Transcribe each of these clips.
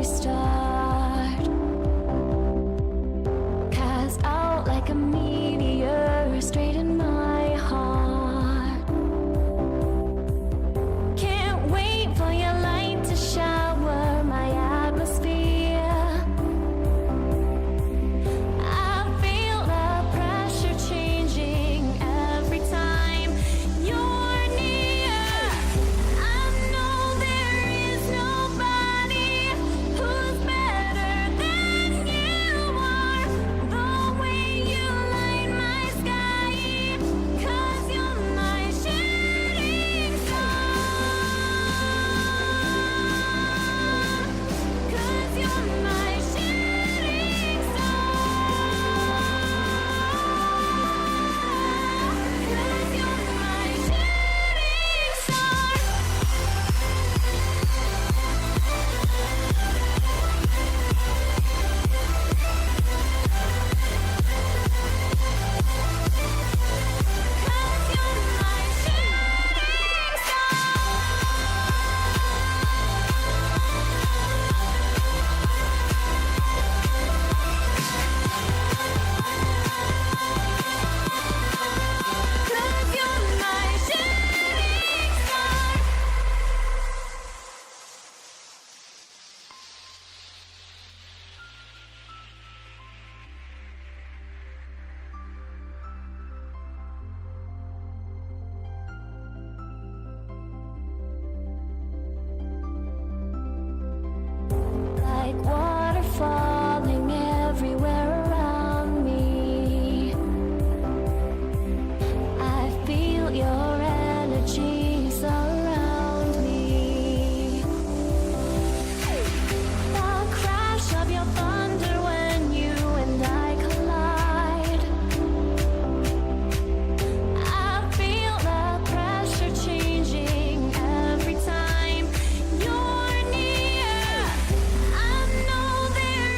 restart. Cast out like a meteor straight in my heart. Can't wait for your light to shower my atmosphere. I feel the pressure changing every time you're near. I know there is nobody who's better than you are. The way you light my sky, 'cause you're my shooting star. 'Cause you're my shooting star. 'Cause you're my shooting star. Like water falling everywhere around me. I feel your energy surround me. The crash of your thunder when you and I collide. I feel the pressure changing every time you're near. I know there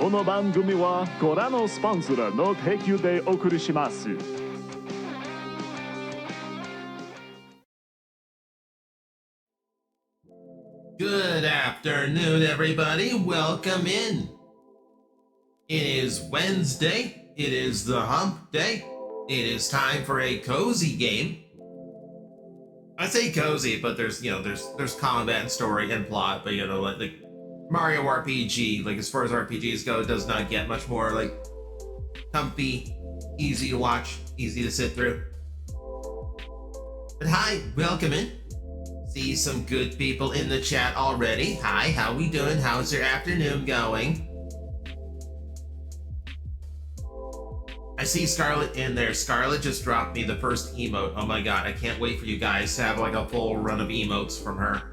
この番組はご覧のスポンサーの提供でお送りします。Good afternoon, everybody. Welcome in. It is Wednesday. It is the hump day. It is time for a cozy game. I say cozy, but there's combat and story and plot, but like Mario RPG, like as far as RPGs go, it does not get much more like comfy, easy to watch, easy to sit through. But hi, welcome in. See some good people in the chat already. Hi, how we doing? How's your afternoon going? I see Scarlet in there. Scarlet just dropped me the first emote. Oh my god, I can't wait for you guys to have like a full run of emotes from her.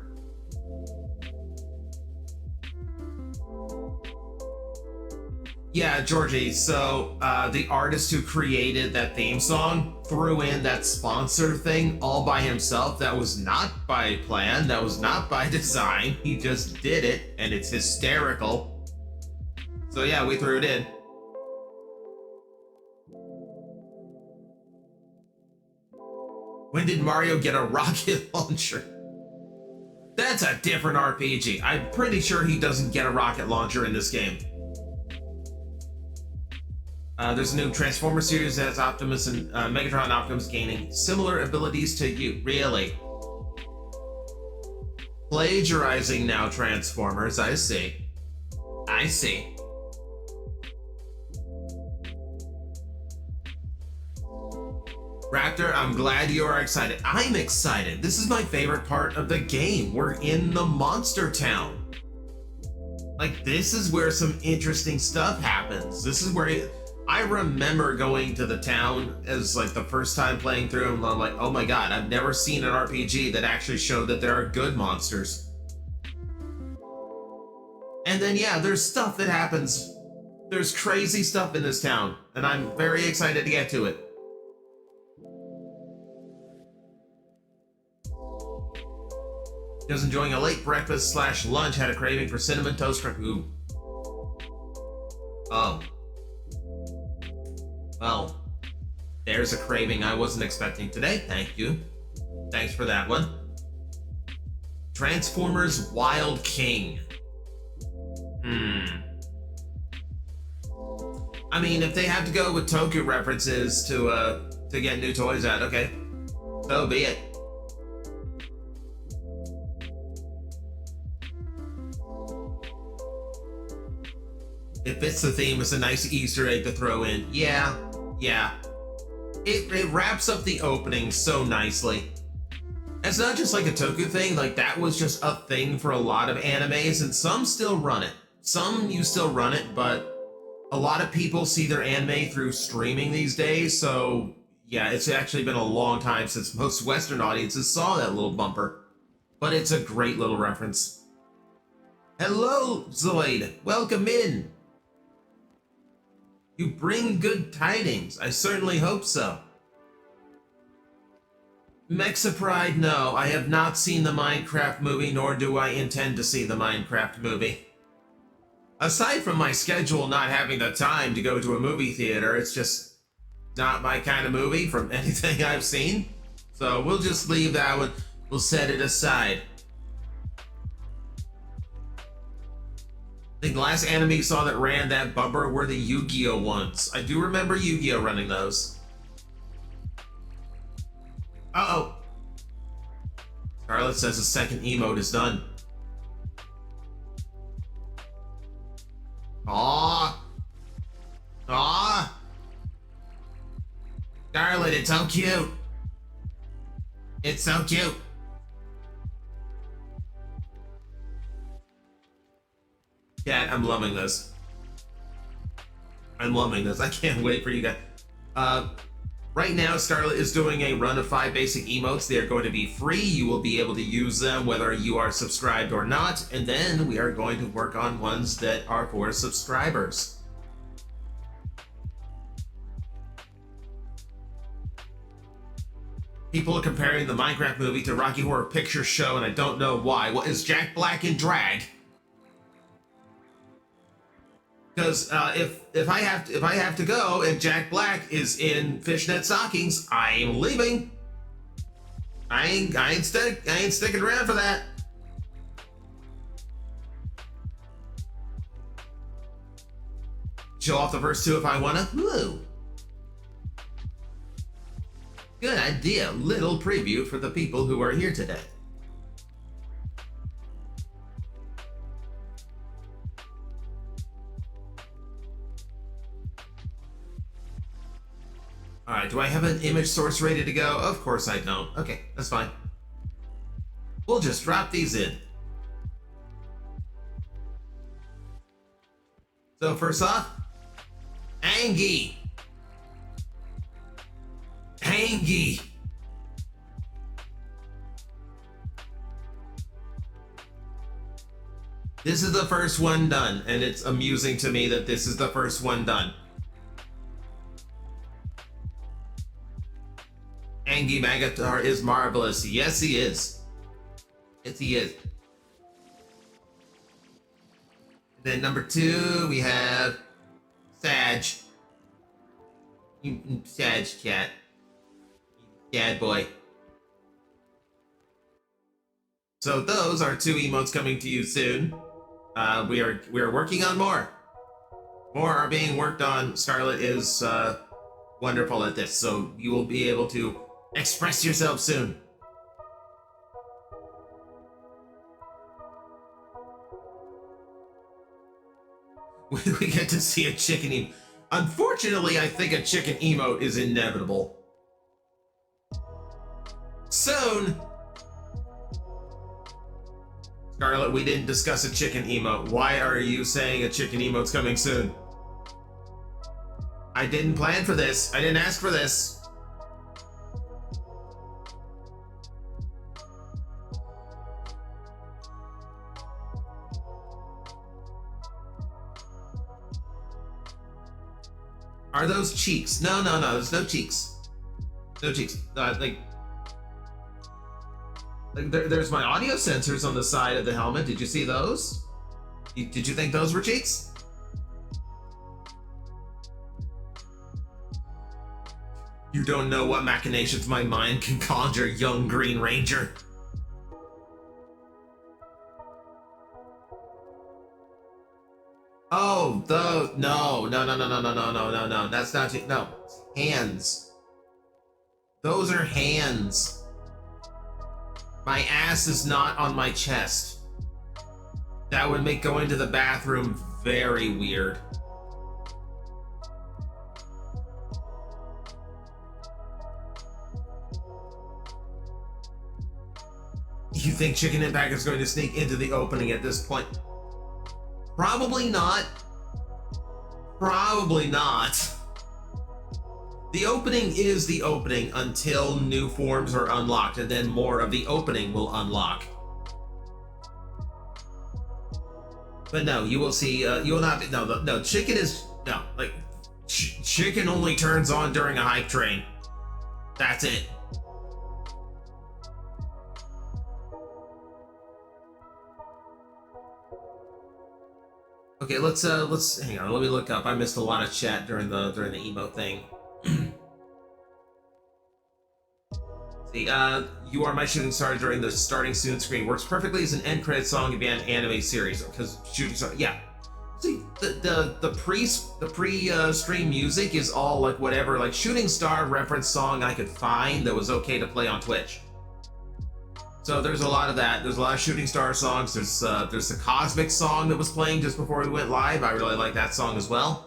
Yeah, Georgie, so the artist who created that theme song threw in that sponsor thing all by himself. That was not by plan, that was not by design. He just did it, and it's hysterical. So yeah, we threw it in. When did Mario get a rocket launcher? That's a different RPG. I'm pretty sure he doesn't get a rocket launcher in this game. There's a new Transformer series that has Optimus and Megatron and Optimus gaining similar abilities to you. Really? Plagiarizing now, Transformers. I see. I see. Raptor, I'm glad you are excited. I'm excited. This is my favorite part of the game. We're in the monster town. Like, this is where some interesting stuff happens. This is where I remember going to the town as like the first time playing through, and I'm like, oh my god, I've never seen an RPG that actually showed that there are good monsters. And then yeah, there's stuff that happens. There's crazy stuff in this town, and I'm very excited to get to it. Just enjoying a late breakfast / lunch, had a craving for cinnamon toast crunch. Ooh. Oh. Well, there's a craving I wasn't expecting today. Thank you. Thanks for that one. Transformers Wild King. I mean, if they have to go with Toku references to get new toys out, okay. So be it. If it's the theme, it's a nice Easter egg to throw in. Yeah. It wraps up the opening so nicely. It's not just like a Toku thing, like that was just a thing for a lot of animes, and some still run it. Some you still run it, but a lot of people see their anime through streaming these days, so yeah, it's actually been a long time since most Western audiences saw that little bumper. But it's a great little reference. Hello, Zoid. Welcome in. You bring good tidings. I certainly hope so. Mexa Pride, no. I have not seen the Minecraft movie, nor do I intend to see the Minecraft movie. Aside from my schedule not having the time to go to a movie theater, it's just not my kind of movie from anything I've seen. So we'll just leave that one. We'll set it aside. I think the last anime you saw that ran that bumper were the Yu-Gi-Oh ones. I do remember Yu-Gi-Oh running those. Uh-oh. Scarlet says the second emote is done. Aw. Scarlet, it's so cute. It's so cute. Yeah, I'm loving this. I can't wait for you guys. Right now, Scarlet is doing a run of 5 basic emotes. They are going to be free. You will be able to use them whether you are subscribed or not. And then we are going to work on ones that are for subscribers. People are comparing the Minecraft movie to Rocky Horror Picture Show, and I don't know why. Well, is Jack Black in drag? Because if I have to go and Jack Black is in fishnet stockings, I am leaving. I ain't sticking around for that. Show off the first 2 if I wanna. Woo. Good idea. Little preview for the people who are here today. Alright, do I have an image source ready to go? Of course I don't. Okay, that's fine. We'll just drop these in. So first off, Angie. Angie. This is the first one done, and it's amusing to me that this is the first one done. Angie Magatar is marvelous. Yes, he is. Yes, he is. And then number 2, we have Sag. Sag cat. Sad boy. So those are 2 emotes coming to you soon. We are working on more. More are being worked on. Scarlet is wonderful at this, so you will be able to express yourself soon. We get to see a chicken emote. Unfortunately, I think a chicken emote is inevitable. Soon. Scarlet, we didn't discuss a chicken emote. Why are you saying a chicken emote's coming soon? I didn't plan for this. I didn't ask for this. Are those cheeks? No, no, no. There's no cheeks. No cheeks. There's my audio sensors on the side of the helmet. Did you see those? Did you think those were cheeks? You don't know what machinations my mind can conjure, young Green Ranger. Oh, those. No, no, no, no, no, no, no, no, no, no. That's not it. No. Hands. Those are hands. My ass is not on my chest. That would make going to the bathroom very weird. You think Chicken Impact is going to sneak into the opening at this point? Probably not. Probably not. The opening is the opening until new forms are unlocked, and then more of the opening will unlock. But no, you will see, you will not be, no, Chicken is, no, like, Chicken only turns on during a hype train. That's it. Okay, let's hang on. Let me look up. I missed a lot of chat during the emote thing. See, you are my shooting star during the starting soon screen. Works perfectly as an end credit song of an anime series because shooting star. Yeah. See, the pre stream music is all like whatever like shooting star reference song I could find that was okay to play on Twitch. So there's a lot of that. There's a lot of shooting star songs. There's the Cosmic song that was playing just before we went live. I really like that song as well.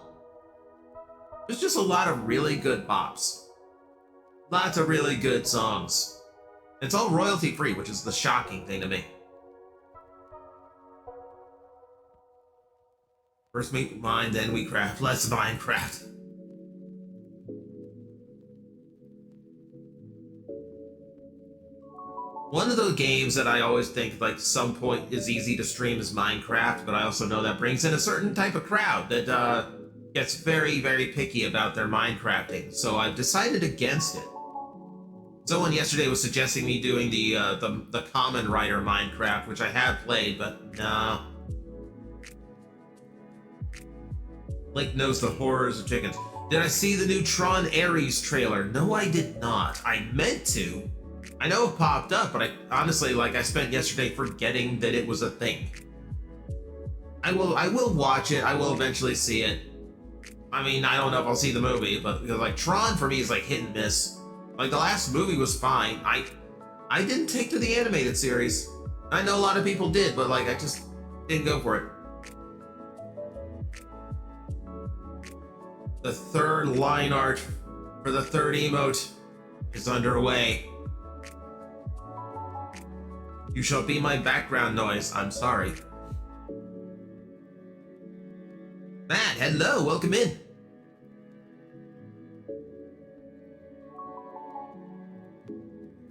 There's just a lot of really good bops. Lots of really good songs. It's all royalty free, which is the shocking thing to me. First we mine, then we craft. Let's Minecraft. One of the games that I always think, like, some point is easy to stream is Minecraft, but I also know that brings in a certain type of crowd that gets very, very picky about their Minecrafting. So I've decided against it. Someone yesterday was suggesting me doing the Common Writer Minecraft, which I have played, but no. Link knows the horrors of chickens. Did I see the new Tron Ares trailer? No, I did not. I meant to. I know it popped up, but I honestly, like, I spent yesterday forgetting that it was a thing. I will watch it. I will eventually see it. I mean, I don't know if I'll see the movie, but because, like, Tron for me is like hit and miss. Like, the last movie was fine. I didn't take to the animated series. I know a lot of people did, but like I just didn't go for it. The third line art for the third emote is underway. You shall be my background noise. I'm sorry. Matt, hello, welcome in.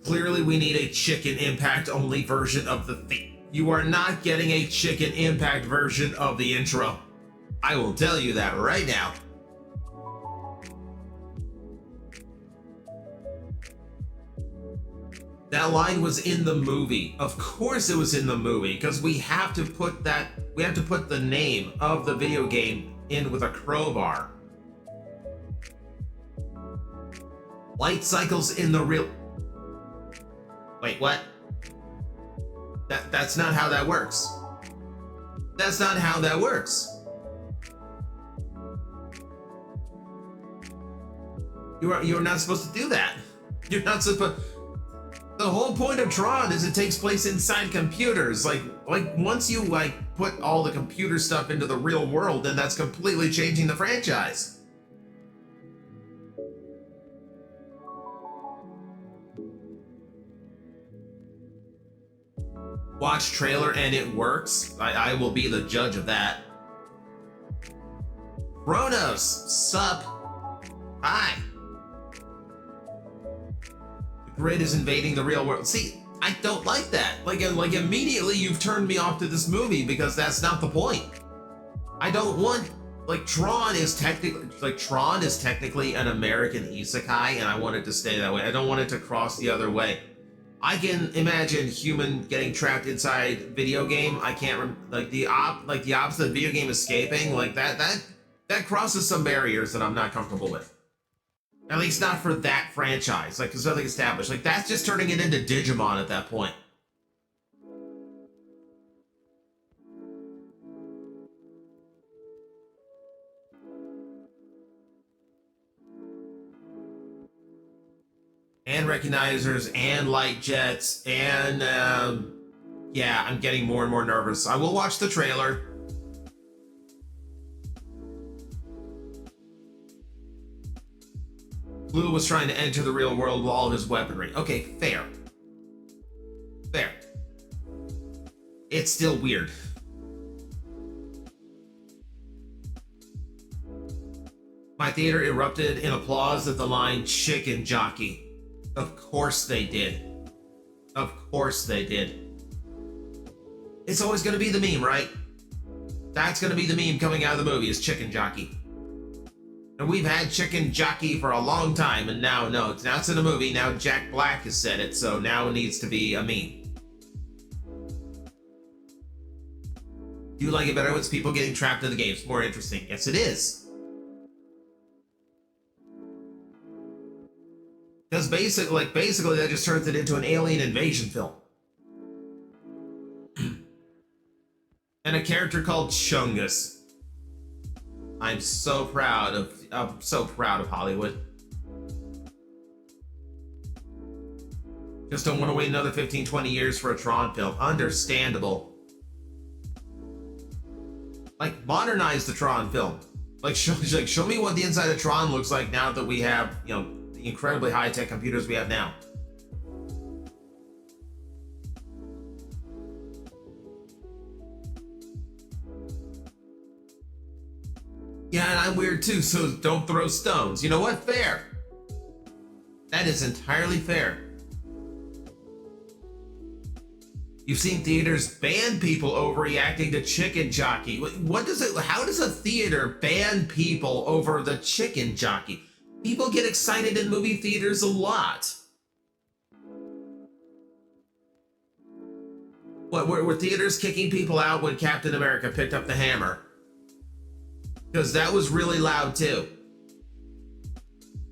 Clearly we need a Chicken Impact only version of the theme. You are not getting a Chicken Impact version of the intro. I will tell you that right now. That line was in the movie. Of course it was in the movie, because we have to put the name of the video game in with a crowbar. Light cycles in the real... Wait, what? That's not how that works. That's not how that works. You're not supposed to do that. You're not supposed... The whole point of Tron is it takes place inside computers. Like once you put all the computer stuff into the real world, then that's completely changing the franchise. Watch trailer and it works. I will be the judge of that. Kronos, sup? Hi. The grid is invading the real world. See, I don't like that. Like immediately you've turned me off to this movie because that's not the point. I don't want, like, Tron is technically an American isekai, and I want it to stay that way. I don't want it to cross the other way. I can imagine human getting trapped inside video game. I can't the opposite of video game escaping, like that crosses some barriers that I'm not comfortable with. At least not for that franchise. Like, there's nothing established. Like, that's just turning it into Digimon at that point. And recognizers and light jets and yeah, I'm getting more and more nervous. I will watch the trailer. Blue was trying to enter the real world with all of his weaponry. Okay, fair. Fair. It's still weird. My theater erupted in applause at the line "chicken jockey." Of course they did. Of course they did. It's always going to be the meme, right? That's going to be the meme coming out of the movie, is chicken jockey. And we've had chicken jockey for a long time, and now it's in a movie. Now Jack Black has said it, so now it needs to be a meme. Do you like it better when it's people getting trapped in the game? It's more interesting. Yes, it is. Because basically that just turns it into an alien invasion film. And a character called Chungus. I'm so proud of Hollywood. Just don't want to wait another 15, 20 years for a Tron film. Understandable. Like, modernize the Tron film. Like, show me what the inside of Tron looks like now that we have, you know, the incredibly high-tech computers we have now. Yeah, and I'm weird too, so don't throw stones. You know what? Fair. That is entirely fair. You've seen theaters ban people overreacting to chicken jockey. How does a theater ban people over the chicken jockey? People get excited in movie theaters a lot. What, were theaters kicking people out when Captain America picked up the hammer? Because that was really loud too.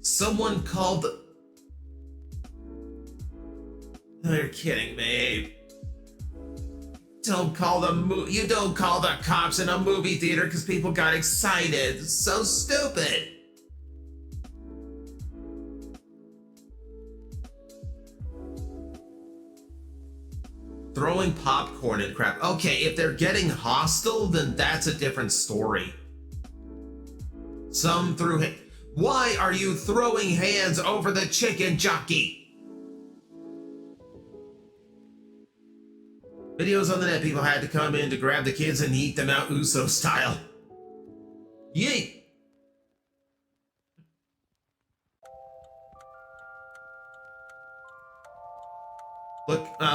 Someone called the... Oh, you're kidding me. You don't call the cops in a movie theater because people got excited. It's so stupid. Throwing popcorn and crap. Okay, if they're getting hostile, then that's a different story. Some threw... Why are you throwing hands over the chicken jockey? Videos on the net, people had to come in to grab the kids and eat them out Uso style. Yeet!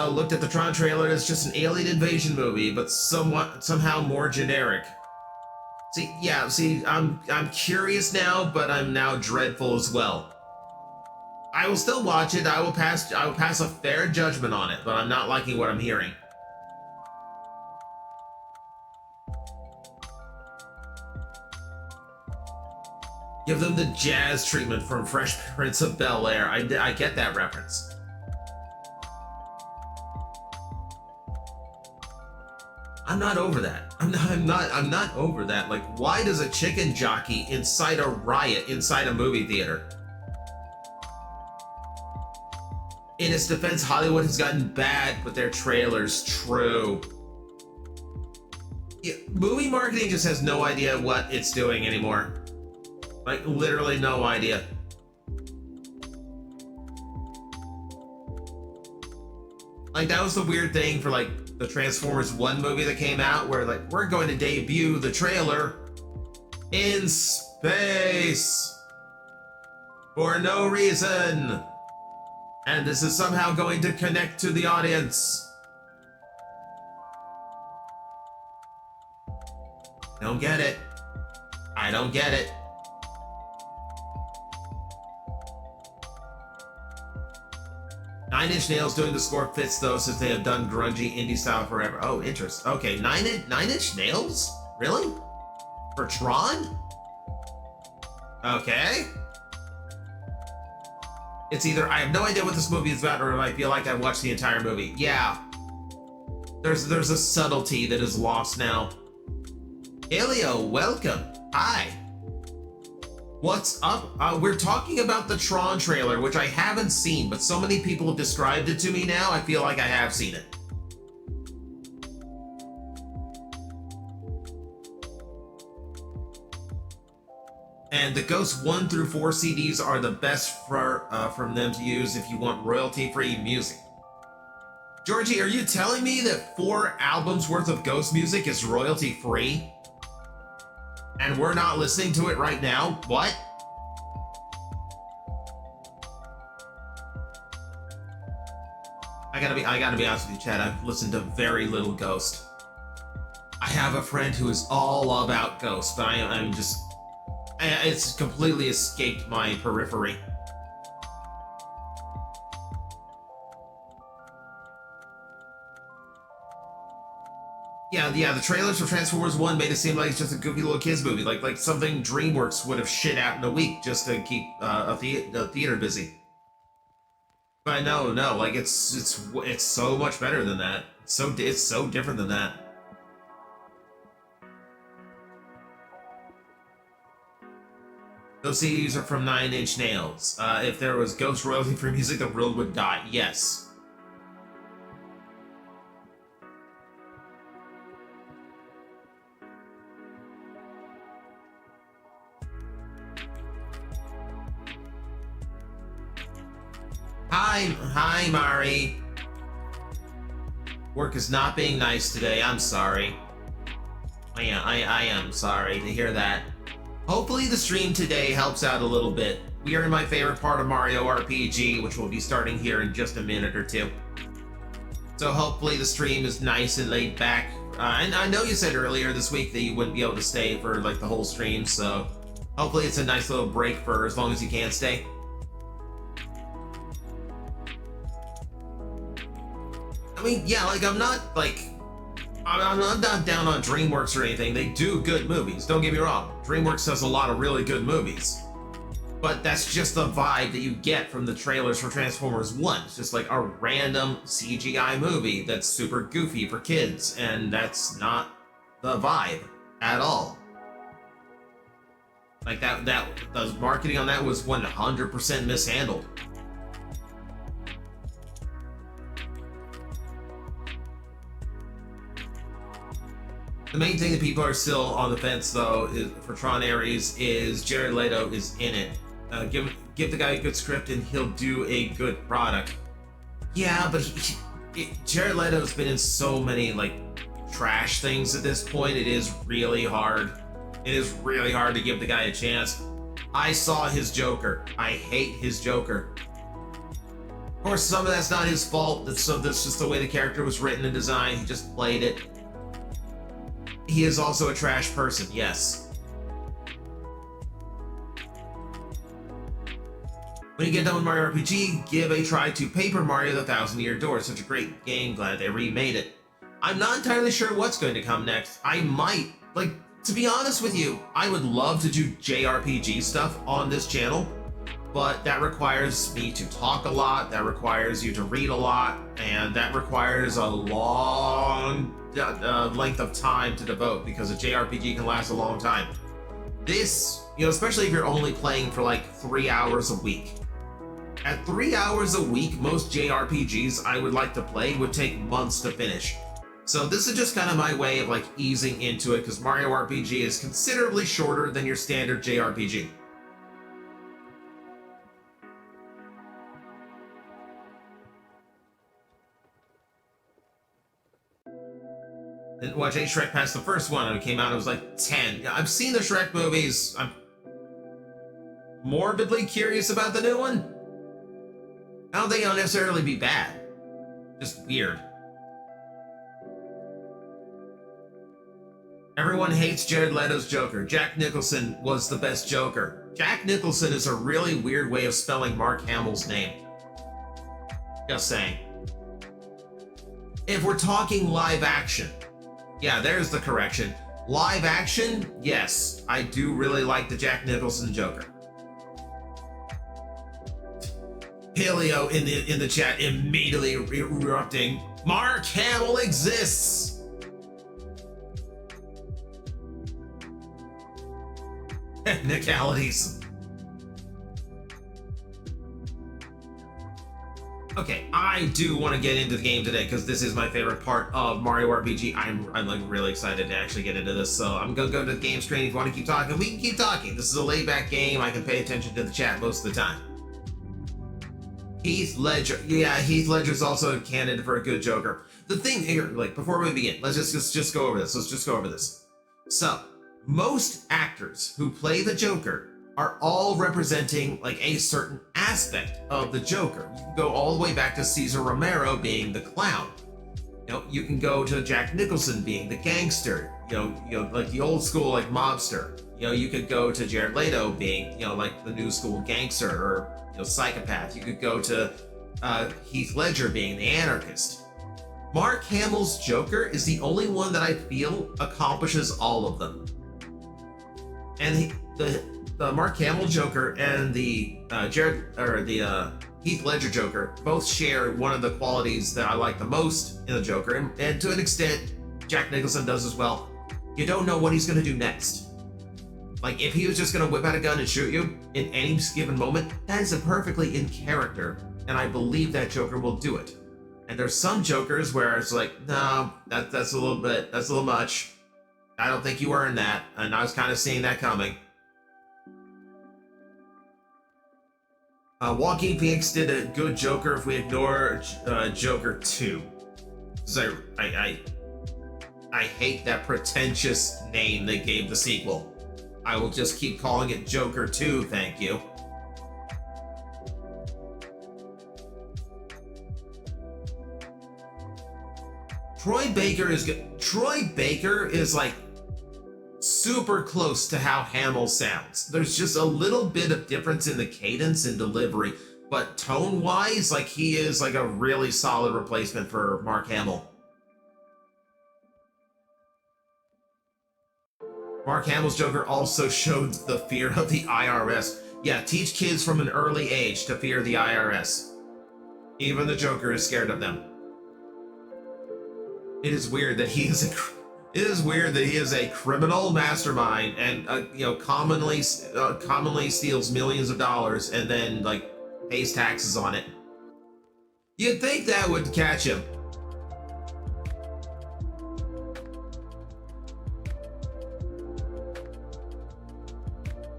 Looked at the Tron trailer, it's just an alien invasion movie, but somehow more generic. See, I'm curious now, but I'm now dreadful as well. I will still watch it. I will pass a fair judgment on it, but I'm not liking what I'm hearing. Give them the jazz treatment from Fresh Prince of Bel-Air. I get that reference. I'm not over that. I'm not over that. Like, why does a chicken jockey incite a riot inside a movie theater? In its defense, Hollywood has gotten bad with their trailers. True. Yeah, movie marketing just has no idea what it's doing anymore. Like, literally no idea. Like, that was the weird thing for, like, the Transformers 1 movie that came out, where, like, we're going to debut the trailer in space. for no reason. And this is somehow going to connect to the audience. Don't get it. I don't get it. Nine Inch Nails doing the score fits though, since they have done grungy indie style forever. Oh, interest. Okay, Nine Inch Nails? Really? For Tron? Okay. It's either I have no idea what this movie is about, or I feel like I've watched the entire movie. Yeah. There's a subtlety that is lost now. Elio, welcome. Hi. What's up? We're talking about the Tron trailer, which I haven't seen, but so many people have described it to me now, I feel like I have seen it. And the Ghost 1 through 4 CDs are the best from them to use if you want royalty-free music. Georgie, are you telling me that 4 albums worth of Ghost music is royalty-free? And we're not listening to it right now? What? I gotta be honest with you, Chad. I've listened to very little Ghost. I have a friend who is all about Ghost, but I'm just... It's completely escaped my periphery. Yeah, the trailers for Transformers 1 made it seem like it's just a goofy little kids movie, like something DreamWorks would have shit out in a week just to keep a theater busy. But no, like it's so much better than that. It's so different than that. Those CDs are from Nine Inch Nails. If there was Ghost royalty-free music, the world would die. Yes. Hi, Mari. Work is not being nice today. I'm sorry. I am sorry to hear that. Hopefully the stream today helps out a little bit. We are in my favorite part of Mario RPG, which will be starting here in just a minute or two. So hopefully the stream is nice and laid back. And I know you said earlier this week that you wouldn't be able to stay for like the whole stream, so hopefully it's a nice little break for as long as you can stay. I mean, yeah, like I'm not down on DreamWorks or anything. They do good movies, don't get me wrong. DreamWorks does a lot of really good movies. But that's just the vibe that you get from the trailers for Transformers 1. It's just like a random CGI movie that's super goofy for kids, and that's not the vibe at all. Like the marketing on that was 100% mishandled. The main thing that people are still on the fence, though, is, for Tron Ares, is Jared Leto is in it. Give the guy a good script and he'll do a good product. Yeah, but Jared Leto's been in so many like trash things at this point. It is really hard. It is really hard to give the guy a chance. I saw his Joker. I hate his Joker. Of course, some of that's not his fault. That's just the way the character was written and designed. He just played it. He is also a trash person, yes. When you get done with Mario RPG, give a try to Paper Mario: The Thousand-Year Door. Such a great game, glad they remade it. I'm not entirely sure what's going to come next. I might, like, to be honest with you, I would love to do JRPG stuff on this channel, but that requires me to talk a lot, that requires you to read a lot, and that requires a long length of time to devote, because a JRPG can last a long time. This, especially if you're only playing for like 3 hours a week. At 3 hours a week, most JRPGs I would like to play would take months to finish. So this is just kind of my way of like easing into it, because Mario RPG is considerably shorter than your standard JRPG. Didn't watch any Shrek past the first one, and it came out, it was like 10. I've seen the Shrek movies. morbidly curious about the new one. I don't think it'll necessarily be bad. Just weird. Everyone hates Jared Leto's Joker. Jack Nicholson was the best Joker. Jack Nicholson is a really weird way of spelling Mark Hamill's name. Just saying. If we're talking live action, yeah, there's the correction. Live action, yes, I do really like the Jack Nicholson Joker. Paleo in the chat immediately erupting. Mark Hamill exists. Technicalities. Okay, I do want to get into the game today because this is my favorite part of Mario RPG. I'm like really excited to actually get into this, so I'm gonna go to the game screen. If you want to keep talking, we can keep talking. This is a laid-back game. I can pay attention to the chat most of the time. Heath Ledger, yeah, Heath Ledger's also a candidate for a good Joker. The thing here, like before we begin, let's just go over this. Let's just go over this. So, most actors who play the Joker are all representing like a certain aspect of the Joker. You can go all the way back to Cesar Romero being the clown. You know, you can go to Jack Nicholson being the gangster. You know, like the old school like mobster. You know, you could go to Jared Leto being, you know, like the new school gangster or, you know, psychopath. You could go to Heath Ledger being the anarchist. Mark Hamill's Joker is the only one that I feel accomplishes all of them. And the Mark Hamill Joker and the Heath Ledger Joker both share one of the qualities that I like the most in the Joker, and to an extent, Jack Nicholson does as well. You don't know what he's going to do next. Like, if he was just going to whip out a gun and shoot you in any given moment, that is a perfectly in character, and I believe that Joker will do it. And there's some Jokers where it's like, no, that's a little much. I don't think you earned that, and I was kind of seeing that coming. Joaquin Phoenix did a good Joker if we ignore Joker 2. So I hate that pretentious name they gave the sequel. I will just keep calling it Joker 2, thank you. Troy Baker is good. Troy Baker is like super close to how Hamill sounds. There's just a little bit of difference in the cadence and delivery, but tone-wise, like he is like a really solid replacement for Mark Hamill. Mark Hamill's Joker also showed the fear of the IRS. Yeah, teach kids from an early age to fear the IRS. Even the Joker is scared of them. It is weird that he is a criminal mastermind and commonly steals millions of dollars and then like pays taxes on it. You'd think that would catch him.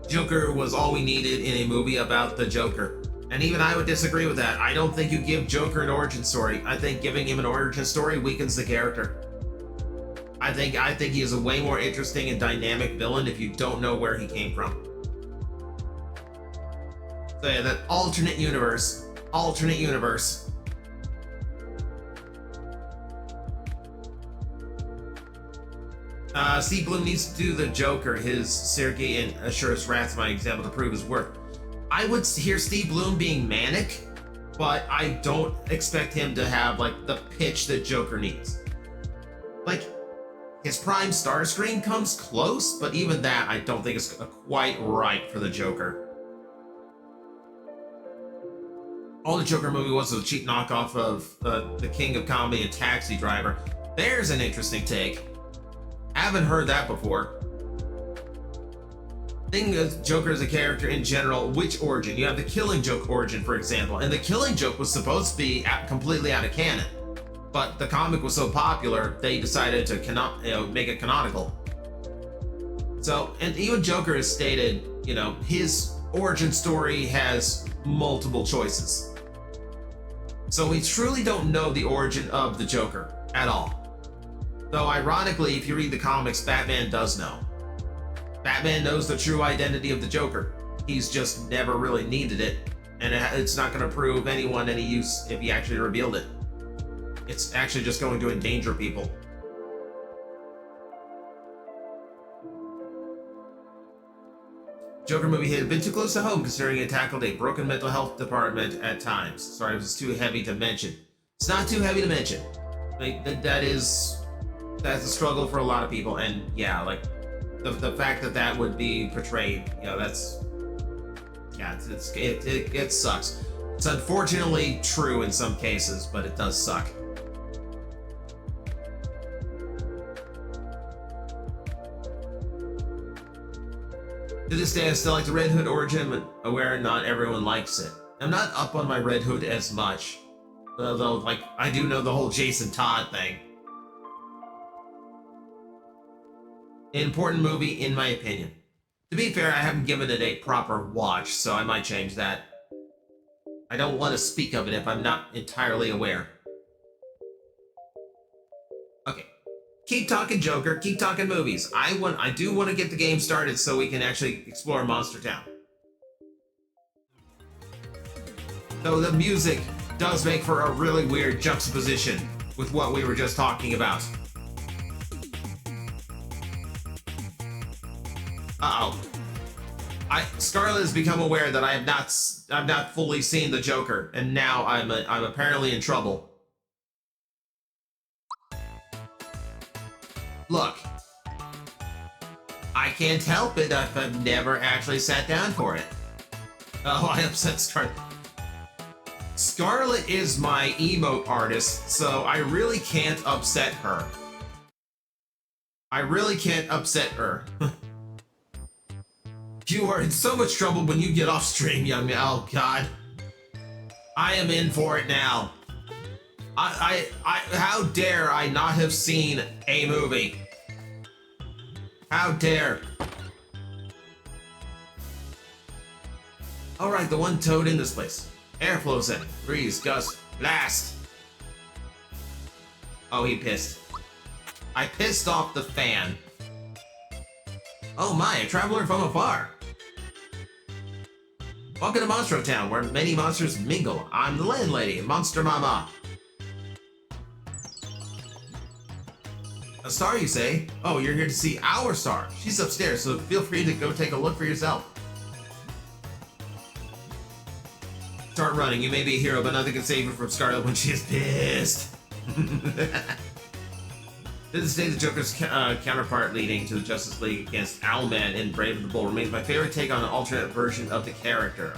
Joker was all we needed in a movie about the Joker. And even I would disagree with that. I don't think you give Joker an origin story. I think giving him an origin story weakens the character. I think he is a way more interesting and dynamic villain if you don't know where he came from. So yeah, that alternate universe. Steve Bloom needs to do the Joker. His Sergei and Assurus Rat's my example to prove his worth. I would hear Steve Bloom being manic, but I don't expect him to have like the pitch that Joker needs. Like, his Prime Starscream comes close, but even that I don't think is quite right for the Joker. All the Joker movie was a cheap knockoff of the King of Comedy and Taxi Driver. There's an interesting take. Haven't heard that before. Thing of Joker as a character in general, which origin? You have the Killing Joke origin, for example, and the Killing Joke was supposed to be completely out of canon, but the comic was so popular they decided to make it canonical. So, and even Joker has stated, his origin story has multiple choices. So we truly don't know the origin of the Joker at all. Though ironically, if you read the comics, Batman does know. Batman knows the true identity of the Joker. he's just never really needed it, and it's not going to prove anyone any use if he actually revealed it. It's actually just going to endanger people. Joker movie hit a bit too close to home considering it tackled a broken mental health department at times. Sorry, it was too heavy to mention. It's not too heavy to mention. Like, that's a struggle for a lot of people, and yeah, like the fact that would be portrayed, you know, that's it sucks. It's unfortunately true in some cases, but it does suck. To this day, I still like the Red Hood origin, but aware not everyone likes it. I'm not up on my Red Hood as much, although, like, I do know the whole Jason Todd thing. An important movie, in my opinion. To be fair, I haven't given it a proper watch, so I might change that. I don't want to speak of it if I'm not entirely aware. Okay. Keep talking Joker, keep talking movies. I do want to get the game started so we can actually explore Monster Town. Though the music does make for a really weird juxtaposition with what we were just talking about. Uh-oh. Scarlet has become aware that I've not fully seen the Joker, and now I'm apparently in trouble. Look, I can't help it if I've never actually sat down for it. Oh, I upset Scarlet. Scarlet is my emote artist, so I really can't upset her. I really can't upset her. You are in so much trouble when you get off stream, young man. Oh, God. I am in for it now. How dare I not have seen a movie? How dare? Alright, the one toad in this place. Airflow setting. Breeze, gust, blast. Oh, he pissed. I pissed off the fan. Oh my, a traveler from afar. Welcome to Monstro Town, where many monsters mingle. I'm the landlady, Monster Mama. A star, you say? Oh, you're here to see our star. She's upstairs, so feel free to go take a look for yourself. Start running. You may be a hero, but nothing can save you from Scarlet when she is pissed. To this day, the Joker's counterpart leading to the Justice League against Owlman in Brave and the Bold remains my favorite take on an alternate version of the character.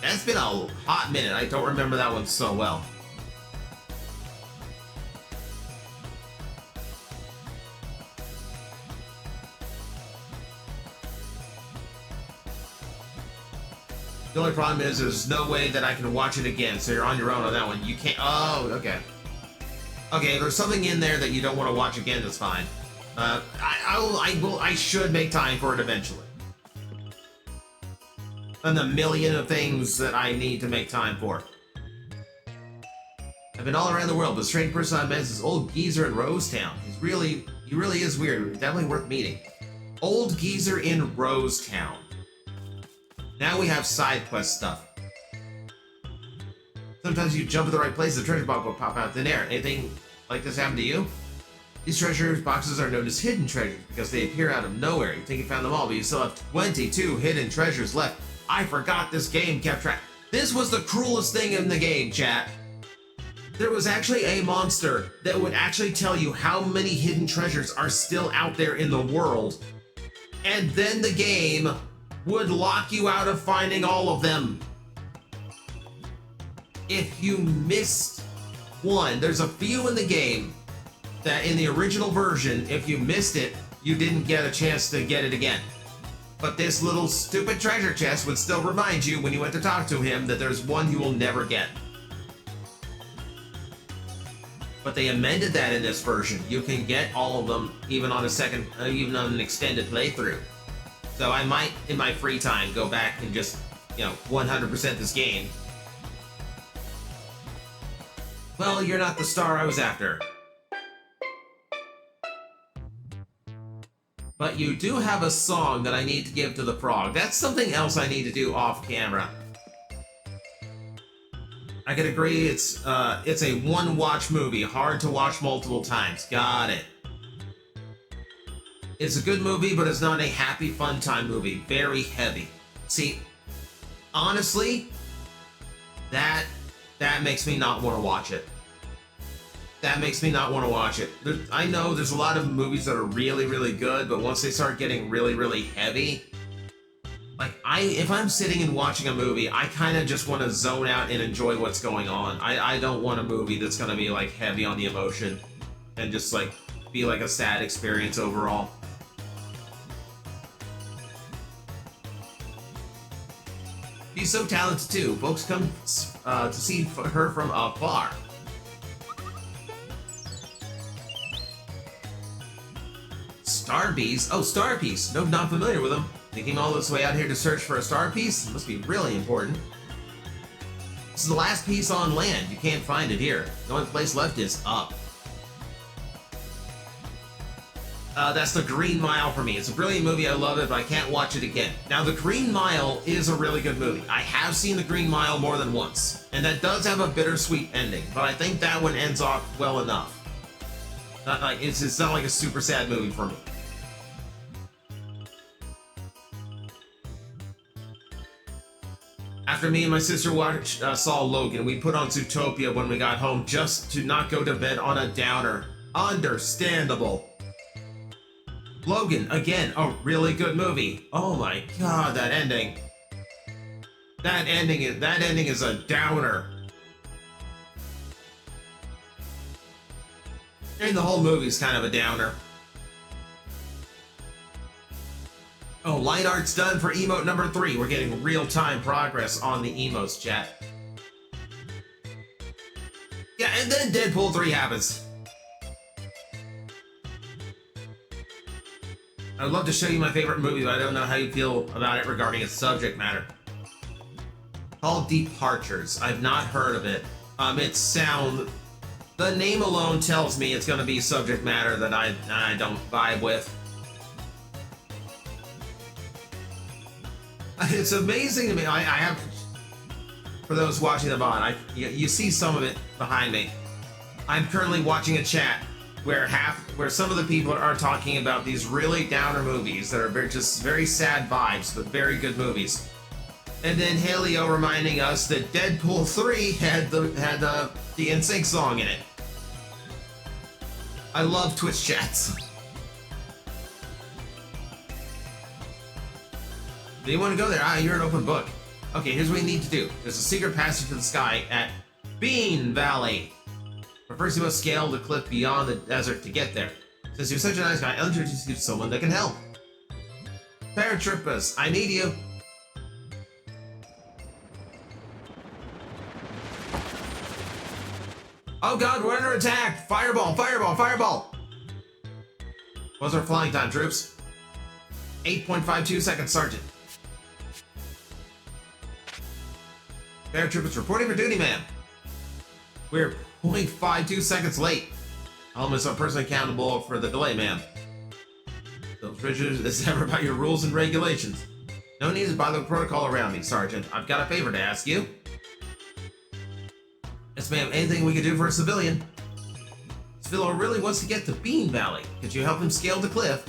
That's been a hot minute. I don't remember that one so well. The only problem is there's no way that I can watch it again, so you're on your own on that one. You can't. Oh, okay. Okay, if there's something in there that you don't want to watch again, that's fine. I should make time for it eventually. And the million of things that I need to make time for. I've been all around the world, but the strange person I met is this old geezer in Rosetown. He really is weird. Definitely worth meeting. Old geezer in Rosetown. Now we have side quest stuff. Sometimes you jump at the right place, the treasure box will pop out of thin air. Anything like this happen to you? These treasure boxes are known as hidden treasures because they appear out of nowhere. You think you found them all, but you still have 22 hidden treasures left. I forgot this game kept track. This was the cruelest thing in the game, chat. There was actually a monster that would actually tell you how many hidden treasures are still out there in the world. And then the game would lock you out of finding all of them. If you missed one, there's a few in the game that in the original version, if you missed it, you didn't get a chance to get it again. But this little stupid treasure chest would still remind you when you went to talk to him that there's one you will never get. But they amended that in this version. You can get all of them even on even on an extended playthrough. So I might, in my free time, go back and just, 100% this game. Well, you're not the star I was after. But you do have a song that I need to give to the frog. That's something else I need to do off camera. I can agree it's a one-watch movie, hard to watch multiple times. Got it. It's a good movie, but it's not a happy, fun time movie. Very heavy. See, honestly, that makes me not want to watch it. That makes me not want to watch it. I know there's a lot of movies that are really, really good, but once they start getting really, really heavy, like if I'm sitting and watching a movie, I kind of just want to zone out and enjoy what's going on. I don't want a movie that's going to be like heavy on the emotion and just like be like a sad experience overall. She's so talented too. Folks come to see her from afar. Star Piece? Oh, Star Piece. No, not familiar with them. They came all this way out here to search for a star piece? It must be really important. This is the last piece on land. You can't find it here. The only place left is up. That's The Green Mile for me. It's a brilliant movie. I love it, but I can't watch it again. Now, The Green Mile is a really good movie. I have seen The Green Mile more than once, and that does have a bittersweet ending, but I think that one ends off well enough. Not like it's not like a super sad movie for me. After me and my sister saw Logan, we put on Zootopia when we got home just to not go to bed on a downer. Understandable. Logan, again, a really good movie. Oh my god, that ending. That ending is a downer. And the whole movie's kind of a downer. Oh, line art's done for emote number 3. We're getting real-time progress on the emotes, chat. Yeah, and then Deadpool 3 happens. I'd love to show you my favorite movie, but I don't know how you feel about it regarding its subject matter. Called Departures. I've not heard of it. The name alone tells me it's going to be subject matter that I don't vibe with. It's amazing to me. I have, for those watching the VOD, you see some of it behind me. I'm currently watching a chat where some of the people are talking about these really downer movies that are just very sad vibes, but very good movies. And then Haley-O reminding us that Deadpool 3 had the NSYNC song in it. I love Twitch chats. Do you want to go there? You're an open book. Okay, here's what you need to do. There's a secret passage to the sky at Bean Valley. But first you must scale the cliff beyond the desert to get there. Since you're such a nice guy, I'll introduce you to someone that can help. Paratroopers, I need you. Oh god, we're under attack! Fireball, fireball, fireball! What's our flying time, troops? 8.52 seconds, Sergeant. Paratroopers reporting for duty, ma'am. We're 0.52 seconds late. I'll miss our person accountable for the delay, ma'am. Those Richards, this is ever about your rules and regulations. No need to bother the protocol around me, Sergeant. I've got a favor to ask you. Yes, ma'am. Anything we can do for a civilian? Civilian really wants to get to Bean Valley. Could you help him scale the cliff?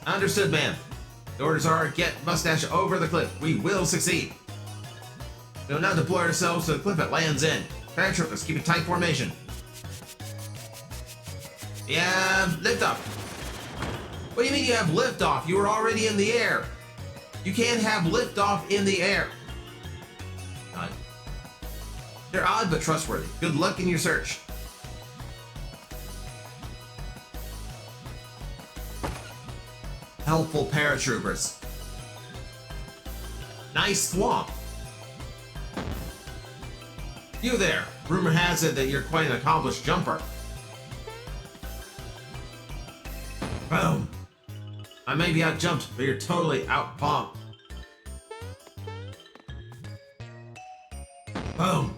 Understood, ma'am. The orders are get Mustache over the cliff. We will succeed. We will now deploy ourselves to the cliff at Land's End. Paratroopers, keep a tight formation. Yeah, liftoff. What do you mean you have liftoff? You were already in the air. You can't have liftoff in the air. God. They're odd but trustworthy. Good luck in your search. Helpful paratroopers. Nice swamp. You there. Rumor has it that you're quite an accomplished jumper. Boom. I may be out-jumped, but you're totally out-pumped. Boom.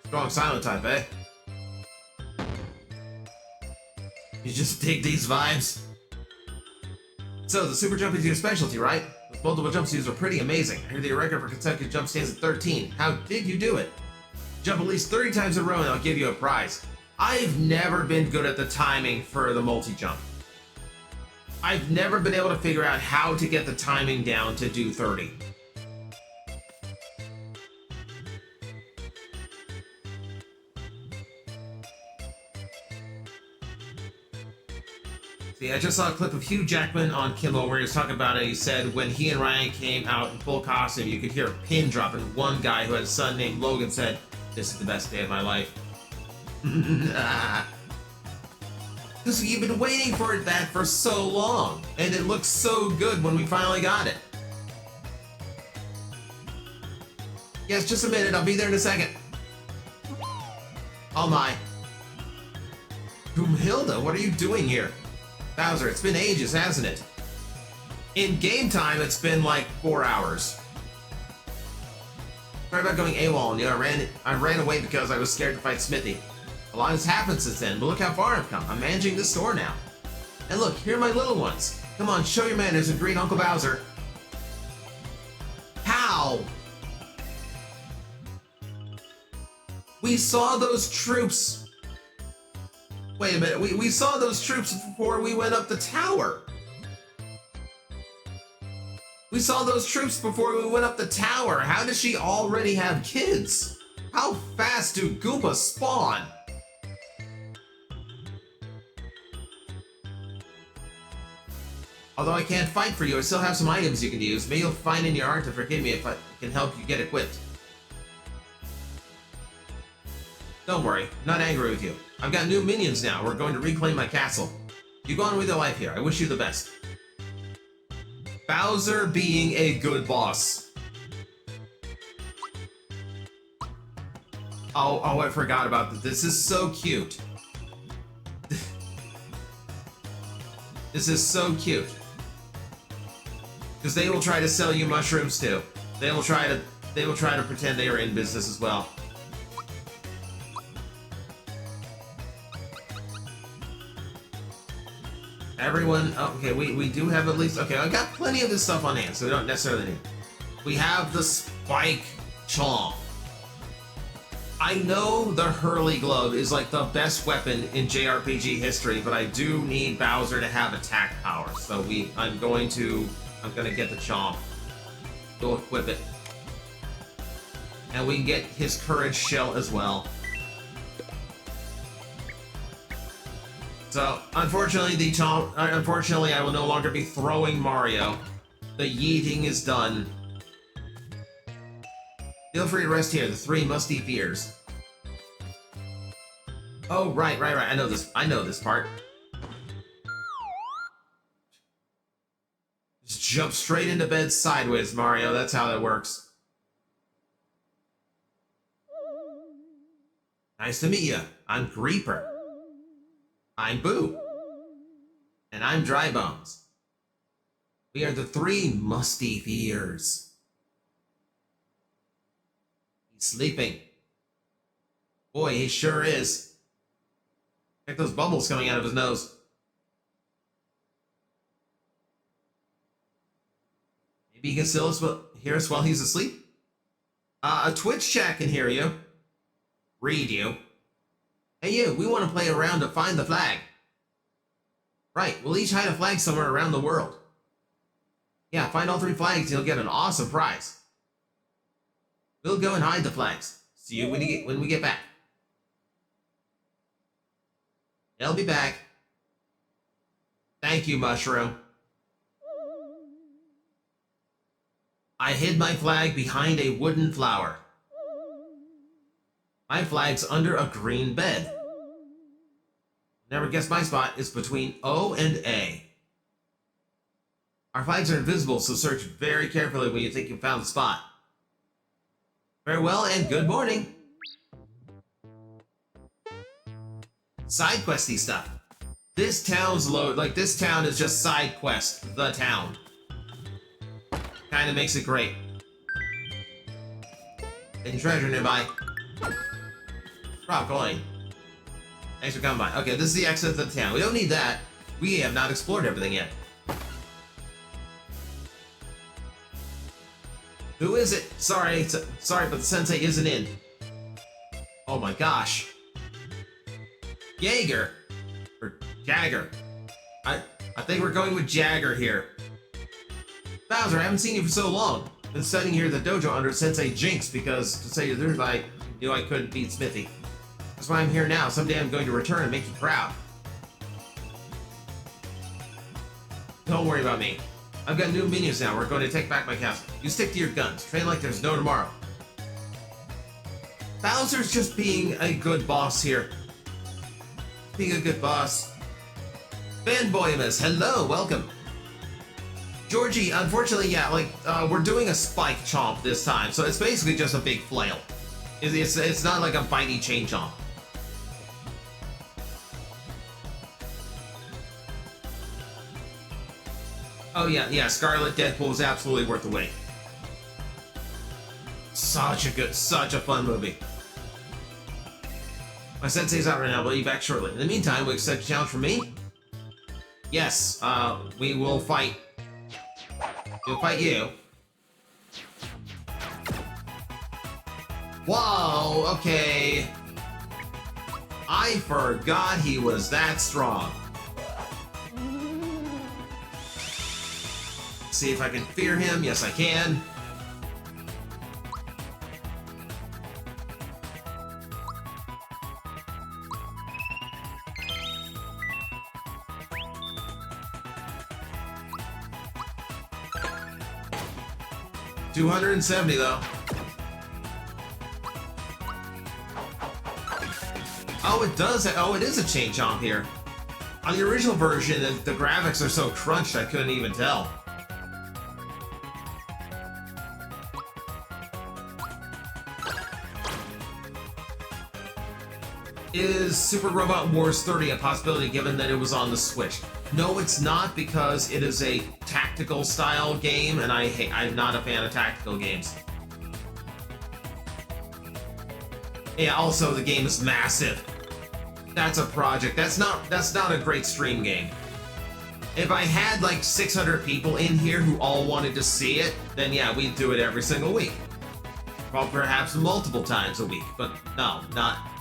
Strong silent type, eh? You just dig these vibes? So, the super jump is your specialty, right? Those multiple jumps used are pretty amazing. I hear that your record for consecutive jumps stands at 13. How did you do it? Jump at least 30 times in a row and I'll give you a prize. I've never been good at the timing for the multi-jump. I've never been able to figure out how to get the timing down to do 30. See, I just saw a clip of Hugh Jackman on Kimmel where he was talking about it. He said when he and Ryan came out in full costume, you could hear a pin drop, and one guy who had a son named Logan said, "This is the best day of my life." Because we've been waiting for that for so long, and it looks so good when we finally got it. Yes, just a minute, I'll be there in a second. Oh my. Hilda, what are you doing here? Bowser, it's been ages, hasn't it? In game time, it's been like 4 hours. Sorry about going AWOL on you. I ran away because I was scared to fight Smithy. A lot has happened since then, but look how far I've come. I'm managing this store now. And look, here are my little ones. Come on, show your manners and greet Uncle Bowser. How? We saw those troops. Wait a minute, we saw those troops before we went up the tower. We saw those troops before we went up the tower. How does she already have kids? How fast do Goombas spawn? Although I can't fight for you, I still have some items you can use. Maybe you'll find in your heart to forgive me if I can help you get equipped. Don't worry, I'm not angry with you. I've got new minions now. We're going to reclaim my castle. You go on with your life here. I wish you the best. Bowser being a good boss. Oh, I forgot about this. This is so cute. This is so cute. Because they will try to sell you mushrooms too. They will try to pretend they are in business as well. Everyone, oh, okay, we do have at least, okay, I've got plenty of this stuff on hand, so we don't necessarily need. We have the Spike Chomp. I know the Hurley Glove is like the best weapon in JRPG history, but I do need Bowser to have attack power, so I'm gonna get the Chomp. Go equip it. And we can get his Courage Shell as well. So, unfortunately, I will no longer be throwing Mario. The yeeting is done. Feel free to rest here, the 3 musty fears. Oh, right. I know this part. Just jump straight into bed sideways, Mario. That's how that works. Nice to meet you. I'm Creeper. I'm Boo. And I'm Dry Bones. We are the 3 musty fears. He's sleeping. Boy, he sure is. Check those bubbles coming out of his nose. Maybe he can still hear us while he's asleep? A Twitch chat can hear you. Read you. Hey you, we want to play a round to find the flag. Right, we'll each hide a flag somewhere around the world. Yeah, find all 3 flags and you'll get an awesome prize. We'll go and hide the flags. See you when we get back. I'll be back. Thank you, Mushroom. I hid my flag behind a wooden flower. My flag's under a green bed. Never guess my spot is between O and A. Our flags are invisible, so search very carefully when you think you've found the spot. Farewell and good morning. Side questy stuff. This town is just side quest, the town. Kinda makes it great. Hidden treasure nearby. Rock coin. Thanks for coming by. Okay, this is the exit of the town. We don't need that. We have not explored everything yet. Who is it? Sorry, sorry, but the sensei isn't in. Oh my gosh. Jaeger. Or Jagger. I think we're going with Jagger here. Bowser, I haven't seen you for so long. Been studying here at the dojo under Sensei Jinx because, to tell you the truth, I knew I couldn't beat Smithy. That's why I'm here now. Someday I'm going to return and make you proud. Don't worry about me. I've got new minions now. We're going to take back my castle. You stick to your guns. Train like there's no tomorrow. Bowser's just being a good boss here. Being a good boss. Fanboymus, hello, welcome. Georgie, unfortunately, yeah, like, we're doing a spike chomp this time, so it's basically just a big flail. It's not like a fighty chain chomp. Oh yeah, Scarlet Deadpool is absolutely worth the wait. Such a fun movie. My sensei's out right now, but I'll be back shortly. In the meantime, we accept a challenge from me? Yes, we will fight. We'll fight you. Whoa, okay. I forgot he was that strong. See if I can fear him. Yes, I can. $270 though. Oh, it does. Oh, it is a chain chomp here. On the original version, the graphics are so crunched I couldn't even tell. Is Super Robot Wars 30 a possibility given that it was on the Switch? No, it's not, because it is a tactical style game, and I'm not a fan of tactical games. Yeah, also the game is massive. That's a project. That's not a great stream game. If I had like 600 people in here who all wanted to see it, then yeah, we'd do it every single week. Well, perhaps multiple times a week, but no, not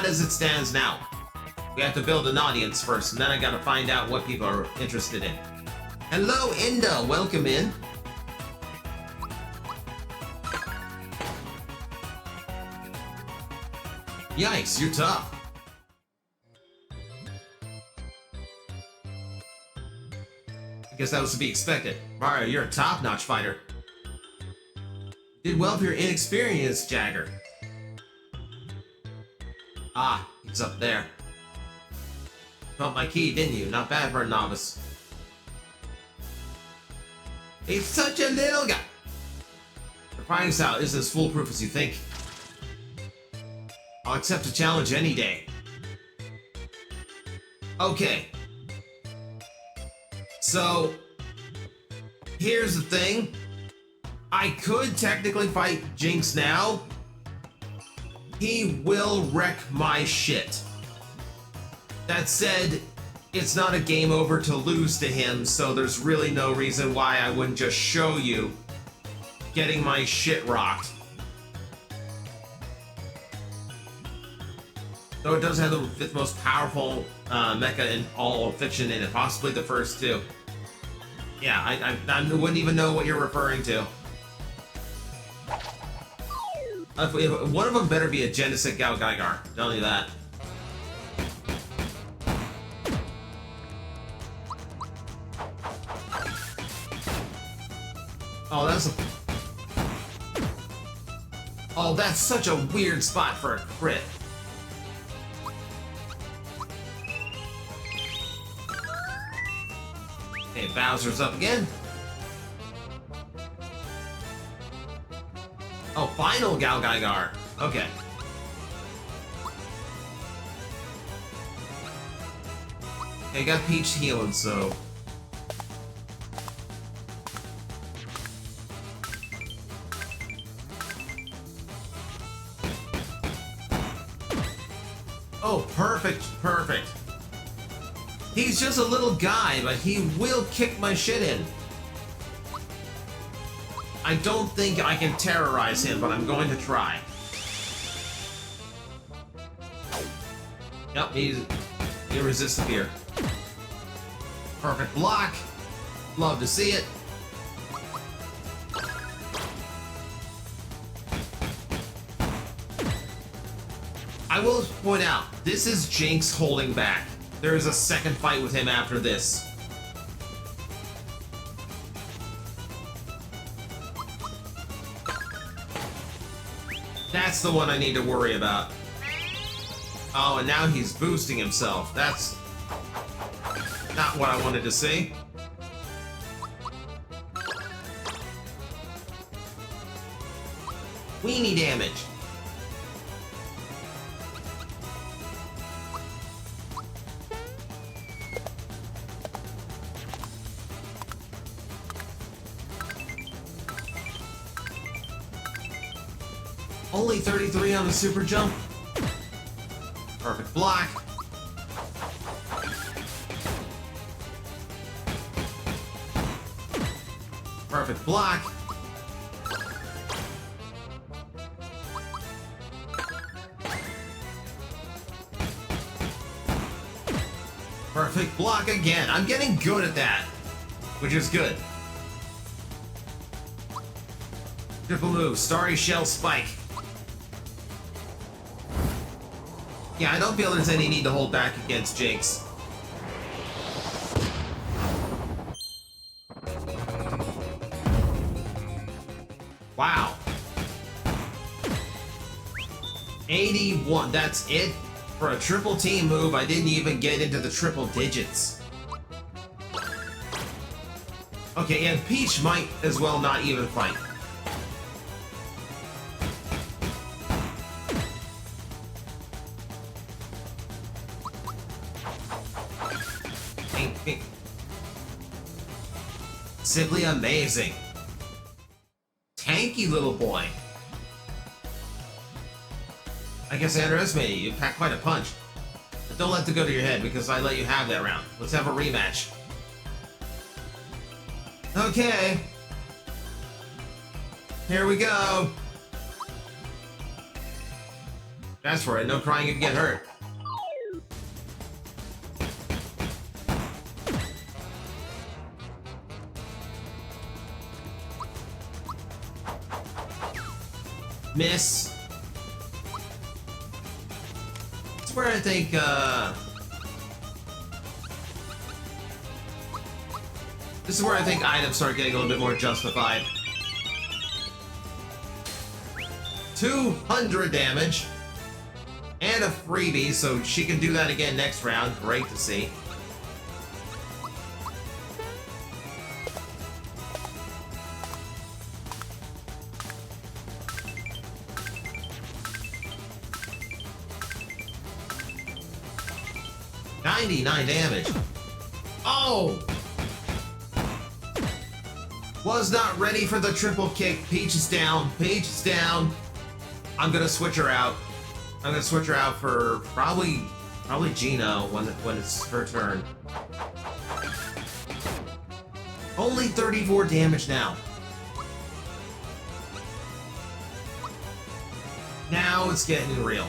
as it stands now. We have to build an audience first, and then I gotta find out what people are interested in. Hello, Inda! Welcome in. Yikes, you're tough. I guess that was to be expected. Mario, you're a top-notch fighter. Did well for your inexperience, Jagger. Ah, he's up there. Felt my key, didn't you? Not bad for a novice. He's such a little guy. Your fighting style isn't as foolproof as you think. I'll accept a challenge any day. Okay. So, here's the thing. I could technically fight Jinx now. He will wreck my shit. That said, it's not a game over to lose to him, so there's really no reason why I wouldn't just show you getting my shit rocked. Though it does have the fifth most powerful mecha in all of fiction in it, possibly the first two. Yeah, I wouldn't even know what you're referring to. If one of them better be a Genesis Gao Gaigar, I'm telling you that. Oh, that's such a weird spot for a crit. Okay, Bowser's up again. Oh, final Gao Gaigar. Okay. Okay, got Peach healing, so... Oh, perfect, perfect. He's just a little guy, but he will kick my shit in. I don't think I can terrorize him, but I'm going to try. Yep, he resists the fear. Perfect block. Love to see it. I will point out, this is Jinx holding back. There is a second fight with him after this. That's the one I need to worry about. Oh, and now he's boosting himself. That's not what I wanted to see. Weenie damage. Only 33 on the super jump. Perfect block. Perfect block. Perfect block again. I'm getting good at that, which is good. Triple move, Starry Shell Spike. Yeah, I don't feel there's any need to hold back against Jinx. Wow. 81, that's it? For a triple team move, I didn't even get into the triple digits. Okay, and Peach might as well not even fight. Simply amazing. Tanky little boy. I guess I underestimated you. You packed quite a punch. But don't let it go to your head because I let you have that round. Let's have a rematch. Okay. Here we go. That's right, no crying if you get hurt. Miss. That's where I think, this is where I think items start getting a little bit more justified. 200 damage. And a freebie, so she can do that again next round. Great to see. $99 damage. Oh! Was not ready for the triple kick. Peach is down. Peach is down. I'm gonna switch her out. I'm gonna switch her out for probably Gino when it's her turn. Only 34 damage now. Now it's getting real.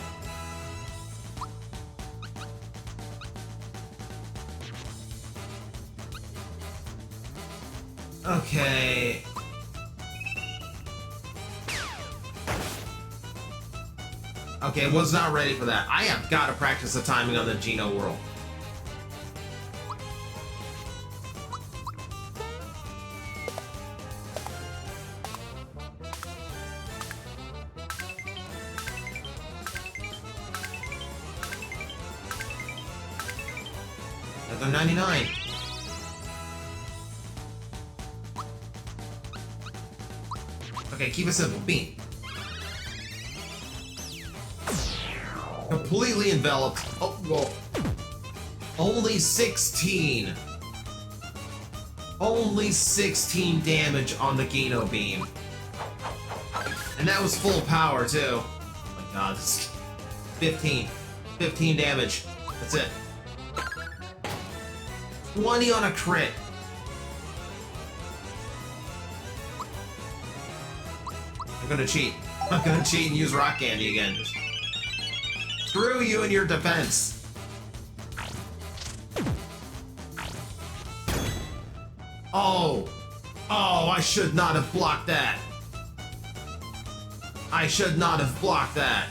Okay. Okay, was not ready for that. I have got to practice the timing on the Geno Whirl. Another 99. Okay, keep it simple. Beam. Completely enveloped. Oh, whoa. Only 16. Only 16 damage on the Geno beam. And that was full power, too. Oh my god, this is 15. 15 damage. That's it. 20 on a crit. I'm gonna cheat. I'm gonna cheat and use rock candy again. Screw you and your defense. Oh. Oh, I should not have blocked that. I should not have blocked that.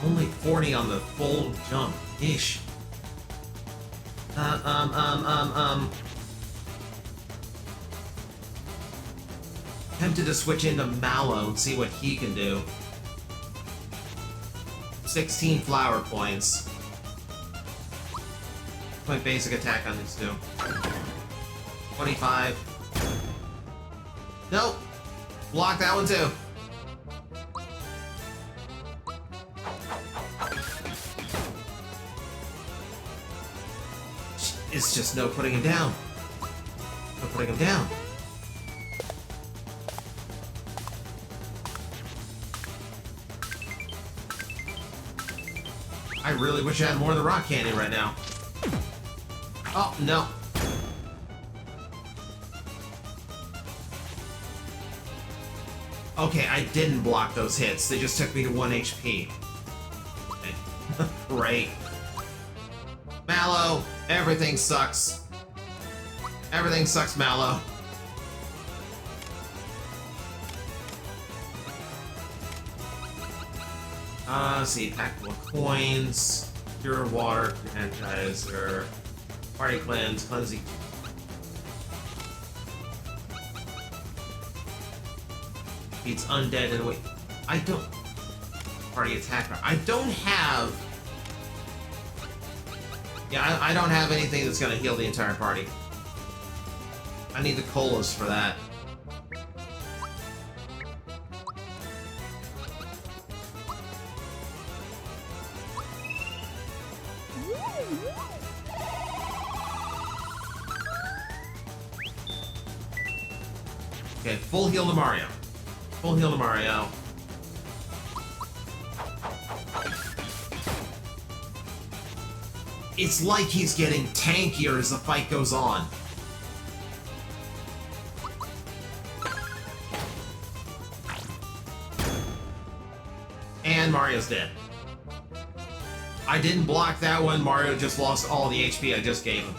Only 40 on the full jump. Ish. Tempted to switch into Mallow and see what he can do. 16 flower points. My basic attack on these two. 25. Nope. Block that one too. It's just no putting him down. No putting him down. I really wish I had more of the rock candy right now. Oh, no. Okay, I didn't block those hits. They just took me to 1 HP. Okay. Great. Mallow, everything sucks. Everything sucks, Mallow. Let's see, tactical coins, pure water, energizer, party cleanse, cleansing. Beats undead and wait. I don't. Party attacker. I don't have. Yeah, I don't have anything that's gonna heal the entire party. I need the colas for that. Okay, full heal to Mario. Full heal to Mario. It's like he's getting tankier as the fight goes on. And Mario's dead. I didn't block that one. Mario just lost all the HP I just gave him.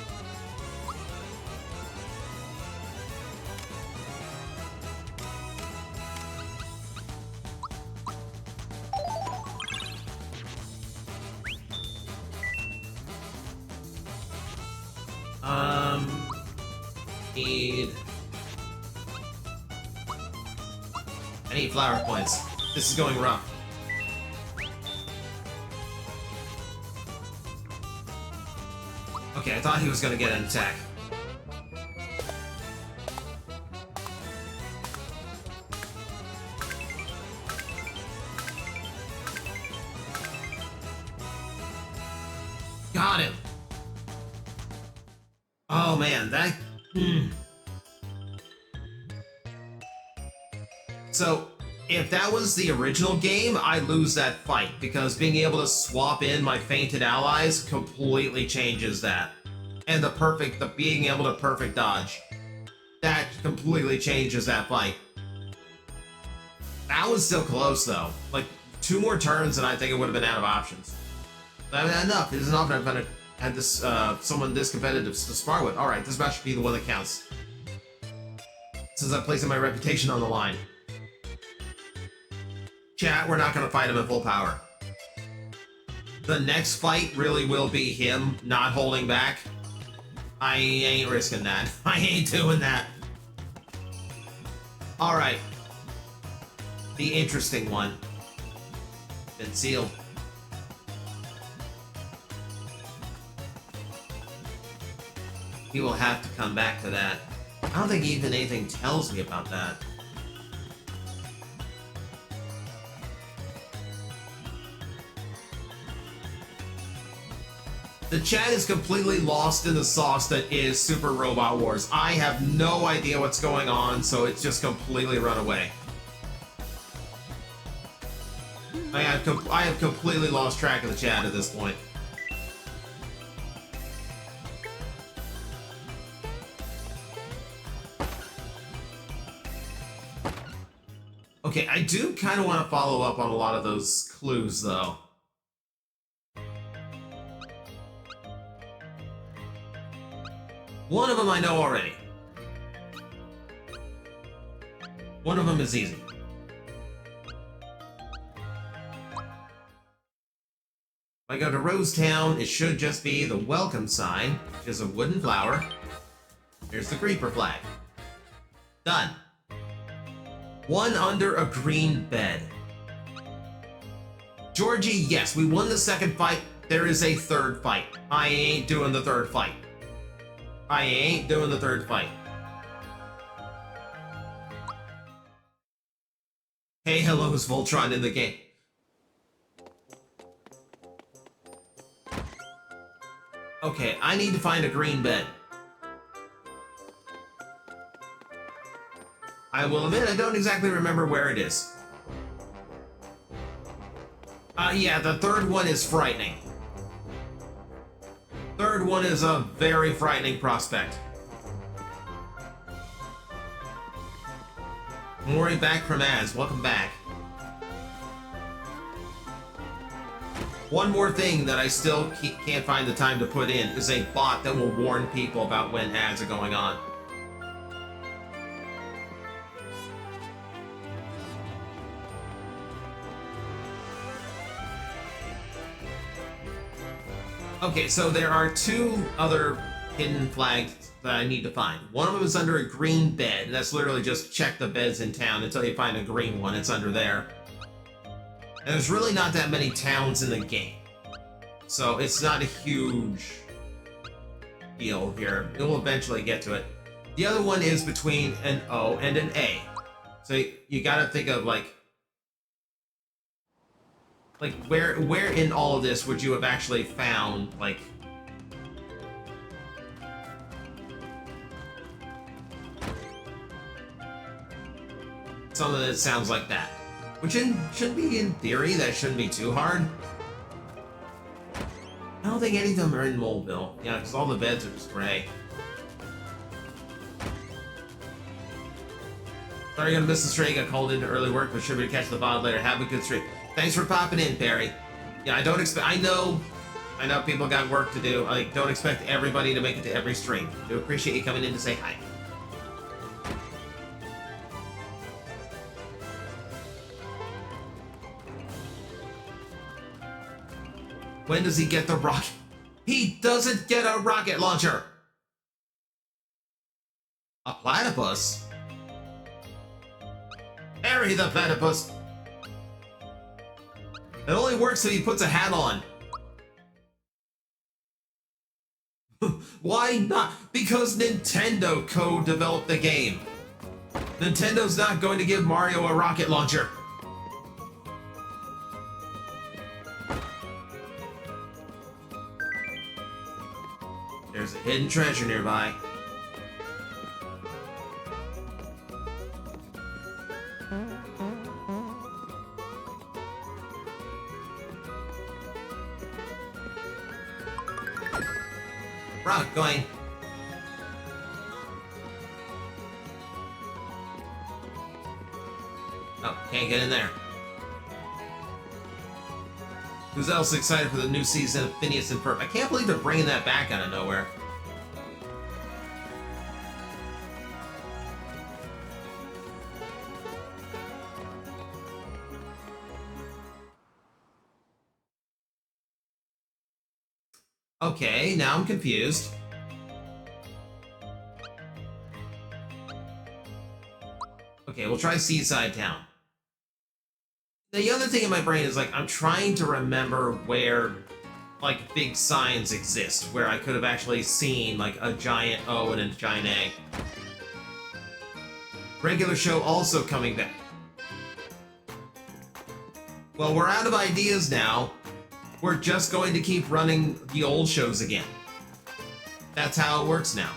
I need flower points. This is going rough. Okay, I thought he was gonna get an attack. Got him. Oh man, that... So, if that was the original game, I'd lose that fight, because being able to swap in my fainted allies completely changes that. And the being able to perfect dodge. That completely changes that fight. That was still close though. Like, 2 more turns and I think it would have been out of options. But enough, it is enough that I've had this, someone this competitive to spar with. Alright, this match should be the one that counts. Since I'm placing my reputation on the line. Chat, we're not gonna fight him at full power. The next fight really will be him not holding back. I ain't risking that. I ain't doing that. Alright. The interesting one. Been sealed. We will have to come back to that. I don't think even anything tells me about that. The chat is completely lost in the sauce that is Super Robot Wars. I have no idea what's going on, so it's just completely run away. I have completely lost track of the chat at this point. Okay, I do kind of want to follow up on a lot of those clues, though. One of them I know already. One of them is easy. If I go to Rosetown, it should just be the welcome sign, which is a wooden flower. Here's the creeper flag. Done. One under a green bed. Georgie, yes, we won the second fight. There is a third fight. I ain't doing the third fight. I ain't doing the third fight. Hey, hello, is Voltron in the game? Okay, I need to find a green bed. I will admit, I don't exactly remember where it is. Yeah, the third one is frightening. Third one is a very frightening prospect. Mori back from Az, welcome back. One more thing that I still can't find the time to put in is a bot that will warn people about when ads are going on. Okay, so there are two other hidden flags that I need to find. One of them is under a green bed. That's literally just check the beds in town until you find a green one. It's under there. And there's really not that many towns in the game. So it's not a huge deal here. It will eventually get to it. The other one is between an O and an A. So you gotta think of like where in all of this would you have actually found like something that sounds like that? Which should be, in theory, that shouldn't be too hard. I don't think any of them are in Moleville. Yeah, because all the beds are just gray. Sorry you're gonna miss the stream. Got called into early work, but sure to catch the VOD later. Have a good stream. Thanks for popping in, Barry. Yeah, I don't expect. I know people got work to do. I don't expect everybody to make it to every stream. I do appreciate you coming in to say hi. When does he get the rocket? He doesn't get a rocket launcher! A platypus? Harry the platypus! It only works if he puts a hat on. Why not? Because Nintendo co-developed the game. Nintendo's not going to give Mario a rocket launcher. There's a hidden treasure nearby. Rock going. Oh, can't get in there. Who's else excited for the new season of Phineas and Ferb? I can't believe they're bringing that back out of nowhere. Okay, now I'm confused. Okay, we'll try Seaside Town. The other thing in my brain is, like, I'm trying to remember where, like, big signs exist, where I could have actually seen, like, a giant O and a giant A. Regular show also coming back. Well, we're out of ideas now. we're just going to keep running the old shows again. That's how it works now.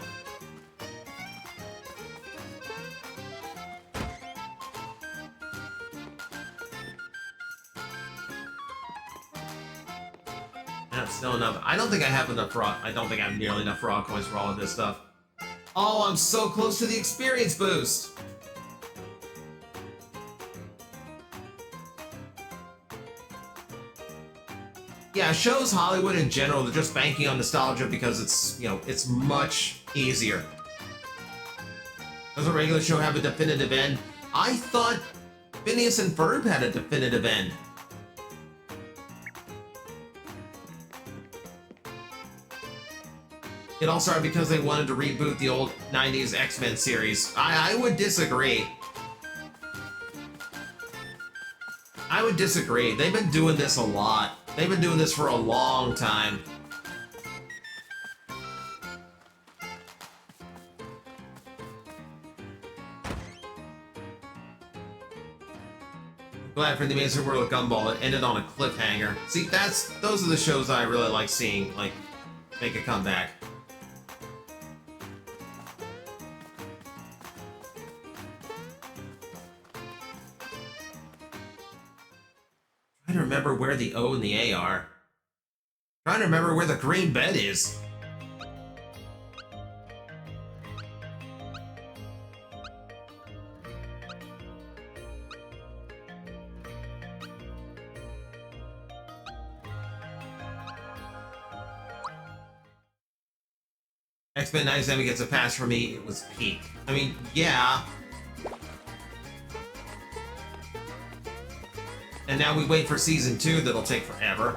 That's still enough. I don't think I have enough raw. I don't think I have nearly enough raw coins for all of this stuff. Oh, I'm so close to the experience boost. Yeah, shows Hollywood in general, they're just banking on nostalgia because it's, you know, it's much easier. Does a regular show have a definitive end? I thought Phineas and Ferb had a definitive end. It all started because they wanted to reboot the old 90s X-Men series. I would disagree. I would disagree. They've been doing this a lot. They've been doing this for a long time. Glad for the Amazing World of Gumball, it ended on a cliffhanger. See, those are the shows I really like seeing, like, make a comeback. Trying to remember where the O and the A are. Trying to remember where the green bed is. X-Men 97 gets a pass for me. It was peak. I mean, yeah. And now we wait for season 2 that'll take forever.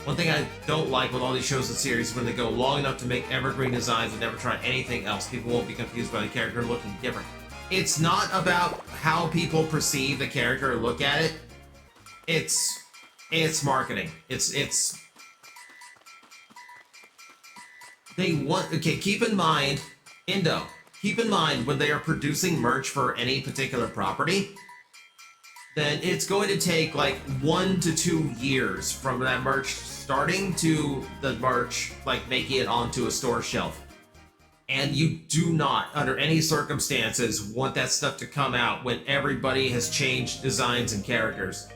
One thing I don't like with all these shows and series is when they go long enough to make evergreen designs and never try anything else. People won't be confused by the character looking different. It's not about how people perceive the character or look at it. It's marketing. They want, okay, keep in mind, Indo, keep in mind when they are producing merch for any particular property, then it's going to take like 1 to 2 years from that merch starting to the merch, like making it onto a store shelf. And you do not, under any circumstances, want that stuff to come out when everybody has changed designs and characters.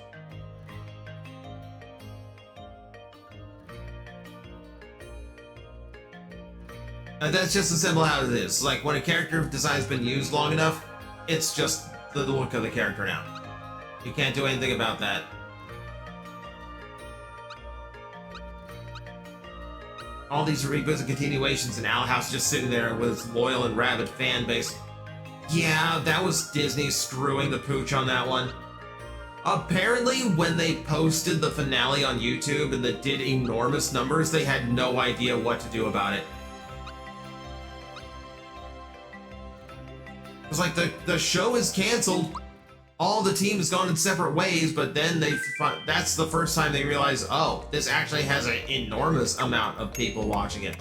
That's just as simple how it is. Like, when a character design's been used long enough, it's just the look of the character now. You can't do anything about that. All these reboots and continuations, and Owl House just sitting there with its loyal and rabid fan base. Yeah, that was Disney screwing the pooch on that one. Apparently, when they posted the finale on YouTube and that did enormous numbers, they had no idea what to do about it. It was like, the show is canceled. All the team has gone in separate ways, but then that's the first time they realize, oh, this actually has an enormous amount of people watching it.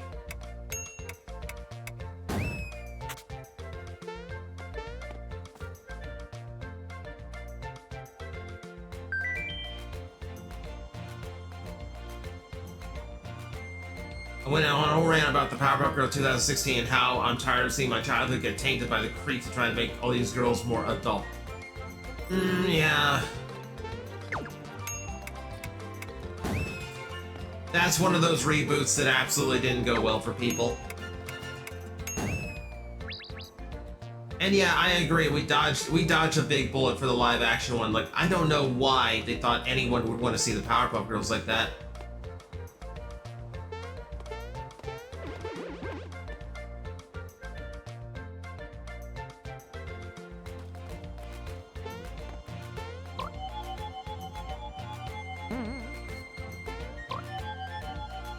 I went on a whole rant about the Powerpuff Girls 2016 and how I'm tired of seeing my childhood get tainted by the creeps to try to make all these girls more adult. Yeah. That's one of those reboots that absolutely didn't go well for people. And yeah, I agree, we dodged a big bullet for the live action one. Like, I don't know why they thought anyone would want to see the Powerpuff Girls like that.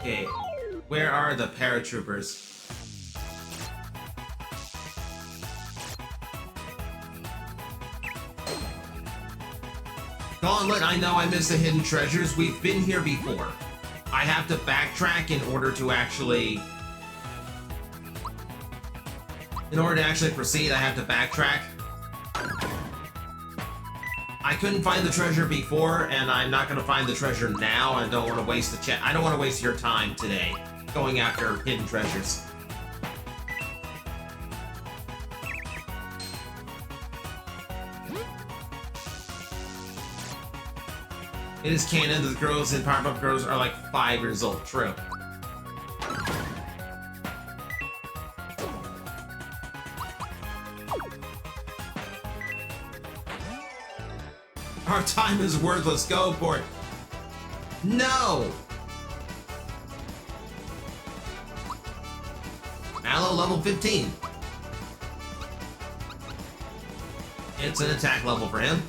Okay, where are the paratroopers? Gauntlet, I know I missed the hidden treasures. We've been here before. I have to backtrack in order to actually... In order to actually proceed, I have to backtrack. I couldn't find the treasure before, and I'm not going to find the treasure now. I don't want to waste the I don't want to waste your time today going after hidden treasures. It is canon that the girls in Powerpuff Girls are like 5 years old. True. Our time is worthless. Go for it. No! Mallow level 15. It's an attack level for him.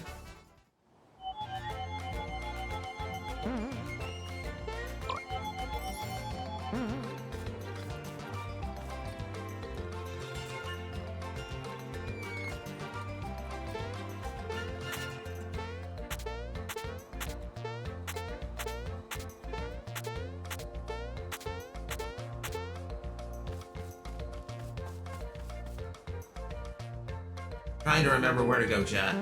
Trying to remember where to go, chat.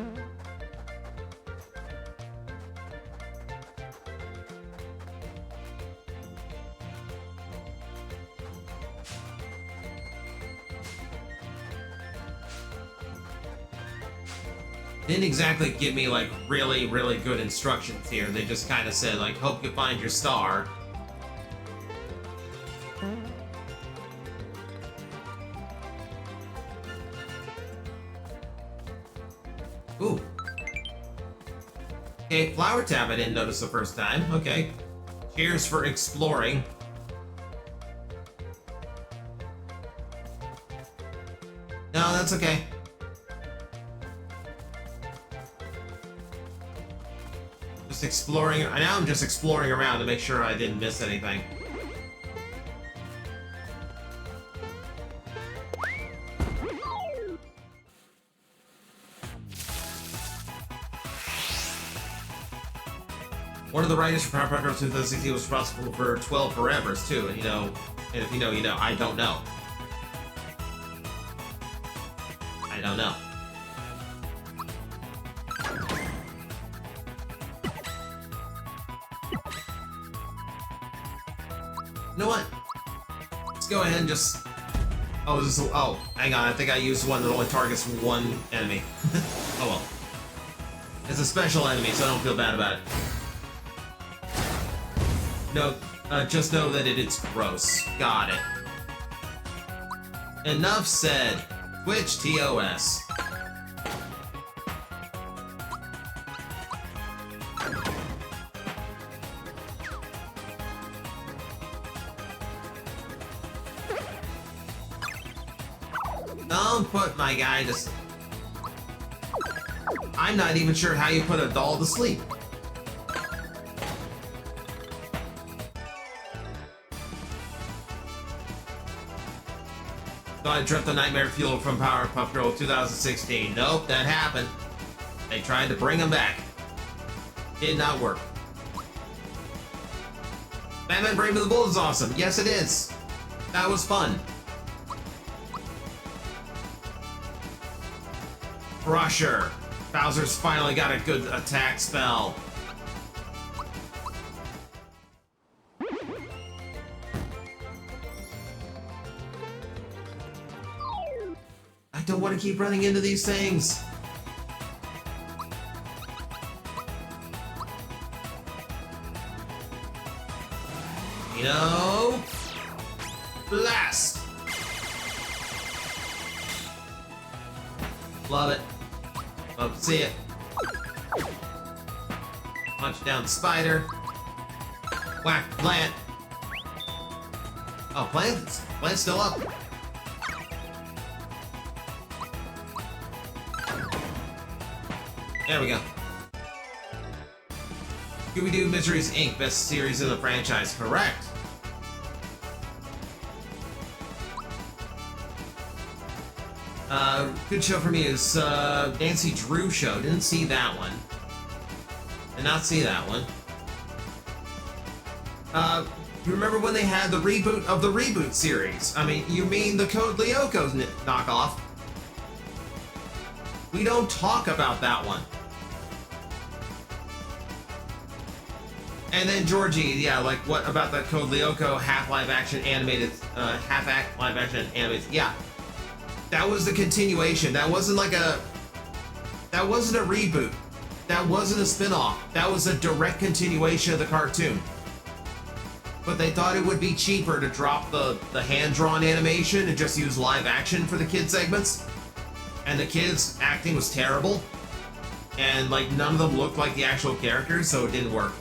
Didn't exactly give me like really good instructions here. They just kind of said like, hope you find your star. Ooh. Okay, flower tab I didn't notice the first time. Okay. Cheers for exploring. No, that's okay. Just exploring. Now I'm just exploring around to make sure I didn't miss anything. One of the writers for Powerpuff Girls 2016 was responsible for 12 Forevers too, and you know, and if you know, you know. I don't know. I don't know. You know what? Let's go ahead and just... Oh, is this... Oh, hang on. I think I used one that only targets one enemy. Oh well. It's a special enemy, so I don't feel bad about it. No, just know that it's gross. Got it. Enough said. Twitch TOS. Don't put my guy to sleep. I'm not even sure how you put a doll to sleep. So I dreamt the nightmare fuel from Powerpuff Girl 2016. Nope, that happened. They tried to bring him back. Did not work. Batman Brave of the Bull is awesome. Yes, it is. That was fun. Crusher. Bowser's finally got a good attack spell. I don't want to keep running into these things. You know, blast. Love it. Love to see it. Punch down the spider. Whack plant. Oh, plant's still up. There we go. Scooby-Doo Mysteries Inc. Best series in the franchise. Correct. Good show for me is Nancy Drew show. Didn't see that one. Did not see that one. You remember when they had the reboot of the reboot series? I mean, you mean the Code Lyoko knockoff? We don't talk about that one. And then Georgie, yeah, like what about the Code Lyoko half live action animated, half act live action animated? Yeah, that was the continuation. That wasn't like a, that wasn't a reboot. That wasn't a spin-off. That was a direct continuation of the cartoon. But they thought it would be cheaper to drop the hand-drawn animation and just use live action for the kid segments. And the kids' acting was terrible. And like none of them looked like the actual characters, so it didn't work.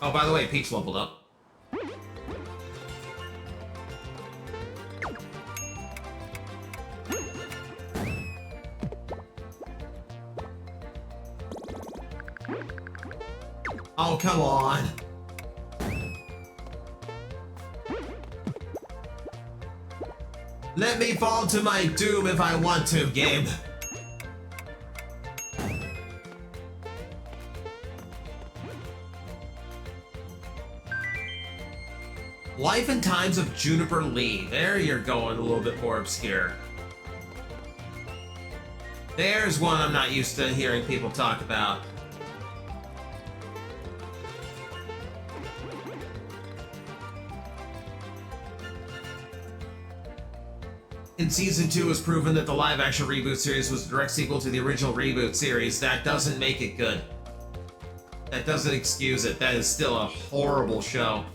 Oh, by the way, Peach leveled up. Oh, come on. Let me fall to my doom if I want to, game. Life and Times of Juniper Lee. There you're going a little bit more obscure. There's one I'm not used to hearing people talk about. In Season 2, it was proven that the live-action reboot series was a direct sequel to the original reboot series. That doesn't make it good. That doesn't excuse it. That is still a horrible show.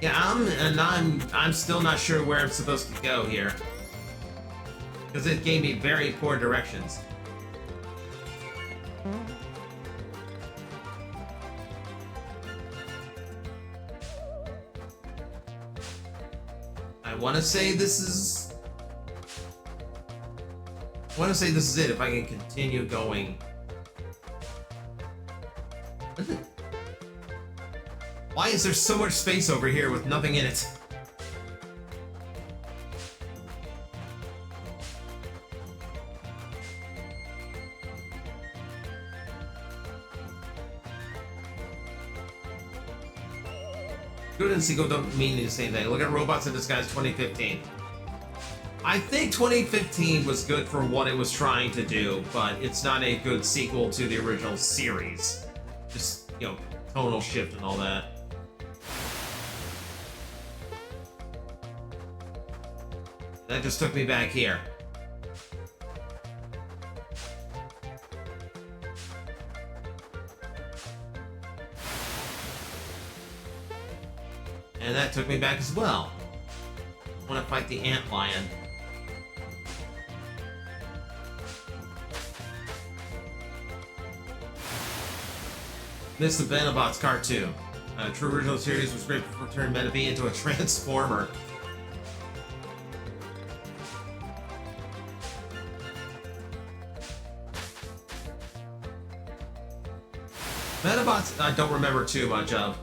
Yeah, I'm still not sure where I'm supposed to go here. Because it gave me very poor directions. I want to say this is... I want to say this is it, if I can continue going. Why is there so much space over here with nothing in it? Good and sequel don't mean the same thing. Look at Robots in Disguise 2015. I think 2015 was good for what it was trying to do, but it's not a good sequel to the original series. Just, you know, tonal shift and all that. That just took me back here. And that took me back as well. I want to fight the ant lion. Missed the Venobots cartoon. True original series was great for turning Metabee into a transformer. Metabots I don't remember too much of.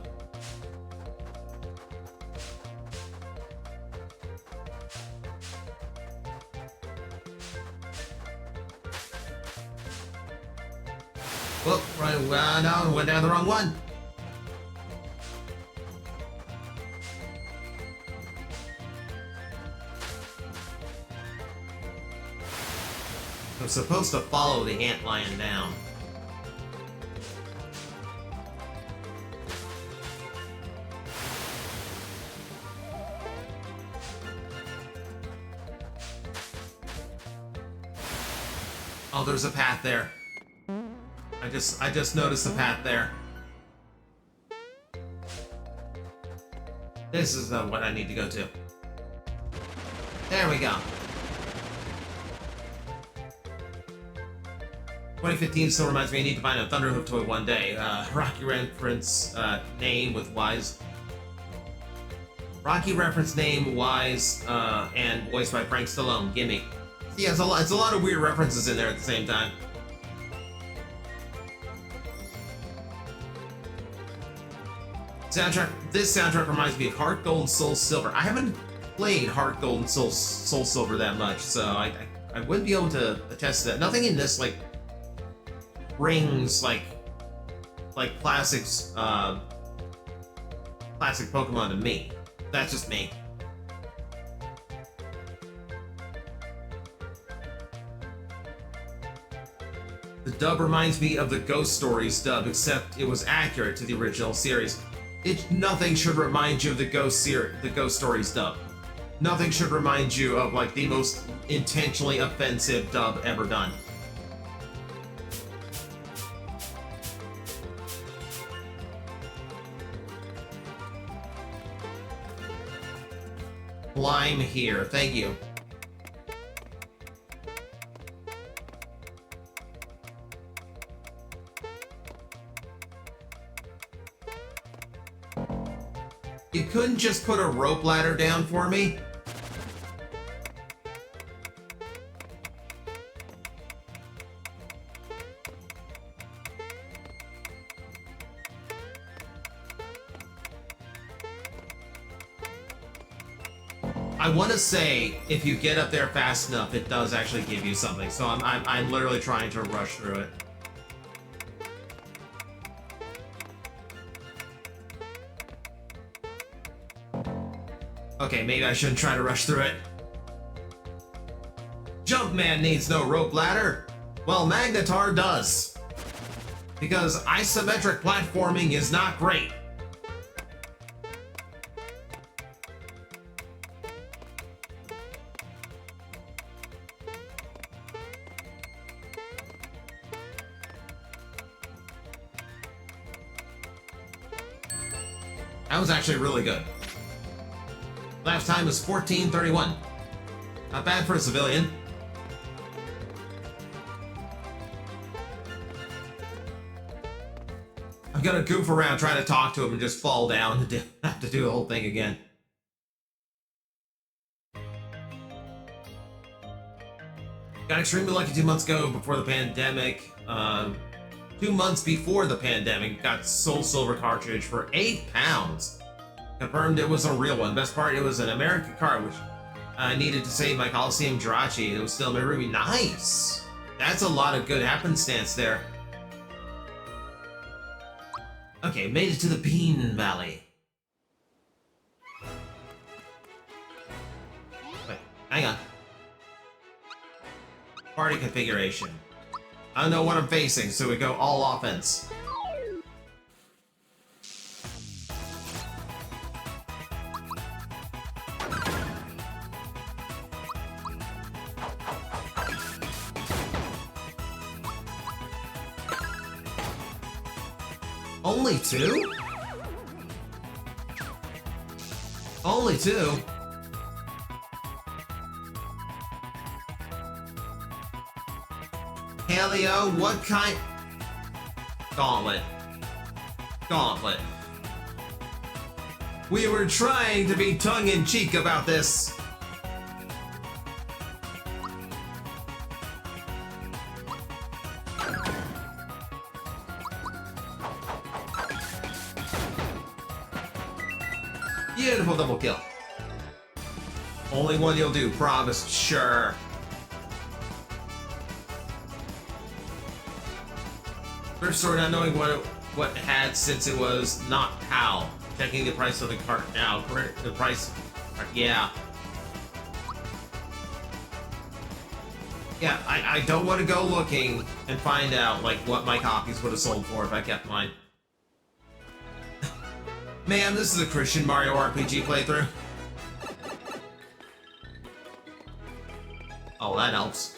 Well, right, no, went down the wrong one. I'm supposed to follow the ant lion down. Oh, there's a path there. I just noticed the path there. This is what I need to go to. There we go. 2015 still reminds me I need to find a Thunderhoof toy one day. Rocky reference name with Wise. Rocky reference name Wise and voiced by Frank Stallone. Gimme. Yeah, it's a lot of weird references in there at the same time. Soundtrack. This soundtrack reminds me of Heart Gold and Soul Silver. I haven't played Heart Gold and Soul Silver that much, so I wouldn't be able to attest to that. Nothing in this like rings like classics classic Pokemon to me. That's just me. The dub reminds me of the Ghost Stories dub, except it was accurate to the original series. Nothing should remind you of the Ghost Stories dub. Nothing should remind you of like the most intentionally offensive dub ever done. Lime here, thank you. You couldn't just put a rope ladder down for me? I want to say if you get up there fast enough, it does actually give you something. So I'm literally trying to rush through it. Okay, maybe I shouldn't try to rush through it. Jumpman needs no rope ladder. Well, Magnetar does. Because isometric platforming is not great. That was actually really good. Last time was 14:31. Not bad for a civilian. I'm gonna goof around trying to talk to him and just fall down and have to do the whole thing again. Got extremely lucky 2 months ago before the pandemic. 2 months before the pandemic, got Soul Silver cartridge for £8. Confirmed it was a real one. Best part, it was an American card, which I needed to save my Coliseum Jirachi. It was still my Ruby. Nice! That's a lot of good happenstance there. Okay, made it to the Bean Valley. Wait, hang on. Party configuration. I don't know what I'm facing, so we go all offense. Only two? Only two? Paleo, what kind? Gauntlet. Gauntlet. We were trying to be tongue-in-cheek about this. Beautiful double kill. Only one you'll do, promised, sure. Thrift store not knowing what it had since it was not PAL. Checking the price of the cart now. The price, yeah. Yeah, I don't want to go looking and find out like what my copies would have sold for if I kept mine. Man, this is a Christian Mario RPG playthrough. Oh, that helps.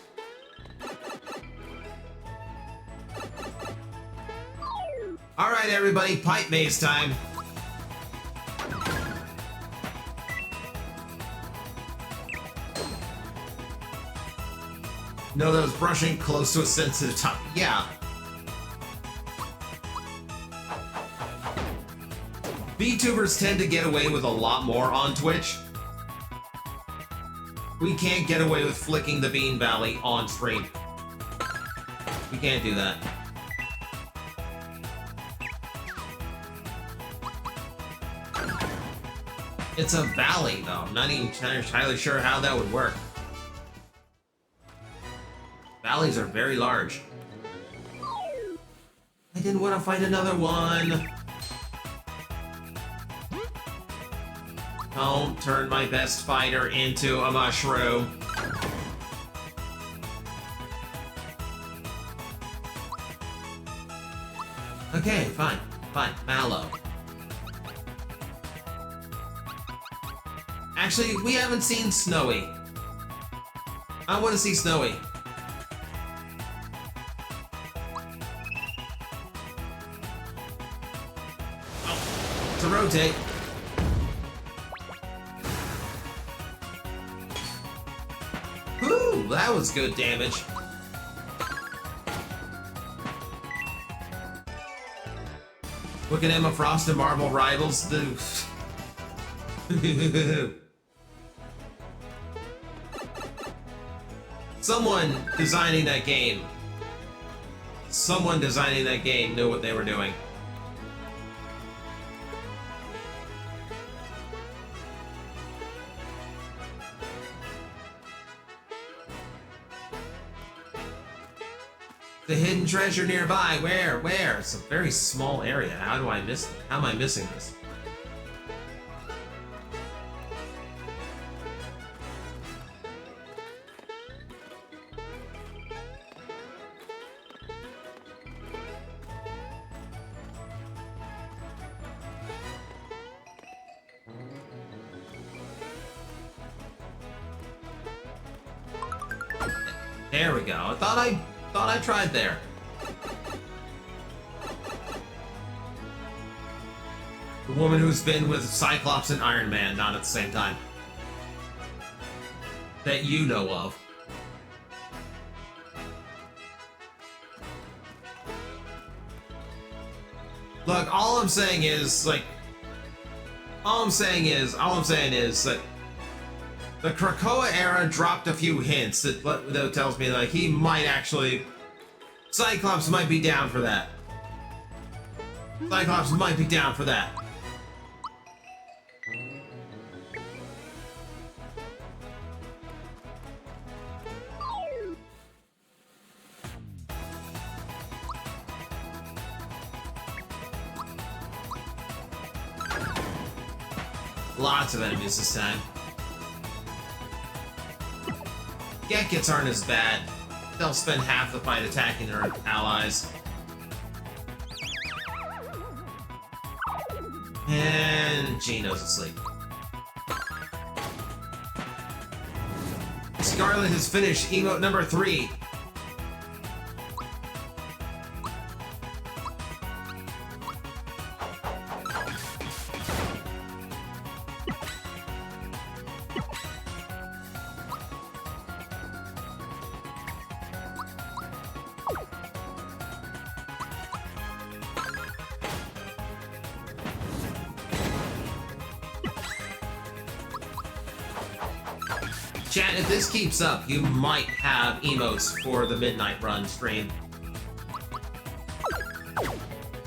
Alright, everybody, pipe maze time. No, that was brushing close to a sensitive top. Yeah. Vtubers tend to get away with a lot more on Twitch. We can't get away with flicking the Bean Valley on stream. We can't do that. It's a valley, though. I'm not even entirely sure how that would work. Valleys are very large. I didn't want to fight another one. Don't turn my best fighter into a mushroom. Okay, fine. Fine. Mallow. Actually, we haven't seen Snowy. I want to see Snowy. Oh, to rotate. Whew, that was good damage. Look at Emma Frost and Marvel Rivals. Someone designing that game knew what they were doing. The hidden treasure nearby. Where? It's a very small area. How do I miss it? How am I missing this? There we go. I thought I tried there. The woman who's been with Cyclops and Iron Man, not at the same time. That you know of. Look, all I'm saying is that the Krakoa era dropped a few hints that tells me like he might actually, Cyclops might be down for that. Cyclops might be down for that. Lots of enemies this time. Gekits aren't as bad. They'll spend half the fight attacking their allies. And Gino's asleep. Scarlet has finished emote number 3. Chat, if this keeps up, you might have emotes for the Midnight Run stream.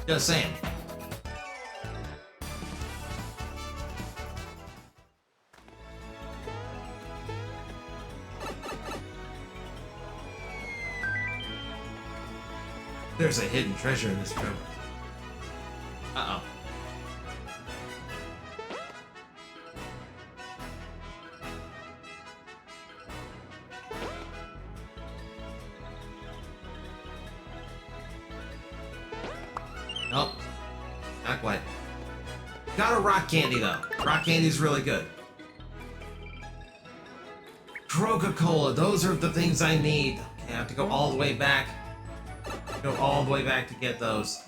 Just saying. There's a hidden treasure in this room. Uh-oh. Nope. Not quite. Got a rock candy though. Rock candy's really good. Coca-Cola, those are the things I need. Okay, I have to go all the way back. Go all the way back to get those.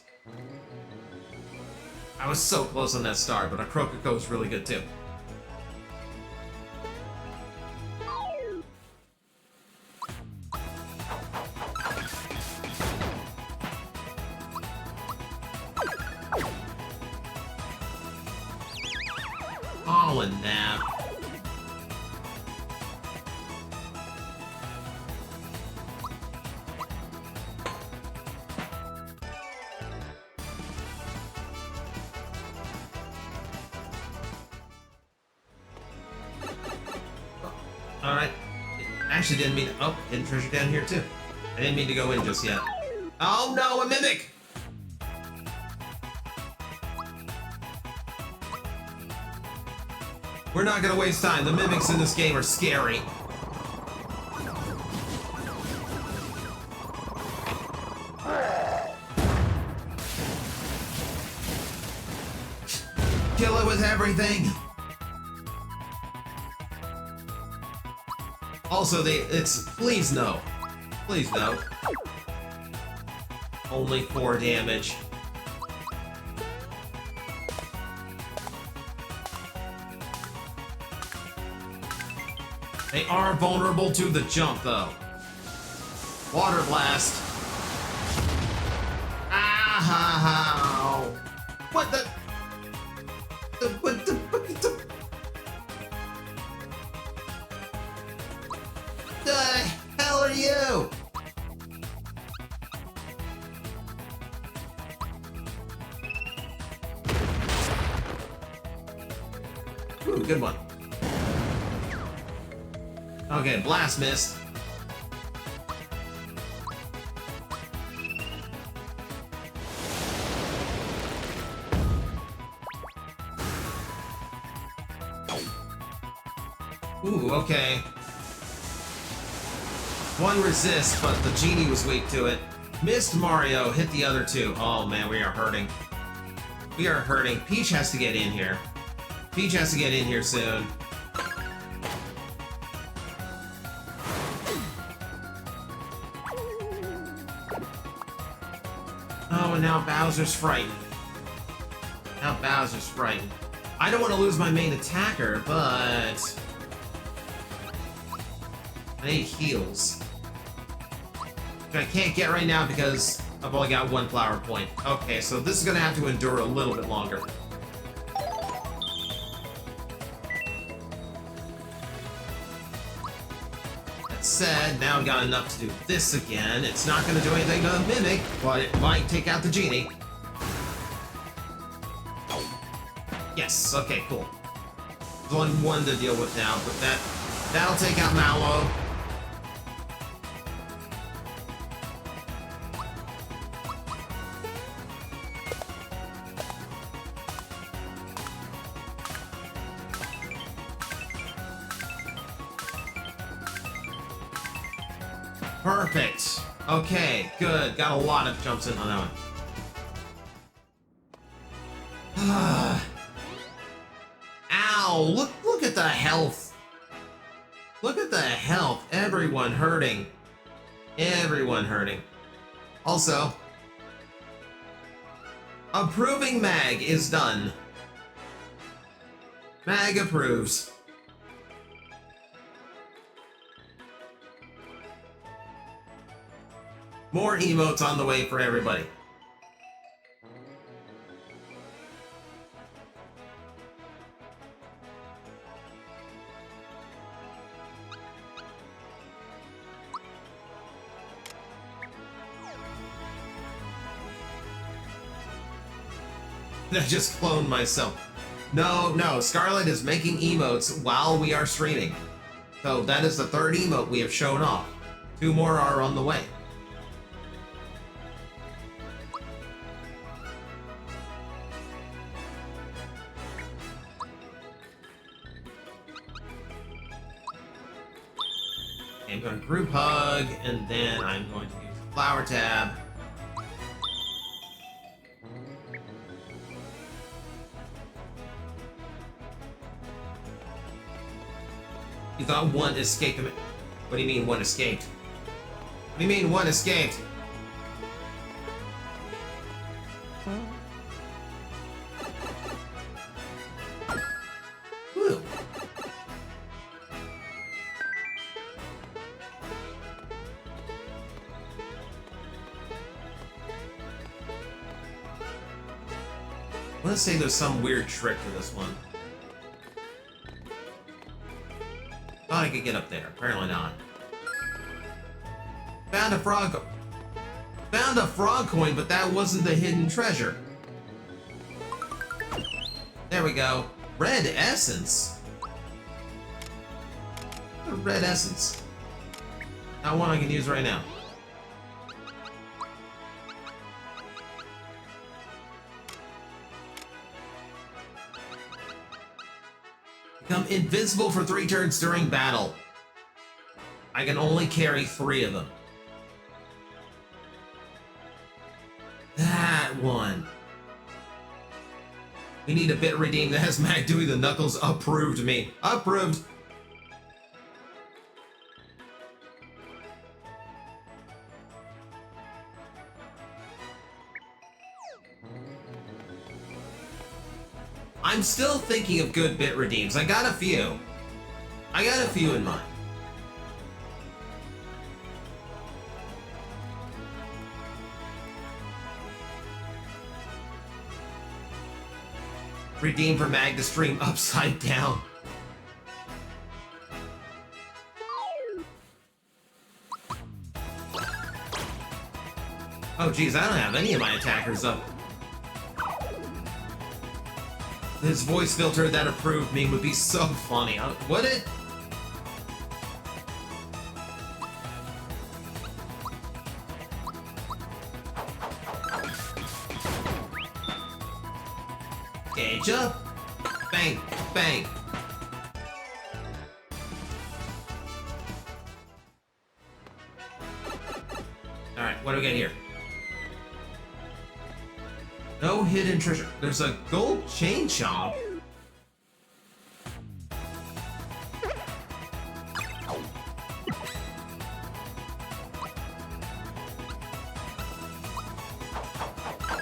I was so close on that star, but a Coca-Cola is really good too. All in nap. Alright. Actually didn't mean to. Oh, hidden treasure down here too. I didn't mean to go in just yet. Oh no, a mimic! We're not gonna waste time. The mimics in this game are scary. Kill it with everything. Also, please no. Please no. Only 4 damage. They are vulnerable to the jump, though. Water blast. Ow! What the? What the? The hell are you? Ooh, good one. Okay, blast missed. Ooh, okay. One resist, but the genie was weak to it. Missed Mario, hit the other 2. Oh man, we are hurting. We are hurting. Peach has to get in here. Peach has to get in here soon. Oh, and now Bowser's frightened. Now Bowser's frightened. I don't want to lose my main attacker, but I need heals. Which I can't get right now because I've only got 1 flower point. Okay, so this is gonna have to endure a little bit longer. That said, now I've got enough to do this again. It's not gonna do anything to the mimic, but it might take out the genie. Yes, okay, cool. There's only 1 to deal with now, but that'll take out Mallow. Perfect. Okay, good. Got a lot of jumps in on that one. Ow! Look at the health. Look at the health. Everyone hurting. Everyone hurting. Also, approving Mag is done. Mag approves. More emotes on the way for everybody. I just cloned myself. No, Scarlet is making emotes while we are streaming. So that is the 3rd emote we have shown off. 2 more are on the way. I'm going to group hug, and then I'm going to use the flower tab. You thought 1 escaped him. What do you mean 1 escaped? What do you mean 1 escaped? Whew. I want to say there's some weird trick to this one. Thought I could get up there. Apparently not. Found a frog. Found a frog coin, but that wasn't the hidden treasure. There we go. Red essence. A red essence. Not one I can use right now. Become invisible for 3 turns during battle. I can only carry 3 of them. That one. We need a bit redeemed that has Mac doing the Knuckles approved me. Approved. I'm still thinking of good bit redeems. I got a few. I got a few in mind. Redeem for Mag to stream upside down. Oh geez, I don't have any of my attackers up. This voice filter that approved me would be so funny. Would it? Gauge up. Bang, bang. Alright, what do we get here? No hidden treasure. There's a gold chain chomp.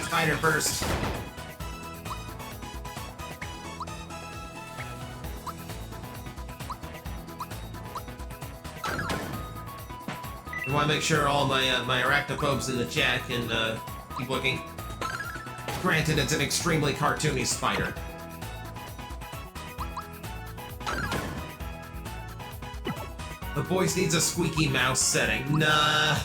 Spider burst. I want to make sure all my arachnophobes in the chat can keep looking. Granted, it's an extremely cartoony spider. The voice needs a squeaky mouse setting. Nah.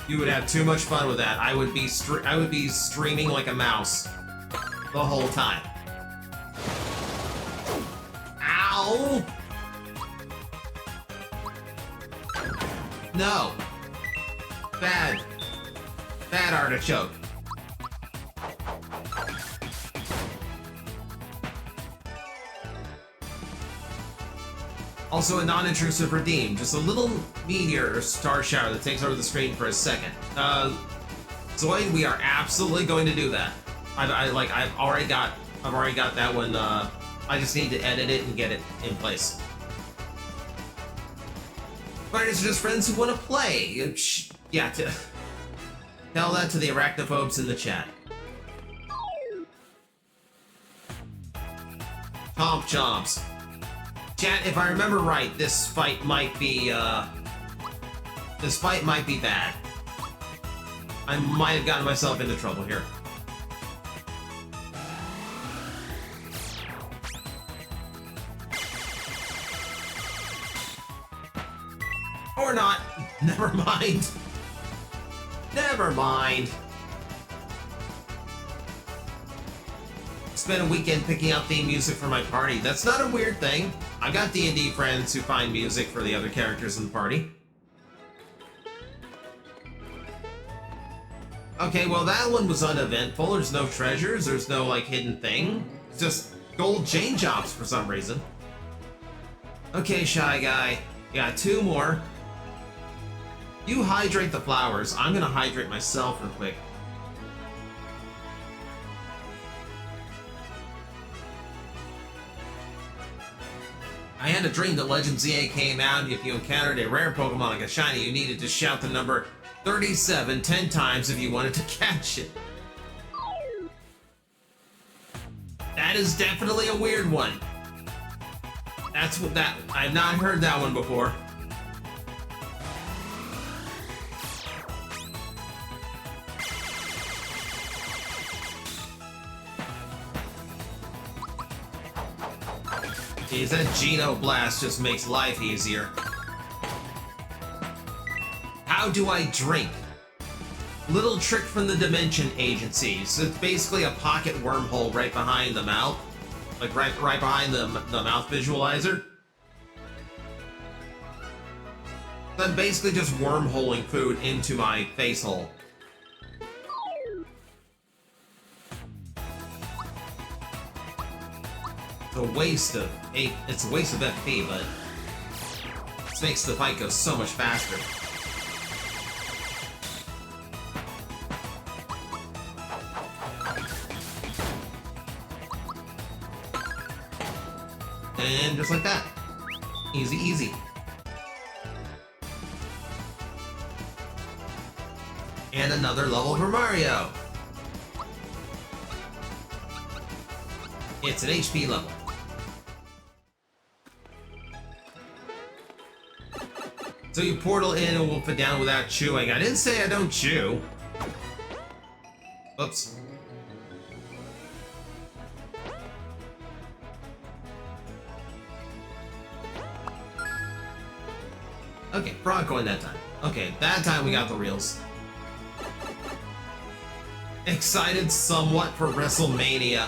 You would have too much fun with that. I would be streaming like a mouse the whole time. Ow! No. Bad. Bad artichoke. Also a non-intrusive redeem, just a little meteor or star shower that takes over the screen for a second. Zoid, we are absolutely going to do that. I've already got that one. I just need to edit it and get it in place. Spiders are just friends who want to play. Yeah, tell that to the arachnophobes in the chat. Chomp chomps. Chat, if I remember right, this fight might be bad. I might have gotten myself into trouble here. Or not. Never mind. Never mind. Spent a weekend picking out theme music for my party. That's not a weird thing. I've got D&D friends who find music for the other characters in the party. Okay, well that one was uneventful. There's no treasures, there's no like hidden thing. It's just gold chain chops for some reason. Okay, Shy Guy. Got 2 more. You hydrate the flowers. I'm gonna hydrate myself real quick. I had a dream that Legend ZA came out, and if you encountered a rare Pokemon like a shiny, you needed to shout the number 37 10 times if you wanted to catch it. That is definitely a weird one. That's what that... I've not heard that one before. Geez, that Geno Blast just makes life easier. How do I drink? Little trick from the Dimension Agencies. It's basically a pocket wormhole right behind the mouth. Like right behind the mouth visualizer. I'm basically just wormholing food into my face hole. It's a waste of FP, but this makes the fight go so much faster. And just like that. Easy, easy. And another level for Mario. It's an HP level. So you portal in and wolf it down without chewing. I didn't say I don't chew. Oops. Okay, frog coin that time. Okay, that time we got the reels. Excited somewhat for WrestleMania.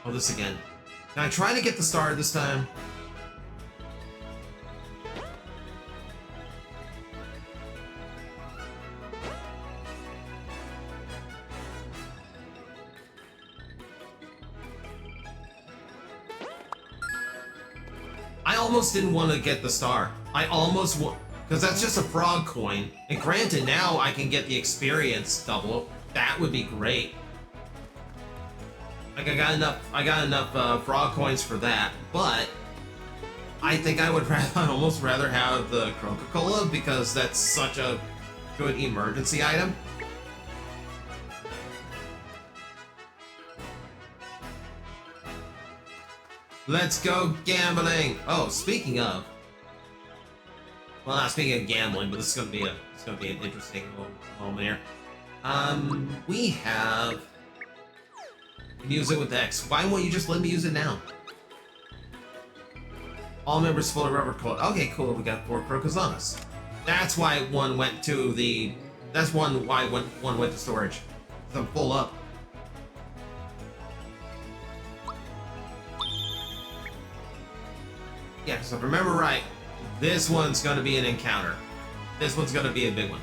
Oh, this again. Can I try to get the star this time? I almost didn't want to get the star. I almost want, because that's just a frog coin. And granted, now I can get the experience double. That would be great. Like I got enough frog coins for that, but I think I would I'd almost rather have the Coca-Cola because that's such a good emergency item. Let's go gambling. Oh, speaking of, well, not speaking of gambling, but this is gonna be an interesting moment here. We have. Use it with X. Why won't you just let me use it now? All members full of rubber coat. Okay, cool. We got 4 Crocosaurus. That's why one went to the. That's why one went to storage. I'm full up. Yeah, so if I remember right, this one's gonna be an encounter. This one's gonna be a big one.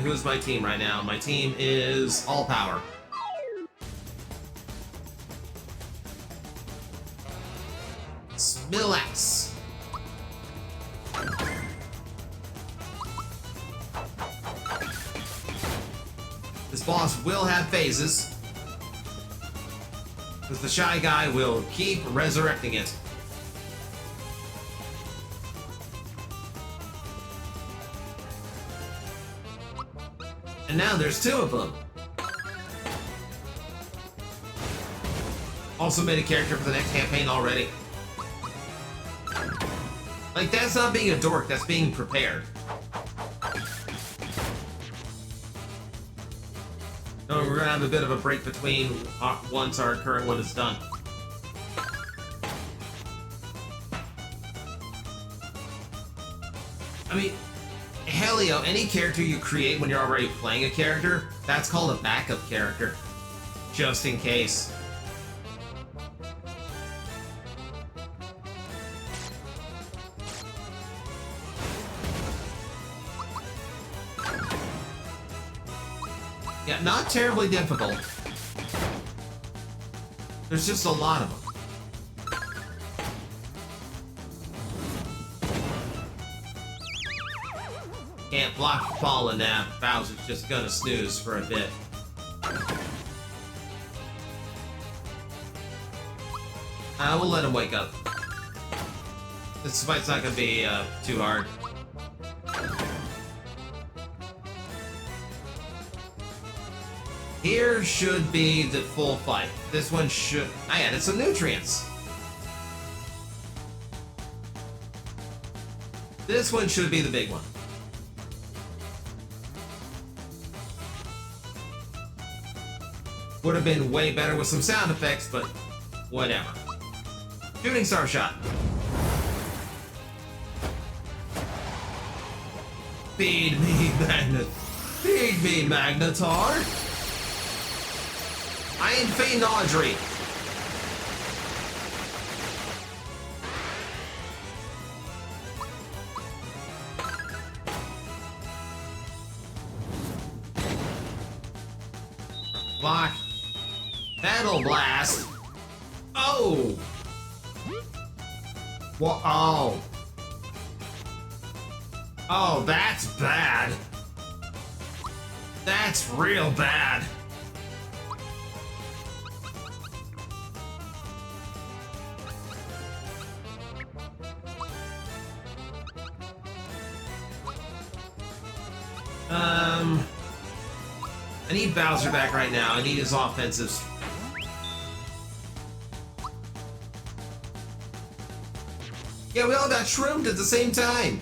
Who's my team right now? My team is All Power. Smilax. This boss will have phases, because the Shy Guy will keep resurrecting it. And now there's 2 of them. Also made a character for the next campaign already. Like, that's not being a dork, that's being prepared. No, we're gonna have a bit of a break between once our current one is done. I mean, hellio, any character you create when you're already playing a character, that's called a backup character. Just in case. Yeah, not terribly difficult. There's just a lot of them. Can't block the fallen now. Bowser's just gonna snooze for a bit. We'll let him wake up. This fight's not gonna be too hard. Here should be the full fight. This one should... I added some nutrients. This one should be the big one. Would have been way better with some sound effects, but whatever. Shooting star shot. Feed me, Feed me, Magnetar. I am Faye Naudry. Block. Battle Blast. Oh! Whoa, oh. Oh, that's bad. That's real bad. I need Bowser back right now. I need his offensive. Yeah, we all got shroomed at the same time.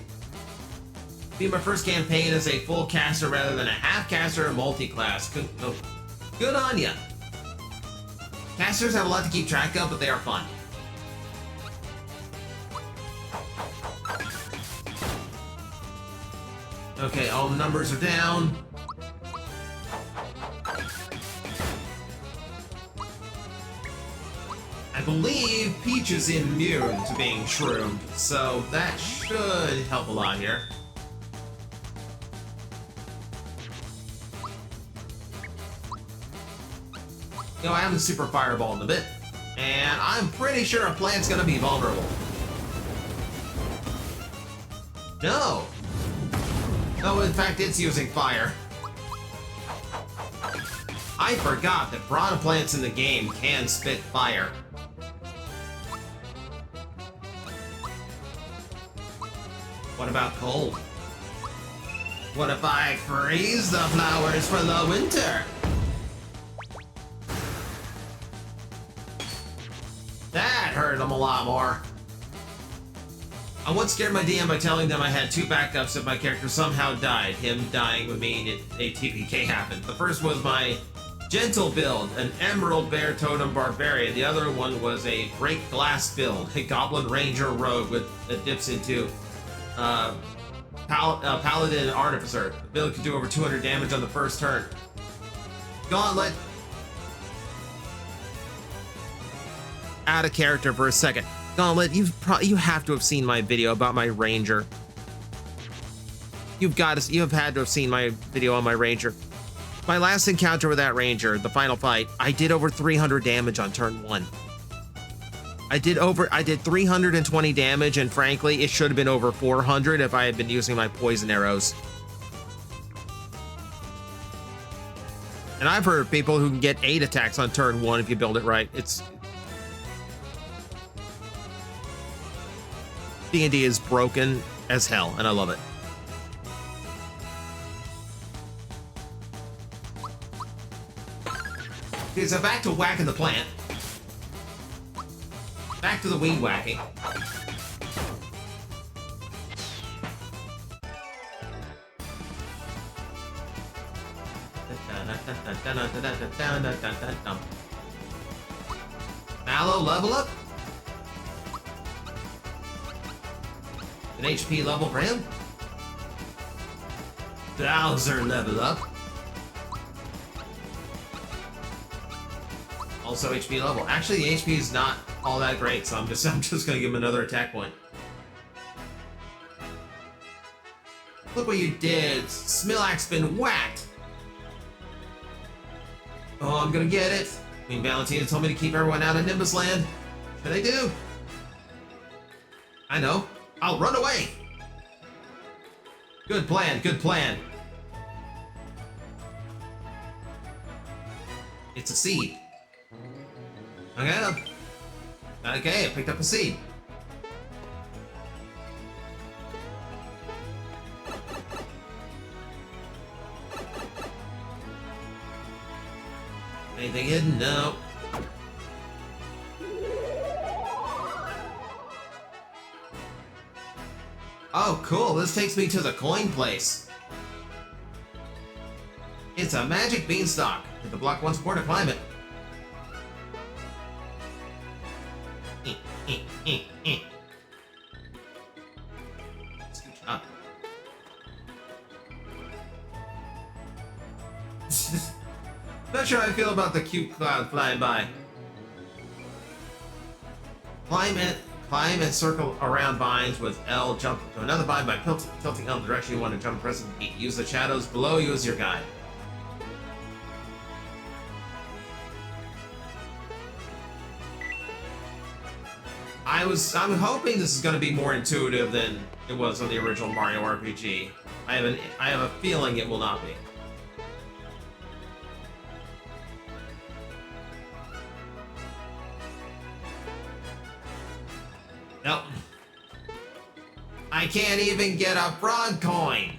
Be my first campaign as a full caster rather than a half caster or multi-class. Good on ya. Casters have a lot to keep track of, but they are fun. Okay, all the numbers are down. I believe Peach is immune to being shroomed, so that should help a lot here. You know, I haven't super fireballed in a bit, and I'm pretty sure a plant's gonna be vulnerable. No! No, in fact, it's using fire. I forgot that piranha plants in the game can spit fire. What about cold? What if I freeze the flowers for the winter? That hurt them a lot more. I once scared my DM by telling them I had two backups if my character somehow died. Him dying would mean a TPK happened. The first was my gentle build, an Emerald Bear Totem Barbarian. The other one was a Break Glass build, a Goblin Ranger Rogue that dips into Paladin Artificer. The build could do over 200 damage on the first turn. Gauntlet. Out of character for a second. Gauntlet, you have to have seen my video about my Ranger. You have had to have seen my video on my Ranger. My last encounter with that Ranger, the final fight, I did over 300 damage on turn 1. I did 320 damage, and frankly, it should have been over 400 if I had been using my poison arrows. And I've heard of people who can get 8 attacks on turn 1 if you build it right. D&D is broken as hell, and I love it. Okay, so back to whacking the plant. Back to the weed whacking. Mallow, level up. An HP level for him. Bowser level up. Also HP level. Actually, the HP is not all that great, so I'm just gonna give him another attack point. Look what you did. Smilak's been whacked. Oh, I'm gonna get it. Queen Valentina told me to keep everyone out of Nimbus Land. Should I do? I know. I'll run away. Good plan, good plan. It's a seed. Okay, I picked up a seed. Anything hidden? No. Oh, cool. This takes me to the coin place. It's a magic beanstalk. Hit the block once more to climb it. Scooch up. Not sure how I feel about the cute cloud flying by. Climb and circle around vines with L. Jump to another vine by tilting L the direction you want to jump. Press and B. Use the shadows below you as your guide. I'm hoping this is going to be more intuitive than it was on the original Mario RPG. I have a feeling it will not be. Nope. I can't even get a frog coin.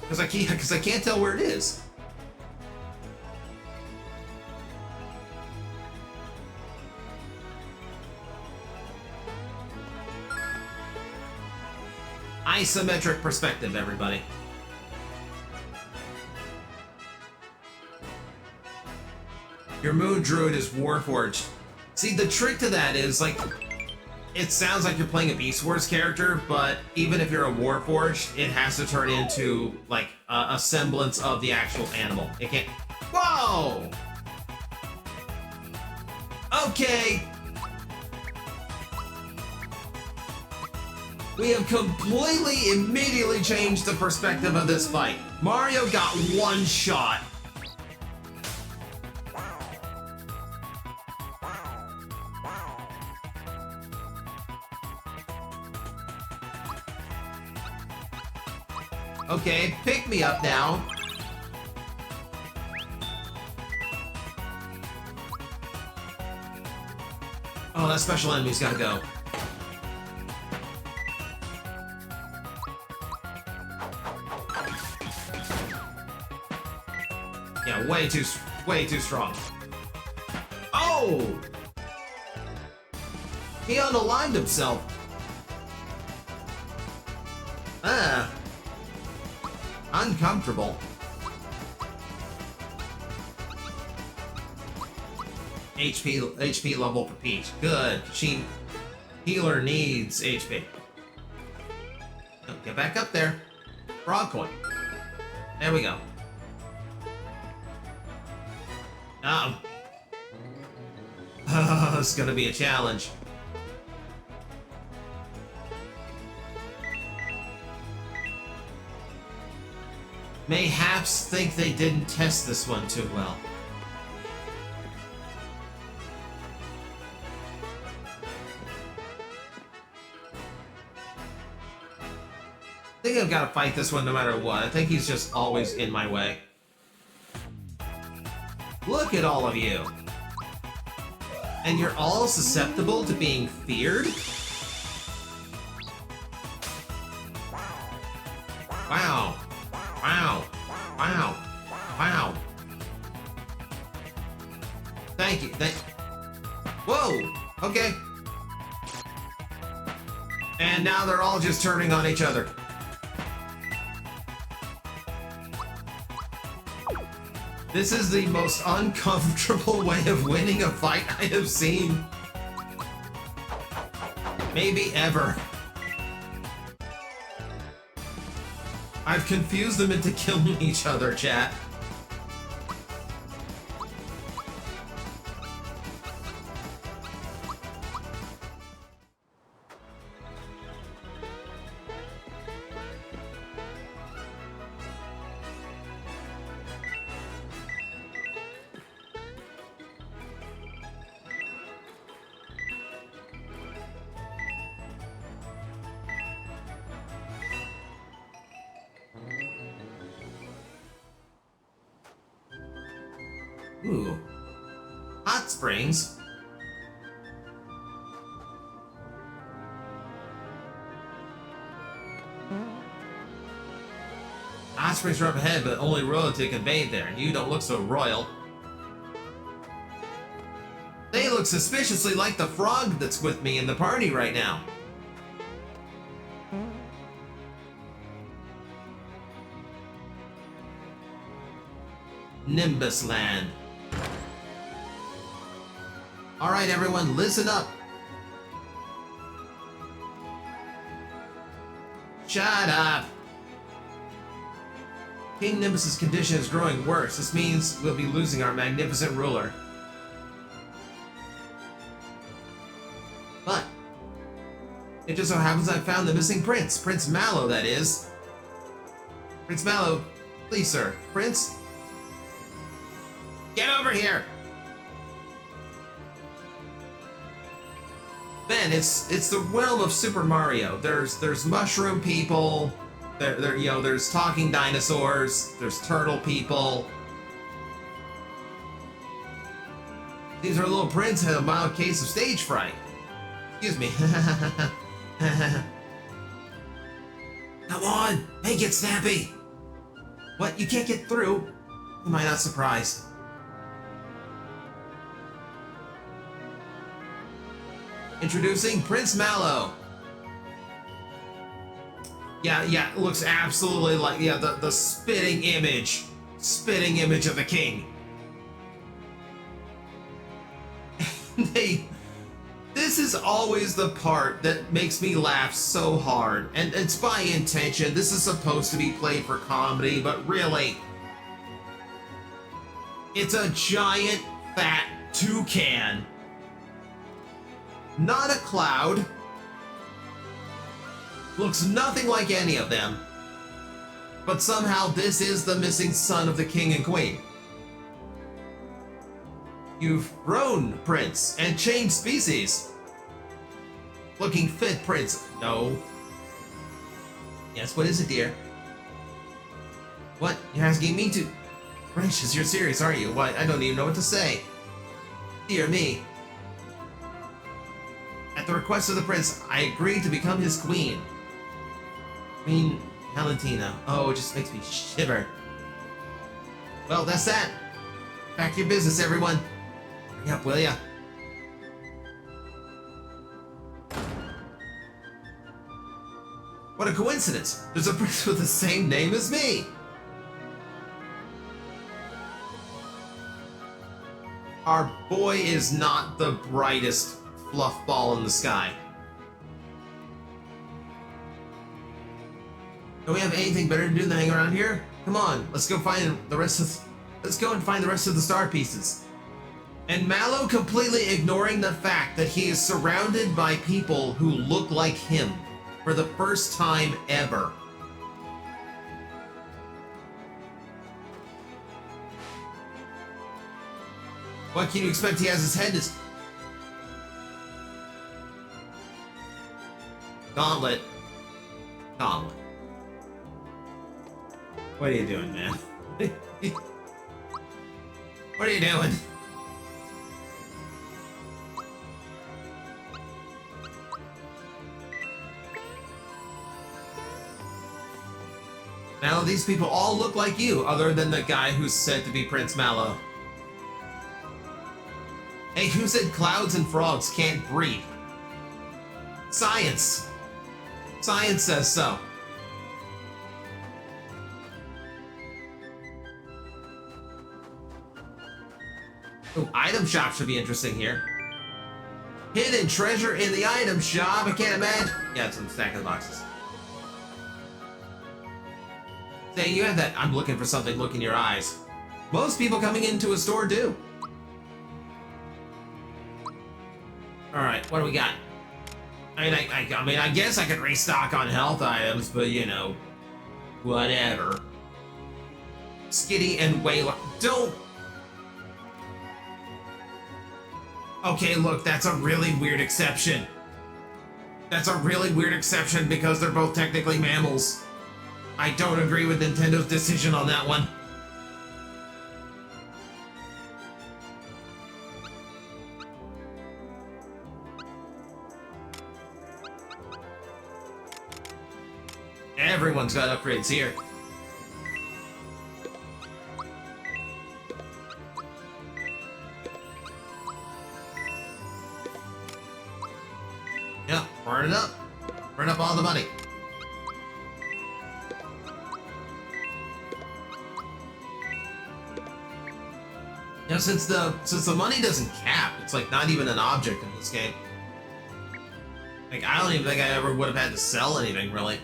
Because I can't tell where it is. Isometric perspective, everybody. Your moon druid is Warforged. See, the trick to that is, like, it sounds like you're playing a Beast Wars character, but even if you're a Warforged, it has to turn into, like, a semblance of the actual animal. It can't... Whoa! Okay. We have completely, immediately changed the perspective of this fight. Mario got one shot. Okay, pick me up now. Oh, that special enemy's gotta go. Yeah, way too strong. Oh! He unaligned himself. Ah. Uncomfortable. HP level for Peach. Good. Healer needs HP. Oh, get back up there. Frog coin. There we go. Oh, it's gonna be a challenge. Mayhaps think they didn't test this one too well. I think I've got to fight this one no matter what. I think he's just always in my way. Look at all of you. And you're all susceptible to being feared? Wow. Wow. Wow. Wow. Thank you. Whoa! Okay. And now they're all just turning on each other. This is the most uncomfortable way of winning a fight I have seen. Maybe ever. I've confused them into killing each other, chat. Ooh. Hot springs? Hot springs are up ahead, but only royalty can bathe there, and you don't look so royal. They look suspiciously like the frog that's with me in the party right now. Nimbus Land. Alright everyone, listen up. Shut up. King Nimbus's condition is growing worse. This means we'll be losing our magnificent ruler. But it just so happens I found the missing prince. Prince Mallow, that is. Prince Mallow, Please, sir. Prince? Get over here! Man, it's the realm of Super Mario. There's mushroom people, there's talking dinosaurs, there's turtle people. These are little prince had a mild case of stage fright. Excuse me. Come on, make it snappy. What? You can't get through? Am I not surprised? Introducing Prince Mallow. Yeah, it looks absolutely like, yeah, the spitting image of the king. This is always the part that makes me laugh so hard, and it's by intention. This is supposed to be played for comedy, but really, it's a giant fat toucan. Not a cloud. Looks nothing like any of them. But somehow this is the missing son of the king and queen. You've grown, Prince, and changed species. Looking fit, Prince. No. Yes, what is it, dear? What? You're asking me to... Gracious, you're serious, aren't you? Why, I don't even know what to say. Dear me. At the request of the prince, I agreed to become his queen. Queen Valentina. Oh, it just makes me shiver. Well, that's that. Back to your business, everyone. Hurry up, will ya? What a coincidence. There's a prince with the same name as me. Our boy is not the brightest fluff ball in the sky. Don't we have anything better to do than hang around here? Come on, let's go and find the rest of the star pieces. And Mallow completely ignoring the fact that he is surrounded by people who look like him for the first time ever. What can you expect? He has his head is... Gauntlet. What are you doing, man? What are you doing? Mallow, these people all look like you, other than the guy who's said to be Prince Mallow. Hey, who said clouds and frogs can't breathe? Science. Science says so. Ooh, item shop should be interesting here. Hidden treasure in the item shop. I can't imagine. Yeah, it's in the stack of the boxes. Say, you have that I'm looking for something look in your eyes. Most people coming into a store do. Alright, what do we got? I mean, I guess I could restock on health items, but you know, whatever. Skitty and Wayla. Don't. Okay, look, that's a really weird exception. That's a really weird exception because they're both technically mammals. I don't agree with Nintendo's decision on that one. Everyone's got upgrades here. Yep, burn it up. Burn up all the money. You know, since the money doesn't cap, it's like not even an object in this game. Like, I don't even think I ever would have had to sell anything, really.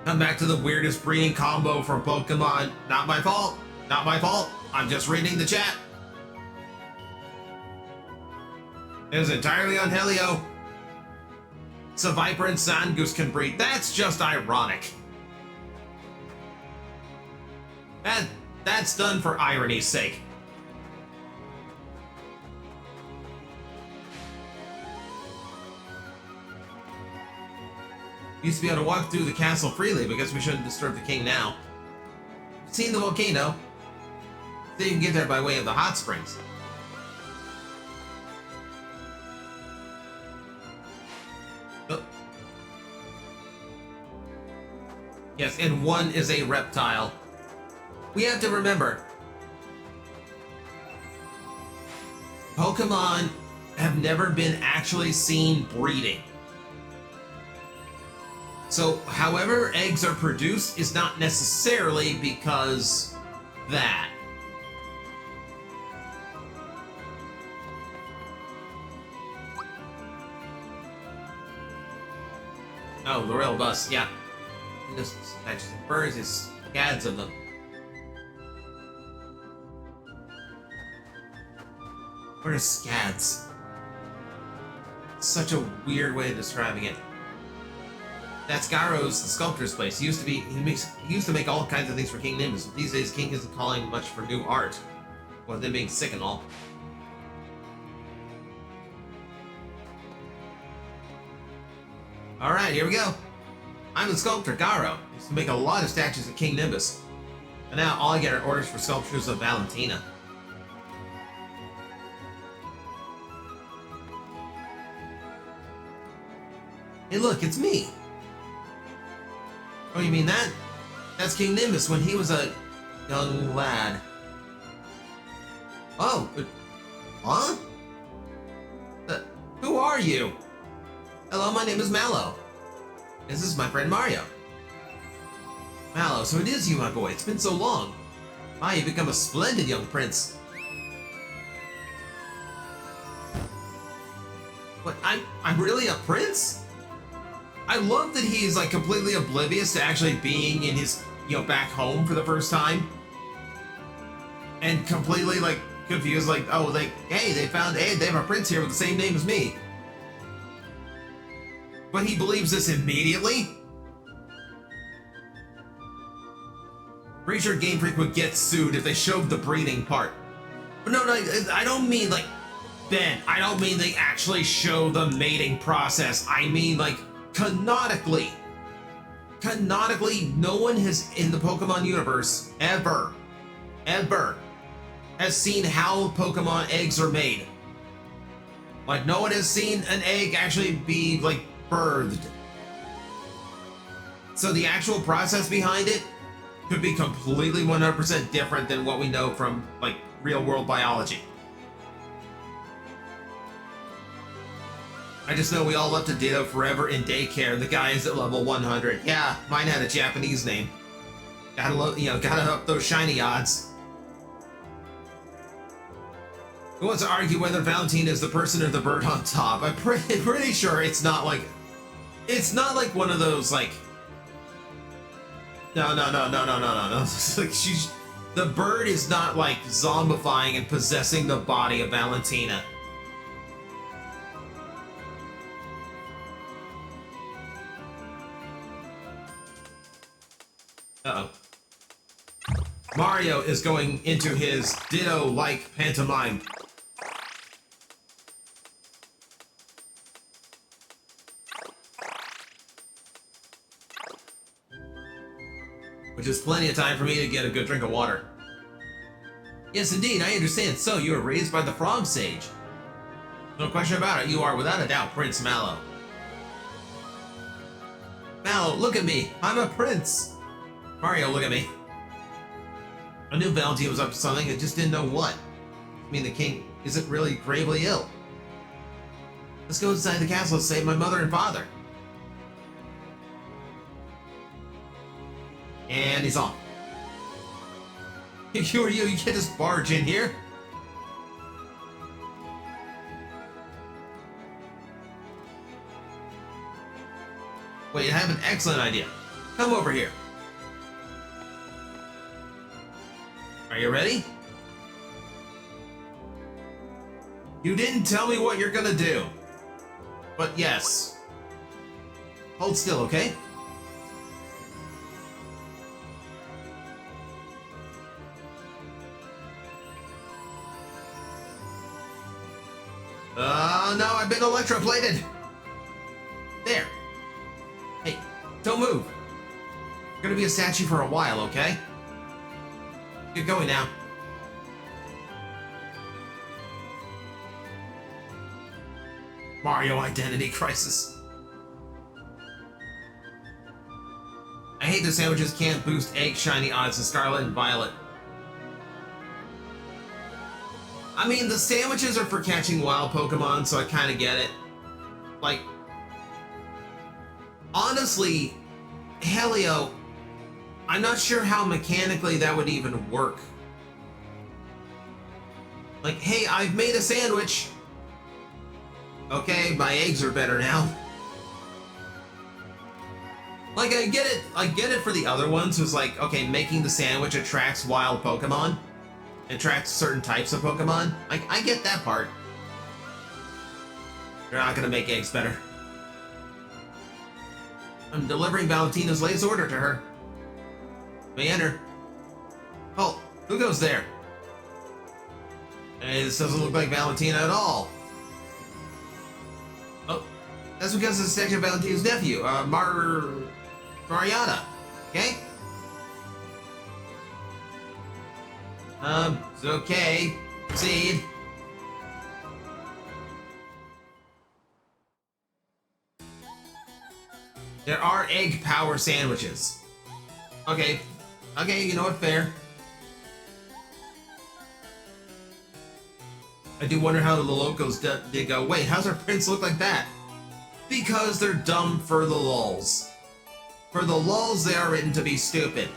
Come back to the weirdest breeding combo from Pokemon. Not my fault. Not my fault. I'm just reading the chat. It was entirely on Helio. so Viper and Sand Goose can breed. That's just ironic. That's done for irony's sake. We used to be able to walk through the castle freely because we shouldn't disturb the king now. We've seen the volcano. So you can get there by way of the hot springs. Oh. Yes, and one is a reptile. We have to remember, Pokemon have never been actually seen breeding. So, however eggs are produced is not necessarily because that. Oh, the rail bus, yeah. This catches the birds, there's scads of them. What are scads? Such a weird way of describing it. That's Garo's, the sculptor's place. He used to make all kinds of things for King Nimbus. These days, King isn't calling much for new art. Well, them being sick and all. Alright, here we go. I'm the sculptor, Garo. I used to make a lot of statues of King Nimbus. And now all I get are orders for sculptures of Valentina. Hey look, it's me! Oh, you mean that? That's King Nimbus when he was a young lad. Oh, huh? Who are you? Hello, my name is Mallow. This is my friend Mario. Mallow, so it is you, my boy. It's been so long. My, you've become a splendid young prince. What, I'm really a prince? I love that he's like completely oblivious to actually being in his, back home for the first time. And completely like confused, like, oh, like, hey, they have a prince here with the same name as me. But he believes this immediately? Pretty sure Game Freak would get sued if they showed the breeding part. But no, I don't mean like, Ben, I don't mean they actually show the mating process. I mean like, canonically, no one has in the Pokemon universe ever has seen how Pokemon eggs are made. Like, no one has seen an egg actually be, like, birthed. So the actual process behind it could be completely 100% different than what we know from, like, real-world biology. I just know we all left Ditto forever in daycare. The guy is at level 100. Yeah, mine had a Japanese name. Gotta up those shiny odds. Who wants to argue whether Valentina is the person or the bird on top? I'm pretty sure it's not like one of those like. No. It's like the bird is not like zombifying and possessing the body of Valentina. Uh-oh. Mario is going into his Ditto-like pantomime. Which is plenty of time for me to get a good drink of water. Yes, indeed, I understand. So, you were raised by the Frog Sage. No question about it, you are without a doubt Prince Mallow. Mallow, look at me! I'm a prince! Mario, look at me. I knew Valentina was up to something, I just didn't know what. I mean, the king isn't really gravely ill. Let's go inside the castle and save my mother and father. And he's off. Who are you? You can't just barge in here. Wait, I have an excellent idea. Come over here. Are you ready? You didn't tell me what you're gonna do. But yes. Hold still, okay? No, I've been electroplated. There. Hey, don't move. You're gonna be a statue for a while, okay? Get going now. Mario Identity Crisis. I hate the sandwiches can't boost egg shiny odds in Scarlet and Violet. I mean, the sandwiches are for catching wild Pokemon, so I kind of get it. Like, honestly, Helio, I'm not sure how mechanically that would even work. Like, hey, I've made a sandwich. Okay, my eggs are better now. Like, I get it for the other ones, who's like, okay, making the sandwich attracts wild Pokemon. Attracts certain types of Pokemon. Like, I get that part. You're not gonna make eggs better. I'm delivering Valentina's latest order to her. May enter. Oh, who goes there? Hey, this doesn't look like Valentina at all. Oh, that's because it's actually Valentina's nephew, Mariana. Okay? It's okay. Proceed. There are egg power sandwiches. Okay. Okay, you know what? Fair. I do wonder how the locals did go, wait, how's our prince look like that? Because they're dumb for the lulz. For the lulz, they are written to be stupid.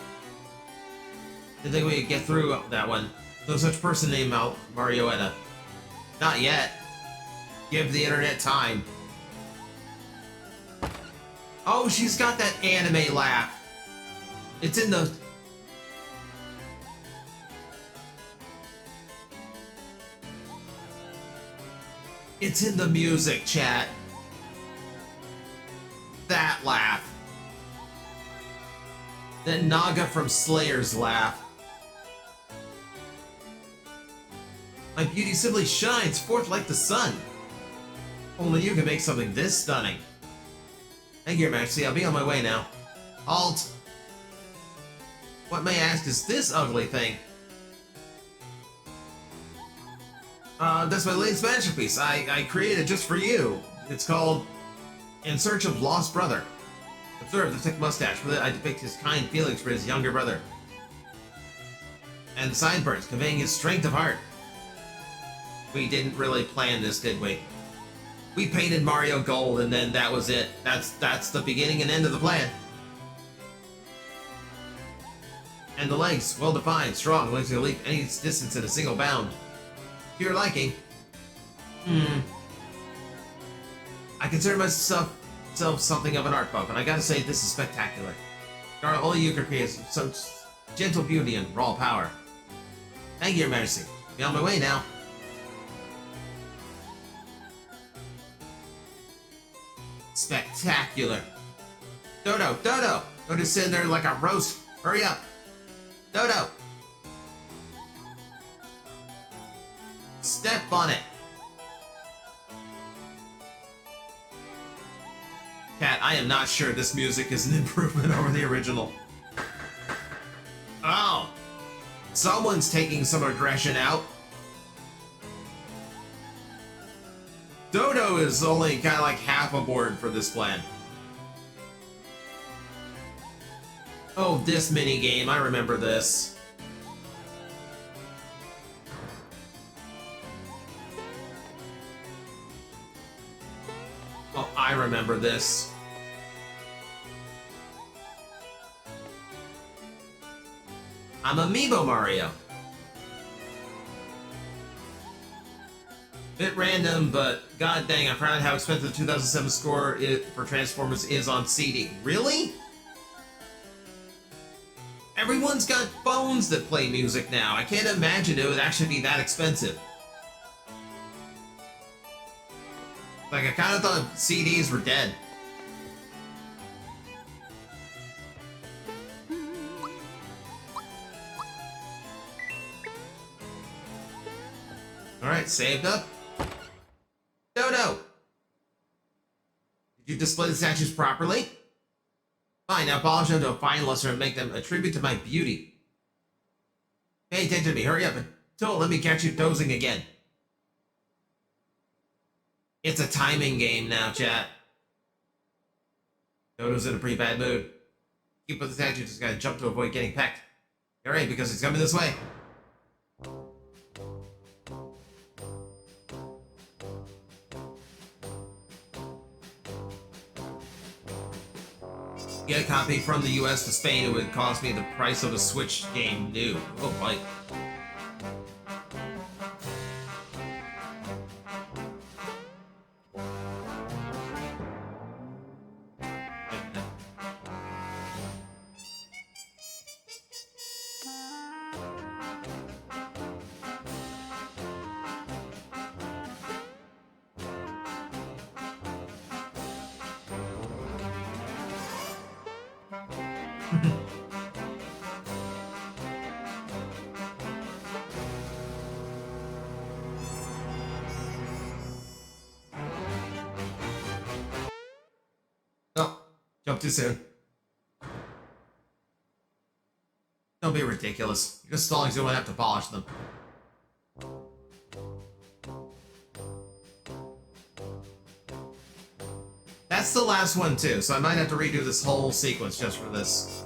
Didn't think we could get through that one. No such person named Marietta. Not yet. Give the internet time. Oh, she's got that anime laugh. It's in the... It's in the music, chat. That laugh. That Naga from Slayer's laugh. My beauty simply shines forth like the sun. Only you can make something this stunning. Thank you, Your Majesty. I'll be on my way now. Halt! What, may I ask, is this ugly thing? That's my latest masterpiece. I created just for you. It's called In Search of Lost Brother. Observe the thick mustache. With it, I depict his kind feelings for his younger brother. And the sideburns, conveying his strength of heart. We didn't really plan this, did we? We painted Mario gold, and then that was it. That's the beginning and end of the plan. And the legs, well defined, strong, legs to leap any distance in a single bound. To your liking. I consider myself something of an art buff, and I gotta say, this is spectacular. Darling, only you can create such gentle beauty and raw power. Thank you, Your Majesty. Be on my way now. Spectacular. Dodo! Dodo! Don't just sit there like a roast. Hurry up. Dodo! Step on it. Cat, I am not sure this music is an improvement over the original. Oh! Someone's taking some aggression out. Dodo is only kind of like half aboard for this plan. Oh, this mini game, I remember this. Oh, I remember this. I'm Amiibo Mario. Bit random, but god dang, I found out how expensive the 2007 score for Transformers is on CD. Really? Everyone's got phones that play music now. I can't imagine it would actually be that expensive. Like, I kind of thought CDs were dead. Alright, saved up. Dodo! Did you display the statues properly? Fine, now polish them to a fine luster and make them a tribute to my beauty. Pay attention to me, hurry up and don't let me catch you dozing again. It's a timing game now, chat. Dodo's in a pretty bad mood. Keep with the statue, just gotta jump to avoid getting pecked. Alright, because he's coming this way. Get a copy from the US to Spain, it would cost me the price of a Switch game new. Oh boy. Oh, jump too soon. Don't be ridiculous. You're just stalling so you don't have to polish them. That's the last one too, so I might have to redo this whole sequence just for this.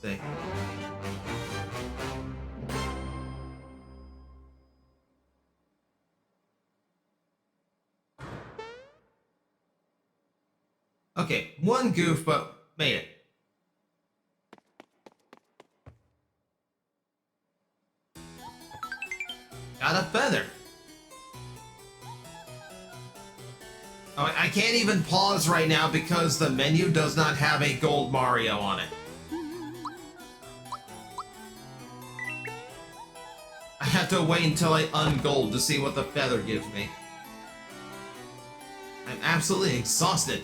See. Okay, one goof, but made it. Got a feather. Oh, I can't even pause right now because the menu does not have a gold Mario on it. I have to wait until I ungold to see what the feather gives me. I'm absolutely exhausted.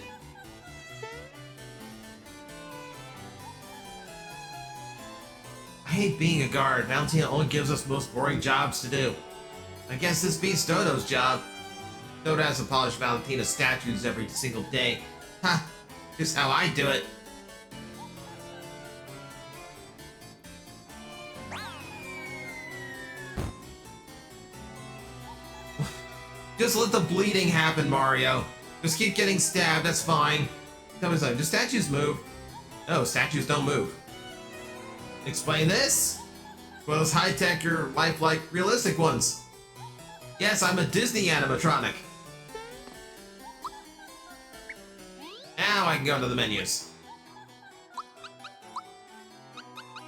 I hate being a guard. Valentina only gives us most boring jobs to do. I guess this beats Dodo's job. Dodo has to polish Valentina's statues every single day. Ha! Just how I do it. Just let the bleeding happen, Mario. Just keep getting stabbed, that's fine. Tell me something, do statues move? No, statues don't move. Explain this? Well, those high-tech or lifelike realistic ones. Yes, I'm a Disney animatronic. Now I can go into the menus.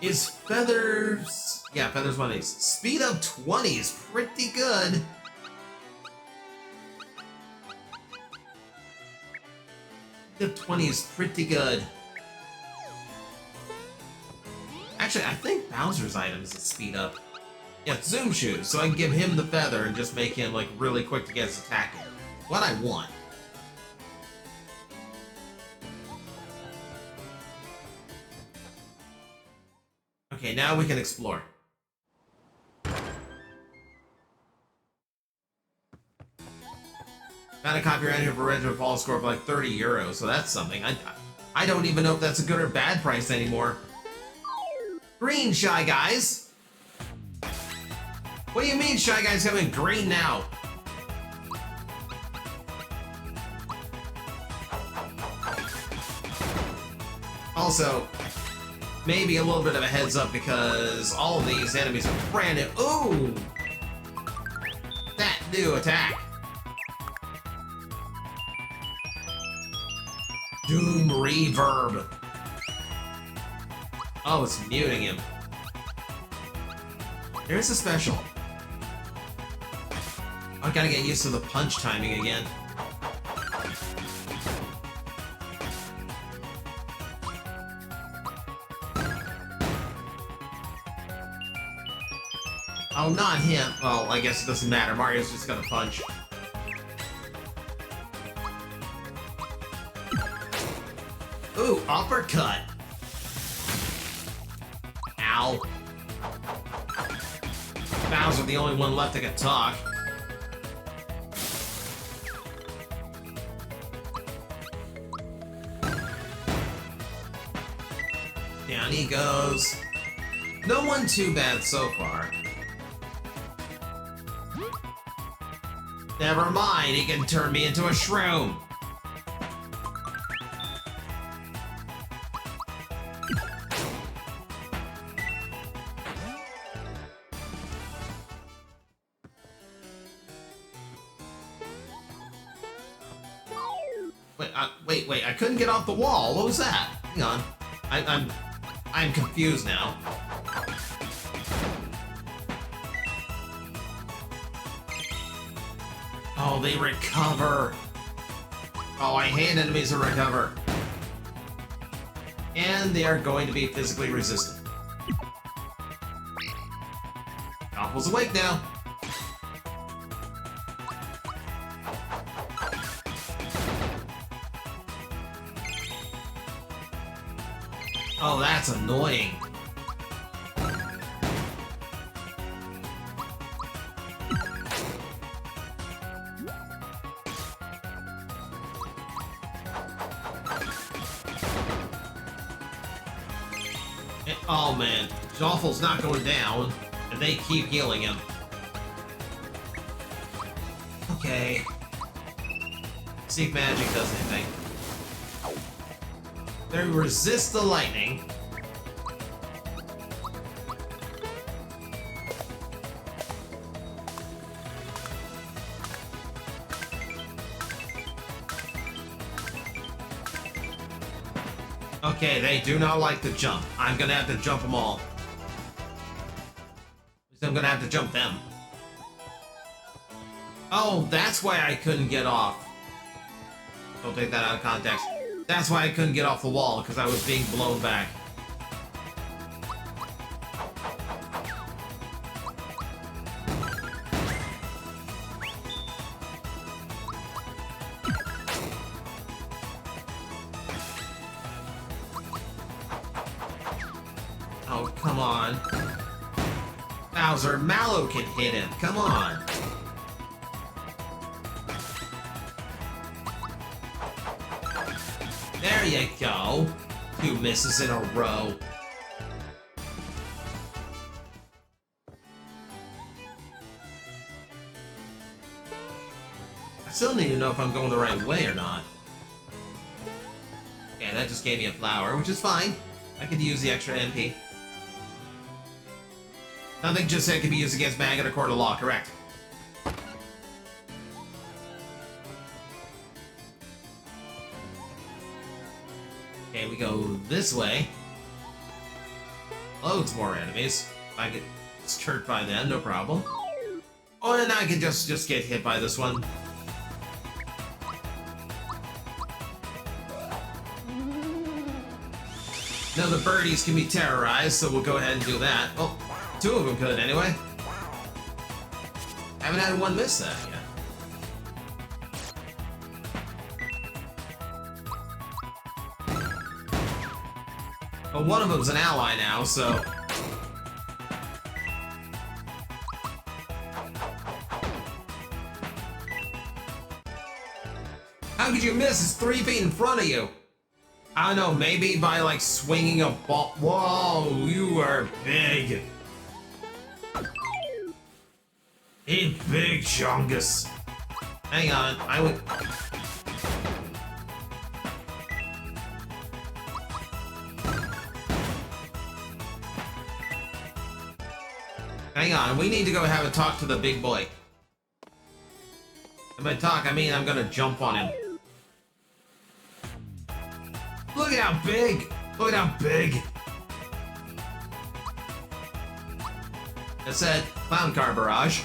Is feathers... Yeah, feathers 1 of these. Speed up 20 is pretty good. Speed up 20 is pretty good. Actually, I think Bowser's item is a speed up. Yeah, Zoom Shoes, so I can give him the feather and just make him, like, really quick to get his attack in. What I want. Okay, now we can explore. Found a copy around here for Red Fall score for like 30 euros, so that's something. I don't even know if that's a good or bad price anymore. Green, Shy Guys! What do you mean Shy Guys coming green now? Also, maybe a little bit of a heads up because all of these enemies are brand new. Ooh! That new attack. Doom Reverb. Oh, it's muting him. Here's a special. I gotta get used to the punch timing again. Oh, not him. Well, I guess it doesn't matter. Mario's just gonna punch. Ooh, uppercut. Ow. Bowser, the only one left that can talk. Down he goes. No one too bad so far. Never mind, he can turn me into a shroom. Wait, I couldn't get off the wall. What was that? Hang on. I'm confused now. Oh, they recover. Oh, I hate enemies that recover. And they are going to be physically resistant. Apple's awake now. Oh, that's annoying. Oh man, Jawful's not going down, and they keep healing him. Okay. See if magic does anything. They resist the lightning. Okay, they do not like to jump. I'm gonna have to jump them all. I'm gonna have to jump them. Oh, that's why I couldn't get off. Don't take that out of context. That's why I couldn't get off the wall, because I was being blown back. Oh, come on. Bowser, Mallow can hit him. Come on. There you go. 2 misses in a row. I still need to know if I'm going the right way or not. Okay, that just gave me a flower, which is fine. I could use the extra MP. Nothing just said it could be used against Mag in a court of law, correct? Okay, we go this way. Loads more enemies. I get hurt by them, no problem. Oh, and I can just get hit by this one. Now the birdies can be terrorized, so we'll go ahead and do that. Well, 2 of them could anyway. Haven't had one miss that yet. But one of them's an ally now, so... How could you miss? It's 3 feet in front of you. I don't know, maybe by like swinging a ball. Whoa, you are big. Hey, big Chungus. Hang on, I would... Hang on, we need to go have a talk to the big boy. And by talk, I mean I'm gonna jump on him. Look at how big! Look at how big! I said, clown car barrage.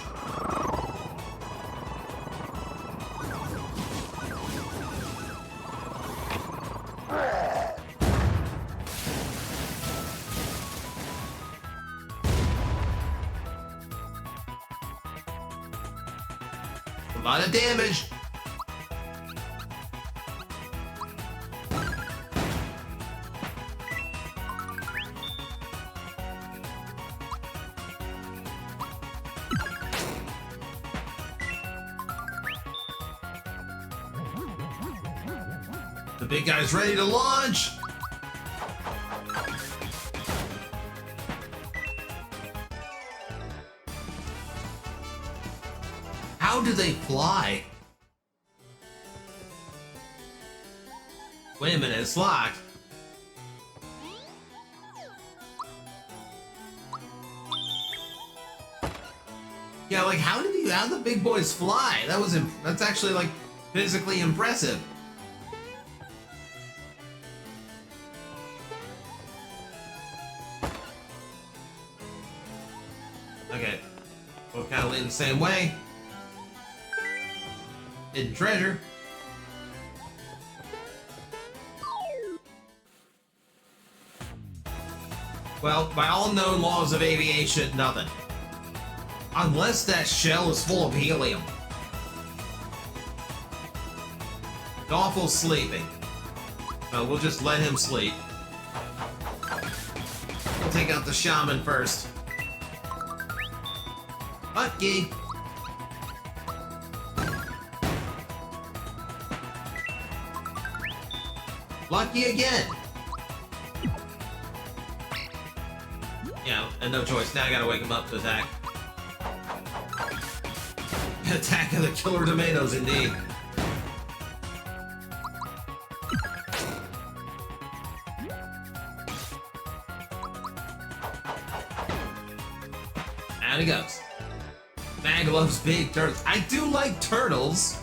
A lot of damage. The big guy's ready to launch. How do they fly? Wait a minute, it's locked. Yeah, like how did the big boys fly? That's actually like physically impressive. Okay, both kind of lean the same way. Hidden treasure. Well, by all known laws of aviation, nothing. Unless that shell is full of helium. Dolphin's sleeping. We'll just let him sleep. We'll take out the shaman first. Lucky. Lucky again. Yeah, and no choice. Now I gotta wake him up to attack. Attack of the killer tomatoes, indeed. Out he goes. Mag loves big turtles. I do like turtles.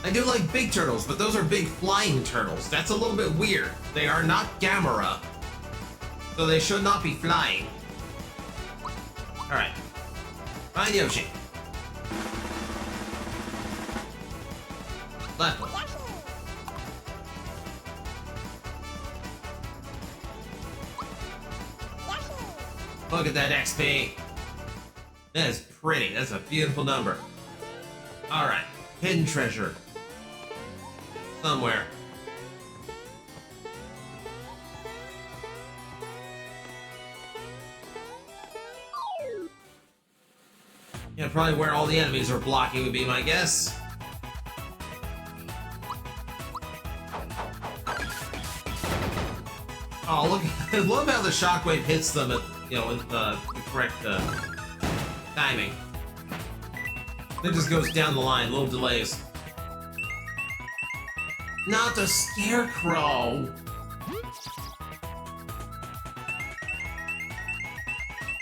I do like big turtles, but those are big flying turtles. That's a little bit weird. They are not Gamera, so they should not be flying. Alright. Find Yoshi. Left one. Look at that XP. That is pretty. That's a beautiful number. Alright. Hidden treasure. Somewhere. Yeah, probably where all the enemies are blocking would be my guess. Oh, look! I love how the shockwave hits them at, with the correct timing. It just goes down the line, little delays. Not the scarecrow!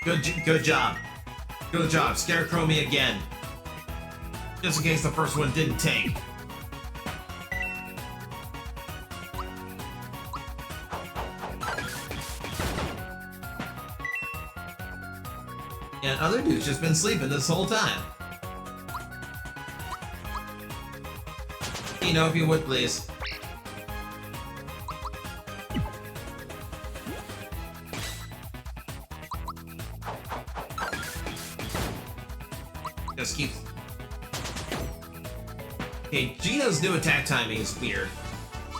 Good job. Good job. Scarecrow me again. Just in case the first one didn't take. And other dude's just been sleeping this whole time. If you would, please. Just keep... Okay, Gino's new attack timing is weird.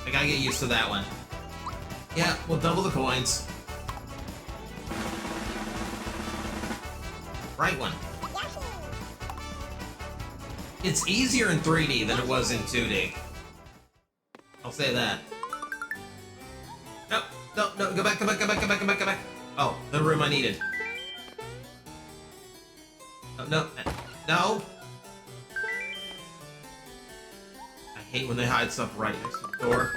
I gotta get used to that one. Yeah, we'll double the coins. Right one. It's easier in 3D than it was in 2D. I'll say that. No, go back. Oh, the room I needed. Oh, no. I hate when they hide stuff right next to the door.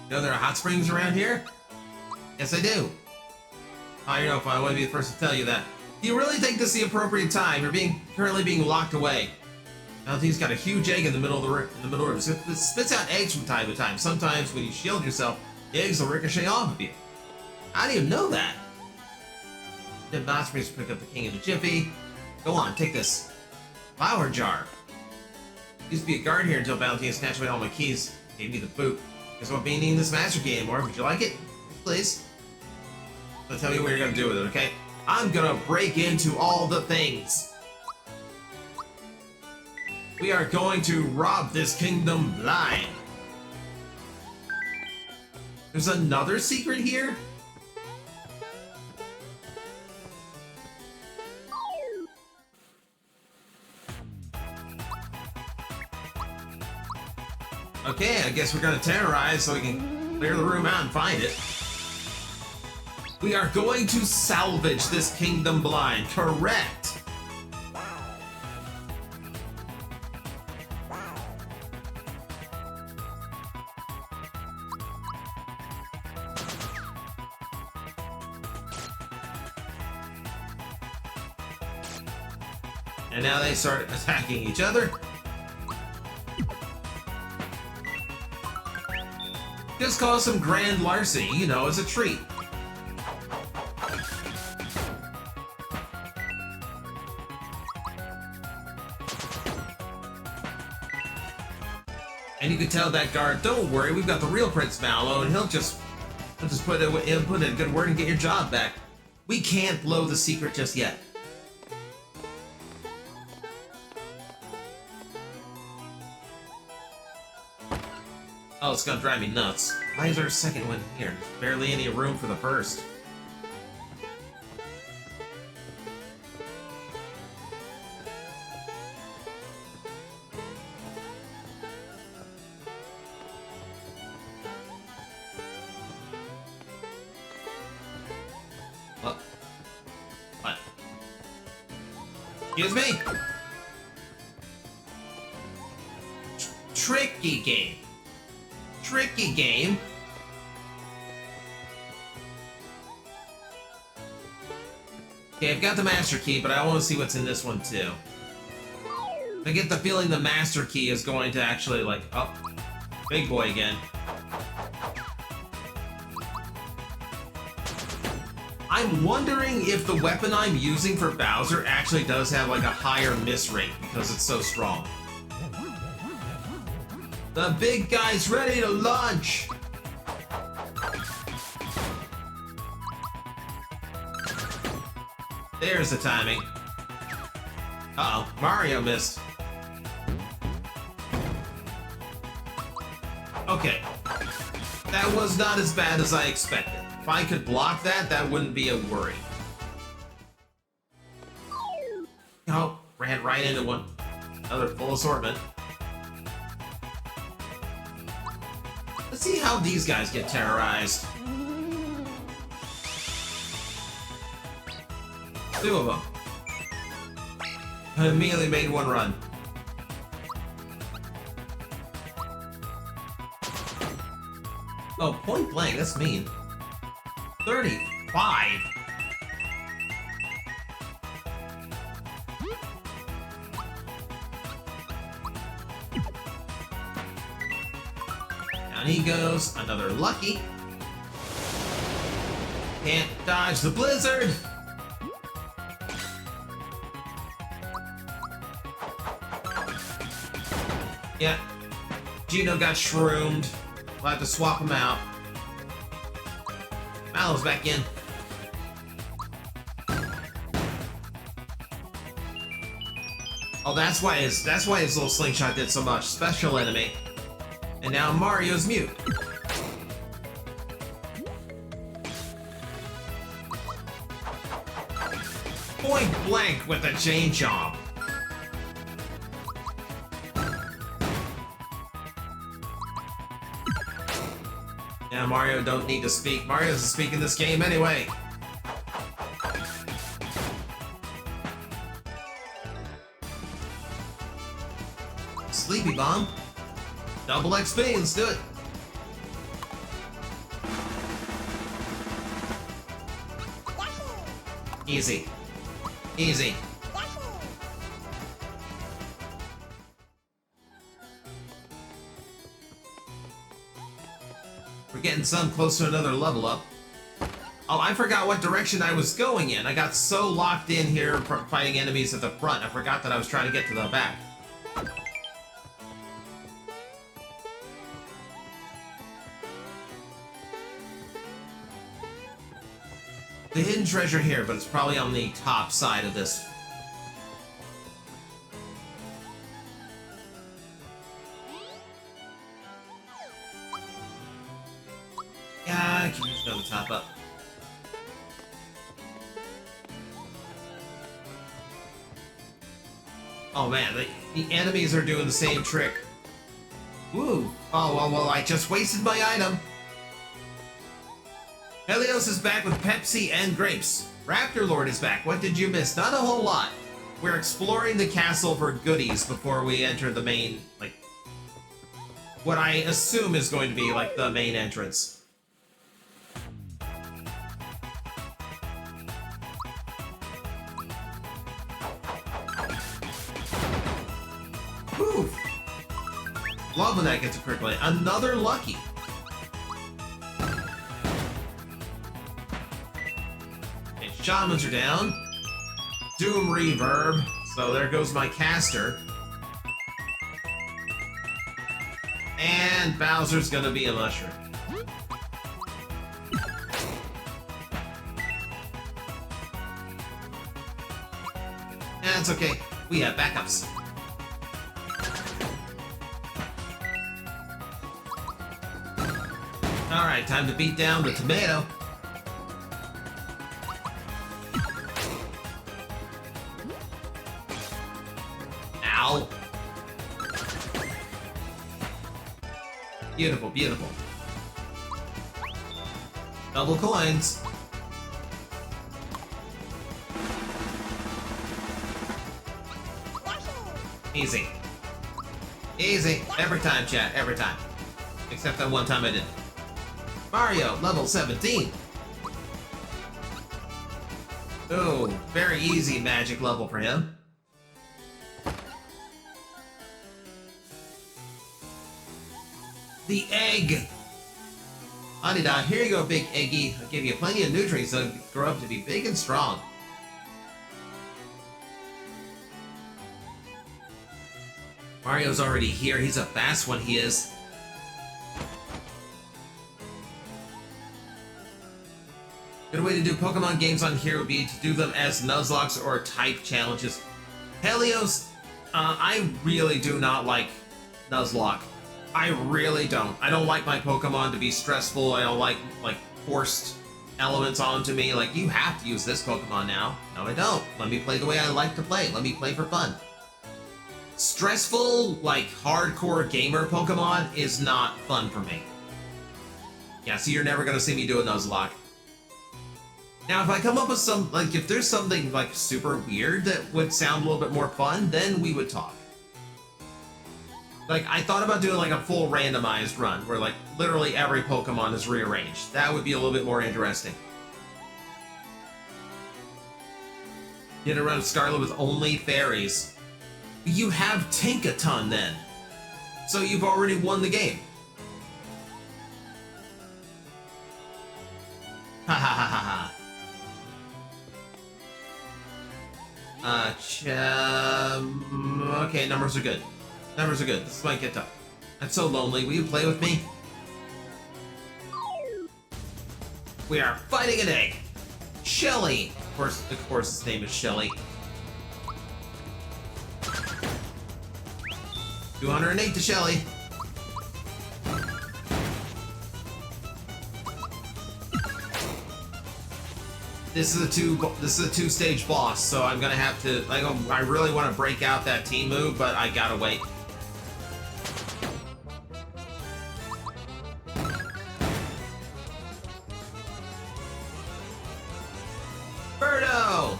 You know there are hot springs around here? Yes, I do. I don't know if I want to be the first to tell you that. Do you really think this is the appropriate time? You're currently being locked away. Valentine's got a huge egg in the middle of the room. It spits out eggs from time to time. Sometimes when you shield yourself, the eggs will ricochet off of you. How do you know that? Did Matsum's pick up the king in a jiffy. Go on, take this flower jar. Used to be a guard here until Valentine snatched away all my keys. Gave me the boot. Guess I won't be needing this master key anymore. Would you like it? Please. So tell me what you're gonna do with it, okay? I'm gonna break into all the things. We are going to rob this kingdom blind. There's another secret here? Okay, I guess we're gonna terrorize so we can clear the room out and find it. We are going to salvage this kingdom blind, correct? And now they start attacking each other. Just cause some grand larceny, you know, as a treat. And you can tell that guard, don't worry, we've got the real Prince Mallow, and he'll just put in a good word and get your job back. We can't blow the secret just yet. Oh, it's gonna drive me nuts. Why is there a second one here? There's barely any room for the first. What? Excuse me? Tricky game. Tricky game. Okay, I've got the master key, but I want to see what's in this one too. I get the feeling the master key is going to actually, like, oh, big boy again. I'm wondering if the weapon I'm using for Bowser actually does have, like, a higher miss rate because it's so strong. The big guy's ready to launch! There's the timing. Uh-oh, Mario missed. Okay. That was not as bad as I expected. If I could block that, that wouldn't be a worry. Oh, ran right into one. Another full assortment. Let's see how these guys get terrorized. Two of them. I immediately made one run. Oh, point blank, that's mean. 35. Down he goes, another lucky. Can't dodge the blizzard. Yeah, Gino got shroomed. We'll have to swap him out. Mallow's back in. Oh, that's why his little slingshot did so much. Special enemy. And now Mario's mute. Point blank with a chain chomp. Yeah, Mario don't need to speak. Mario doesn't speak in this game anyway. Sleepy Bomb. Double XP, let's do it. Easy. Easy. We're getting some close to another level up. Oh, I forgot what direction I was going in. I got so locked in here fighting enemies at the front, I forgot that I was trying to get to the back. The hidden treasure here, but it's probably on the top side of this. Yeah, I can just go the top up. Oh man, the enemies are doing the same trick. Woo! Oh, well, I just wasted my item. Helios is back with Pepsi and grapes. Raptor Lord is back. What did you miss? Not a whole lot. We're exploring the castle for goodies before we enter the main, like, what I assume is going to be, like, the main entrance. Whew! Love when that gets a critical hit. Another lucky. Okay, shamans are down. Doom reverb. So there goes my caster. And Bowser's gonna be a mushroom. That's okay. We have backups. Alright, time to beat down the tomato. Ow. Beautiful, beautiful. Double coins. Easy. Easy. Every time, chat. Every time. Except that one time I didn't. Mario, level 17. Oh, very easy magic level for him. The egg! Anida, here you go, big eggy. I'll give you plenty of nutrients so grow up to be big and strong. Mario's already here. He's a fast one, he is. Good way to do Pokemon games on here would be to do them as Nuzlocke or type challenges. Helios, I really do not like Nuzlocke. I really don't. I don't like my Pokemon to be stressful. I don't like forced elements onto me. Like, you have to use this Pokemon now. No, I don't. Let me play the way I like to play. Let me play for fun. Stressful, like, hardcore gamer Pokemon is not fun for me. Yeah, so you're never gonna see me do a Nuzlocke. Now, if I come up with some, like, if there's something, like, super weird that would sound a little bit more fun, then we would talk. Like, I thought about doing, like, a full randomized run, where, like, literally every Pokemon is rearranged. That would be a little bit more interesting. Get a run of Scarlet with only fairies. You have Tinkaton, then. So you've already won the game. Ha ha ha ha ha. Okay, numbers are good. Numbers are good. This might get tough. I'm so lonely. Will you play with me? We are fighting an egg. Shelly. Of course, his name is Shelly. 208 to Shelly. This is a two-stage boss, so I'm gonna have to. Like, I really want to break out that team move, but I gotta wait. Birdo!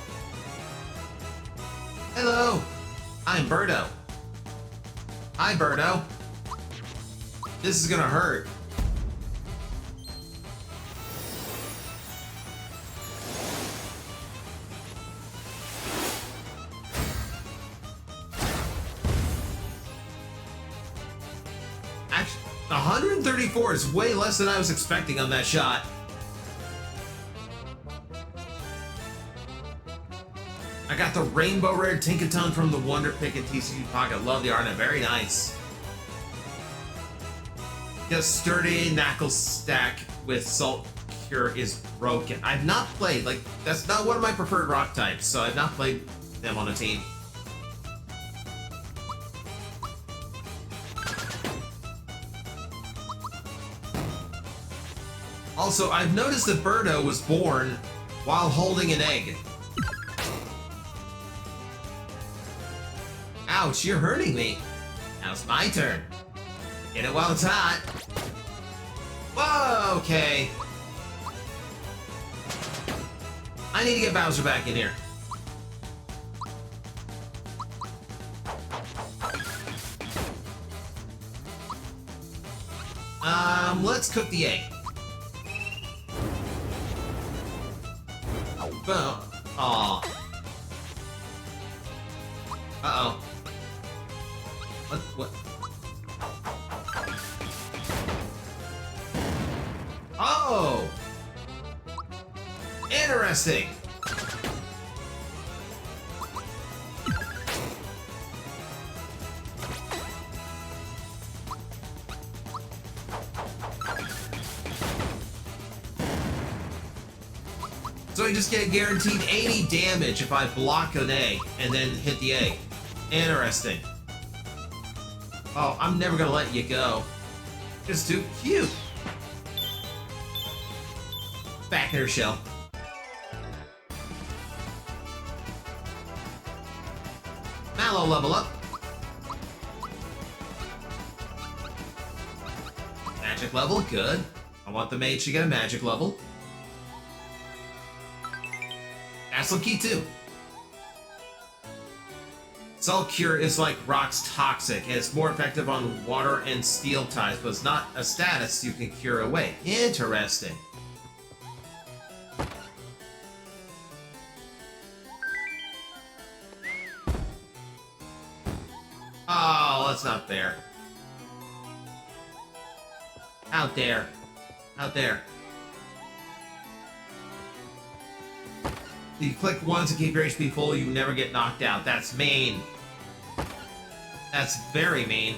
Hello! I'm Birdo. Hi, Birdo. This is gonna hurt. 134 is way less than I was expecting on that shot. I got the Rainbow Rare Tinkaton from the Wonder Pick and TCG Pocket. Love the art, and very nice. The sturdy knuckle stack with Salt Cure is broken. I've not played, like, that's not one of my preferred rock types, so I've not played them on a team. Also, I've noticed that Birdo was born while holding an egg. Ouch, you're hurting me. Now it's my turn. Get it while it's hot. Whoa, okay. I need to get Bowser back in here. Let's cook the egg. Boom. Aw. Uh-oh. What? Oh! Interesting! So I just get guaranteed 80 damage if I block an egg and then hit the egg. Interesting. Oh, I'm never gonna let you go. Just too cute. Back in her shell. Mallow level up. Magic level, good. I want the mage to get a magic level. Castle key too. Salt Cure is like Rock's Toxic, and it's more effective on water and steel types, but it's not a status you can cure away. Interesting. Oh, that's not fair. Out there. Out there. You click once to keep your HP full, you never get knocked out. That's mean. That's very mean.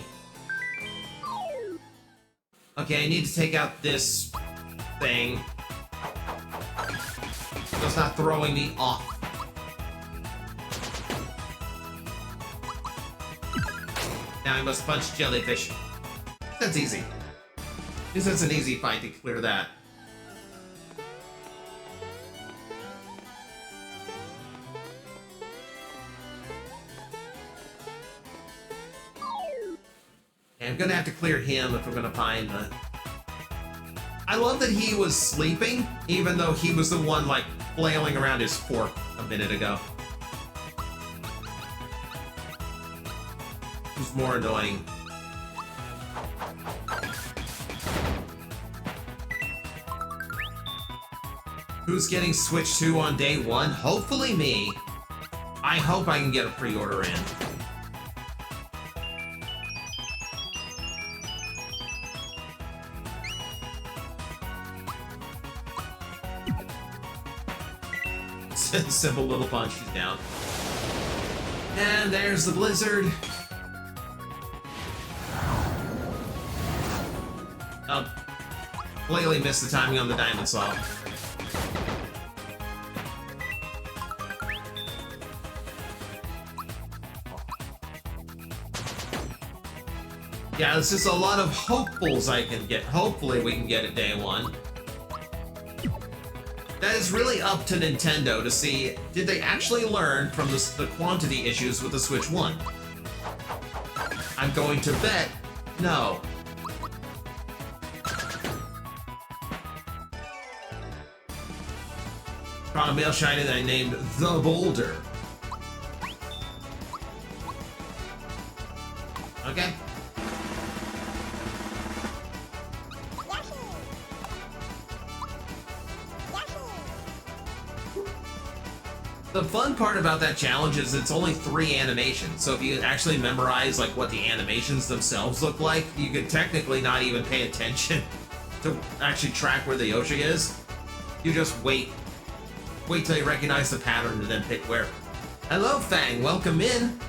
Okay, I need to take out this thing. So it's not throwing me off. Now I must punch jellyfish. That's easy. At least that's an easy fight to clear that. I'm gonna have to clear him if I'm gonna find the... I love that he was sleeping, even though he was the one, like, flailing around his fork a minute ago. Who's more annoying? Who's getting Switch 2 on day one? Hopefully me. I hope I can get a pre-order in. Simple little punch, he's down. And there's the blizzard. Oh, completely missed the timing on the diamond saw. Yeah, it's just a lot of hopefuls I can get. Hopefully we can get it day one. That is really up to Nintendo to see, did they actually learn from the quantity issues with the Switch 1? I'm going to bet no. Found a male shiny that I named The Boulder. Okay. The fun part about that challenge is it's only 3 animations, so if you actually memorize like what the animations themselves look like, you could technically not even pay attention to actually track where the Yoshi is. You just wait till you recognize the pattern and then pick where. Hello, Fang, welcome in.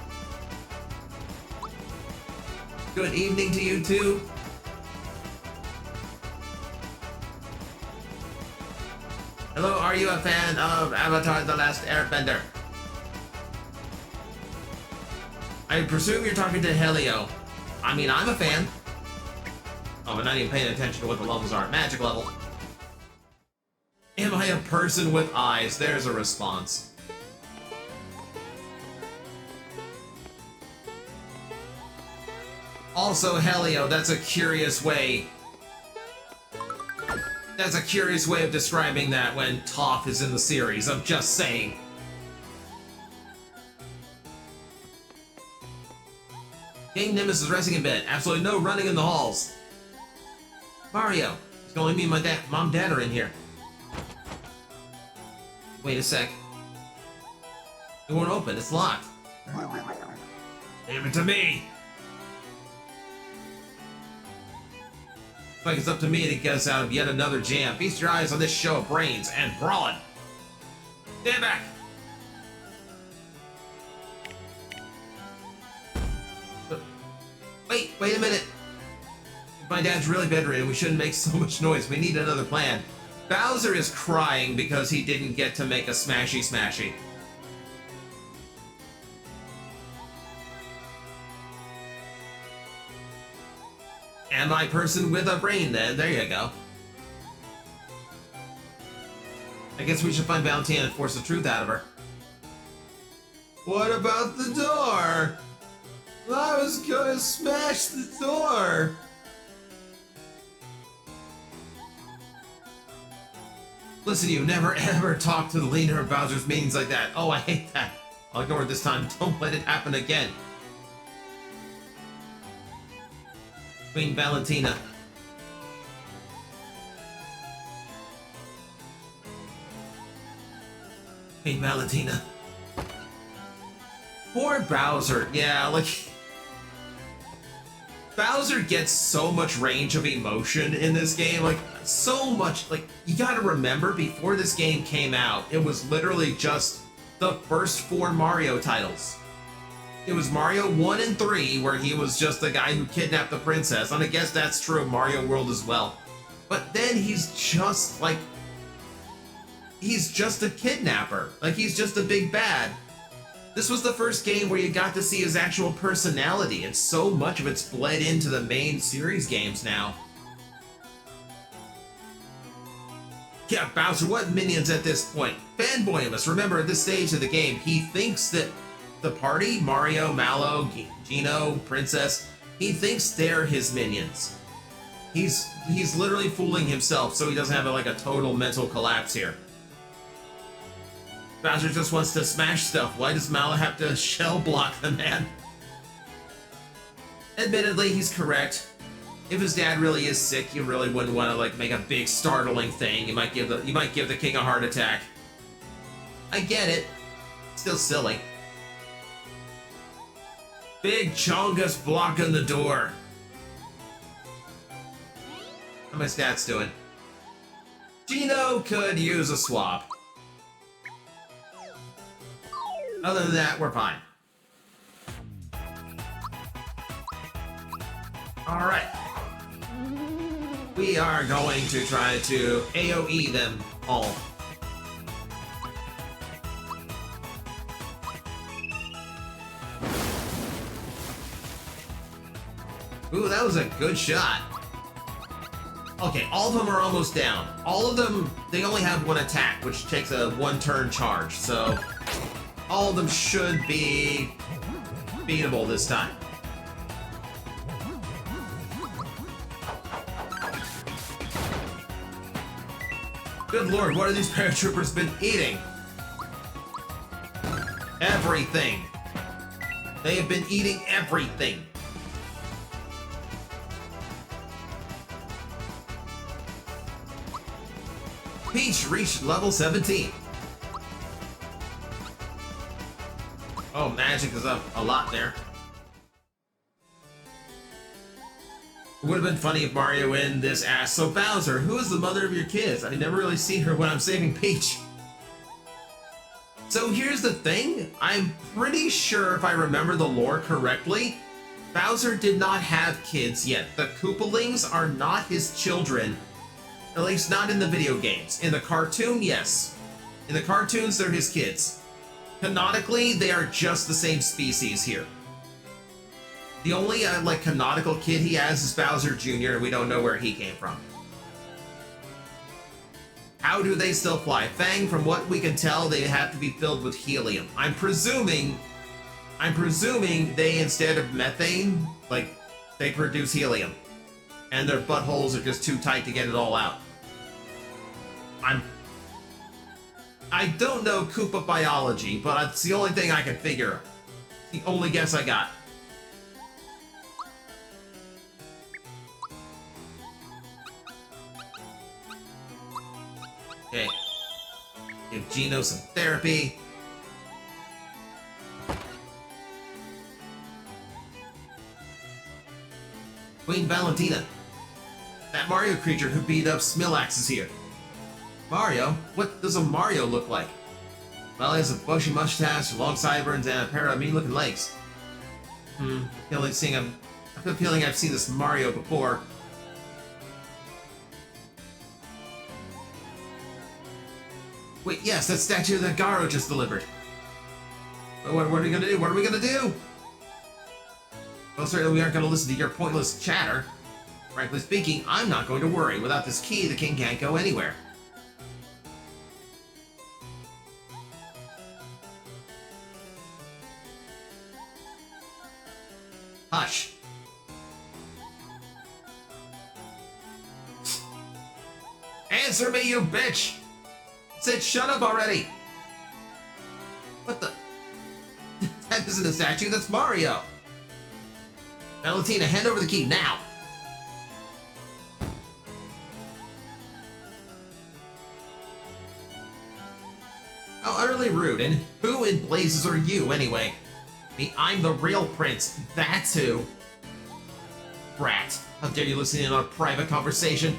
Good evening to you too. Hello, are you a fan of Avatar: The Last Airbender? I presume you're talking to Helio. I mean, I'm a fan. Oh, I'm not even paying attention to what the levels are. Magic level. Am I a person with eyes? There's a response. Also, Helio, that's a curious way. That's a curious way of describing that when Toph is in the series. I'm just saying. King Nimbus is resting in bed. Absolutely no running in the halls. Mario. It's only me and my mom and dad are in here. Wait a sec. It won't open. It's locked. Give it to me. Looks like it's up to me to get us out of yet another jam. Feast your eyes on this show of brains and brawling. Stand back. Wait a minute. If my dad's really bedridden, we shouldn't make so much noise. We need another plan. Bowser is crying because he didn't get to make a Smashy Smashy. Am I person with a brain then? There you go. I guess we should find Valentina and force the truth out of her. What about the door? I was gonna smash the door. Listen, you never ever talk to the leader of Bowser's meetings like that. Oh, I hate that. I'll ignore it this time. Don't let it happen again. Queen Valentina. Queen Valentina. Poor Bowser. Yeah, like... Bowser gets so much range of emotion in this game. Like, so much. Like, you gotta remember, before this game came out, it was literally just the first 4 Mario titles. It was Mario 1 and 3, where he was just the guy who kidnapped the princess, and I guess that's true of Mario World as well. But then he's just, like... He's just a kidnapper. Like, he's just a big bad. This was the first game where you got to see his actual personality, and so much of it's bled into the main series games now. Yeah, Bowser, what minions at this point? Fanboymus, remember at this stage of the game, he thinks that the party, Mario, Mallow, Gino, Princess, he thinks they're his minions. He's literally fooling himself so he doesn't have like a total mental collapse here. Bowser just wants to smash stuff. Why does Mallow have to shell block the man? Admittedly, he's correct. If his dad really is sick, you really wouldn't want to like make a big startling thing. You might give the king a heart attack. I get it. Still silly. Big Chongus blocking the door. How my stats doing? Gino could use a swap. Other than that, we're fine. Alright. We are going to try to AoE them all. Ooh, that was a good shot. Okay, all of them are almost down. All of them, they only have 1 attack, which takes a 1-turn charge, so... all of them should be beatable this time. Good lord, what have these paratroopers been eating? Everything. They have been eating everything. Peach reached level 17. Oh, magic is up a lot there. It would have been funny if Mario in this asked, so Bowser, who is the mother of your kids? I never really see her when I'm saving Peach. So here's the thing, I'm pretty sure if I remember the lore correctly, Bowser did not have kids yet. The Koopalings are not his children, at least not in the video games. In the cartoon, yes. In the cartoons, they're his kids. Canonically, they are just the same species here. The only canonical kid he has is Bowser Jr., and we don't know where he came from. How do they still fly? Fang, from what we can tell, they have to be filled with helium. I'm presuming they, instead of methane, they produce helium. And their buttholes are just too tight to get it all out. I don't know Koopa biology, but it's the only thing I can figure. The only guess I got. Okay. Give Gino some therapy. Queen Valentina. That Mario creature who beat up Smilax is here. Mario? What does a Mario look like? Well, he has a bushy mustache, long sideburns, and a pair of mean-looking legs. I feel like seeing him. I have a feeling I've seen this Mario before. Wait, yes, that statue that Garo just delivered. What are we gonna do? What are we gonna do? Well, certainly we aren't gonna listen to your pointless chatter. Frankly speaking, I'm not going to worry. Without this key, the king can't go anywhere. Hush. Answer me, you bitch! Said shut up already! What the? That isn't a statue, that's Mario! Valentina, hand over the key, now! How utterly rude, and who in blazes are you, anyway? I'm the real prince, that's who! Brat, how dare you listen in on a private conversation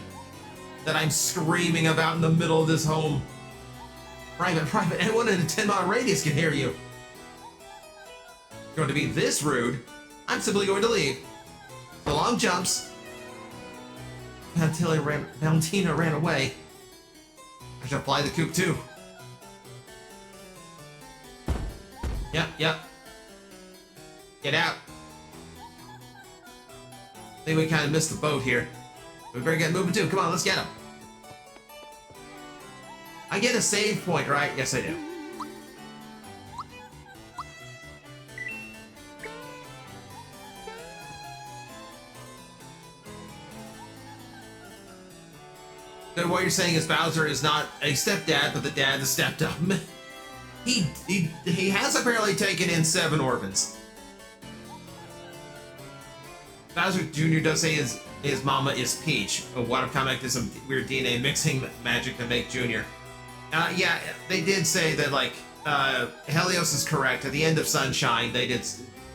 that I'm screaming about in the middle of this home? Private, anyone in a 10-mile radius can hear you. You're going to be this rude? I'm simply going to leave. So long, jumps. Valentina ran away. I should fly the coop too. Yep. Get out. I think we kind of missed the boat here. We better get moving too. Come on, let's get him. I get a save point, right? Yes, I do. So what you're saying is Bowser is not a stepdad, but the dad that stepped up. He has apparently taken in 7 orphans. Bowser Jr. does say his mama is Peach. What if kind of like this some weird DNA mixing magic to make Junior. Yeah, they did say that Helios is correct. At the end of Sunshine, they did.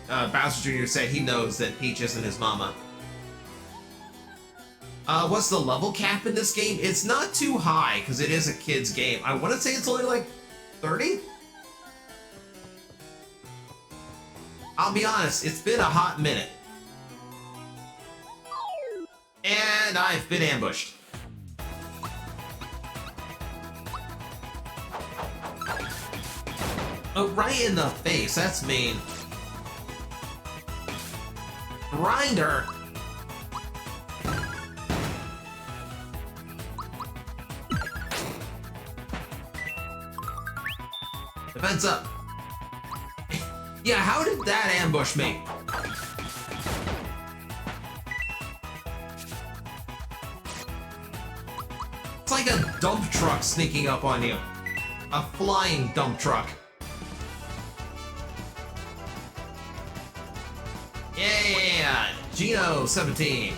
Bowser Jr. said he knows that Peach isn't his mama. What's the level cap in this game? It's not too high because it is a kid's game. I want to say it's only like 30. I'll be honest, it's been a hot minute. And I've been ambushed. Oh, right in the face, that's mean. Grinder! Defense up. Yeah, how did that ambush me? It's like a dump truck sneaking up on you. A flying dump truck. Yeah! Gino 17.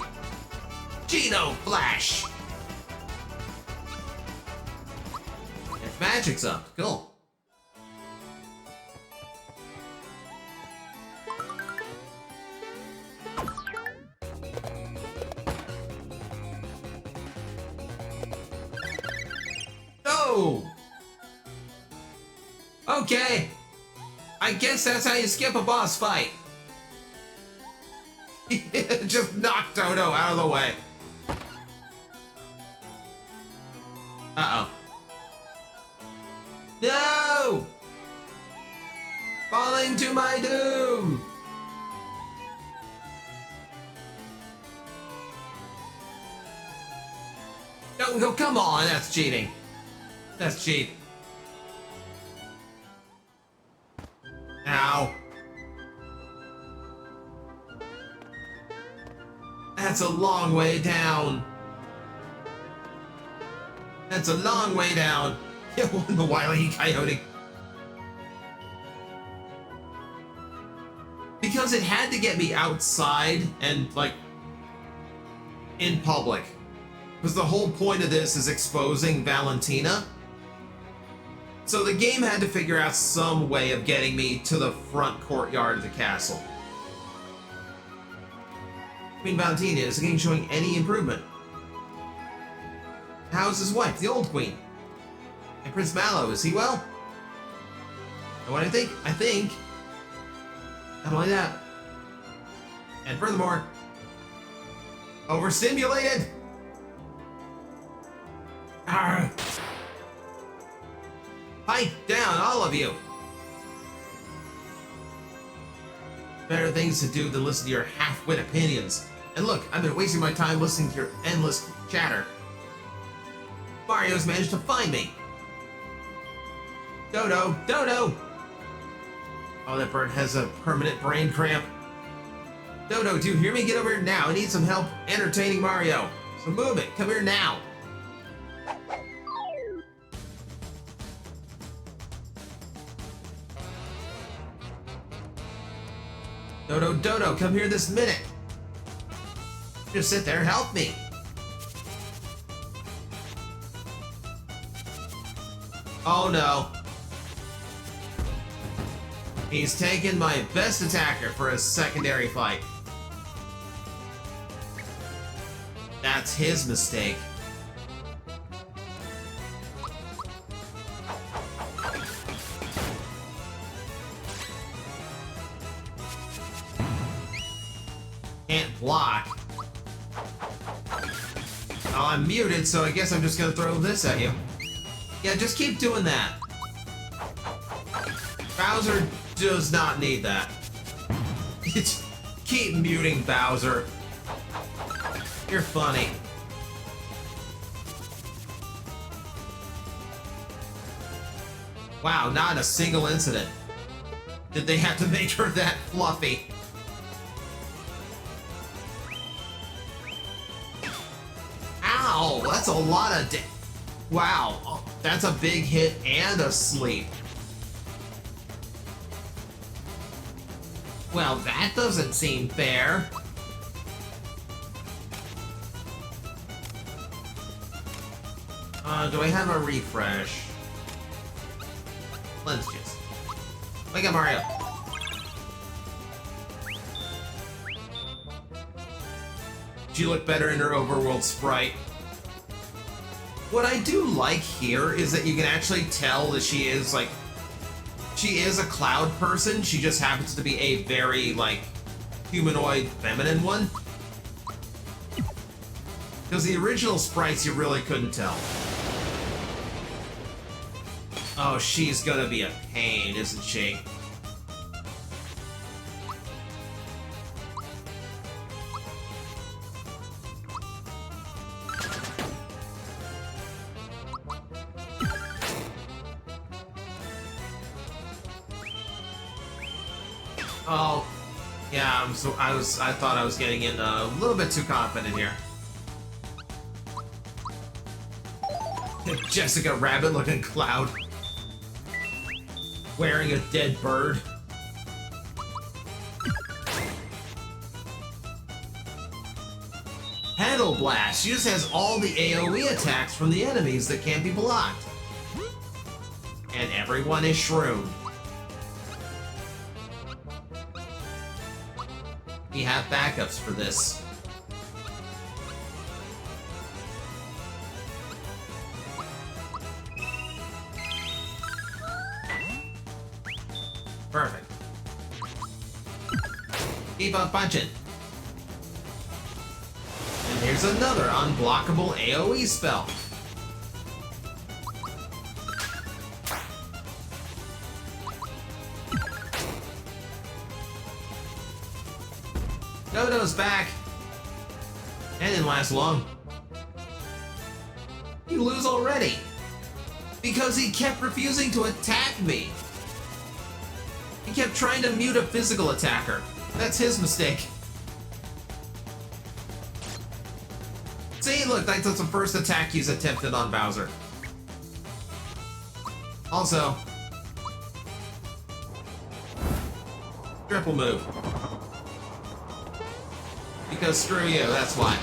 Gino Flash! If magic's up, cool. No! Okay. I guess that's how you skip a boss fight. Just knock Dodo out of the way. Uh-oh. No! Falling to my doom! No, come on, that's cheating. That's cheap. Ow. That's a long way down. That's a long way down. The Wile E. Coyote. Because it had to get me outside and, like, in public. Because the whole point of this is exposing Valentina. So the game had to figure out some way of getting me to the front courtyard of the castle. Queen Valentina, is the game showing any improvement? How's his wife, the old queen? And Prince Mallow, is he well? And what I think, not only that, and furthermore, overstimulated! Arrgh. Pipe down, all of you! Better things to do than listen to your half-wit opinions. And look, I've been wasting my time listening to your endless chatter. Mario's managed to find me! Dodo! Dodo! Oh, that bird has a permanent brain cramp. Dodo, do you hear me? Get over here now. I need some help entertaining Mario. So move it. Come here now. Dodo, Dodo, come here this minute. Just sit there and help me. Oh no. He's taken my best attacker for a secondary fight. That's his mistake. Can't block. Oh, I'm muted, so I guess I'm just gonna throw this at you. Yeah, just keep doing that. Bowser does not need that. Keep muting Bowser. You're funny. Wow, not a single incident. Did they have to make her that fluffy? Ow, that's a lot of wow, that's a big hit and a sleep. Well, that doesn't seem fair. Do I have a refresh? Let's just... Wake up, Mario. She looked better in her overworld sprite. What I do like here is that you can actually tell that she is, like... She is a cloud person, she just happens to be a very, like, humanoid feminine one. Because the original sprites you really couldn't tell. Oh, she's gonna be a pain, isn't she? Oh, yeah. I thought I was getting in a little bit too confident here. Jessica Rabbit looking Cloud, wearing a dead bird. Handle Blast. She just has all the AoE attacks from the enemies that can't be blocked, and everyone is shroomed. We have backups for this. Keep on punching. And here's another unblockable AoE spell. Dodo's back. And didn't last long. You lose already. Because he kept refusing to attack me. He kept trying to mute a physical attacker. That's his mistake. See, look, that's the first attack he's attempted on Bowser. Also, triple move. Because screw you, that's why.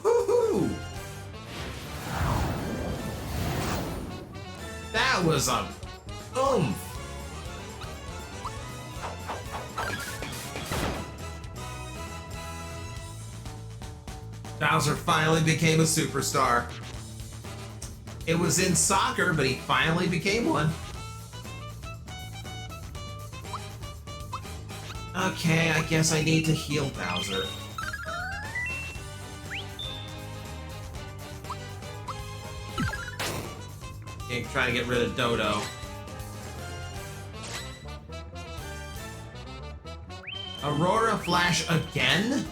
Woohoo! That was a boom. Bowser finally became a superstar. It was in soccer, but he finally became one. Okay, I guess I need to heal Bowser. Okay, trying to get rid of Dodo. Aurora Flash again?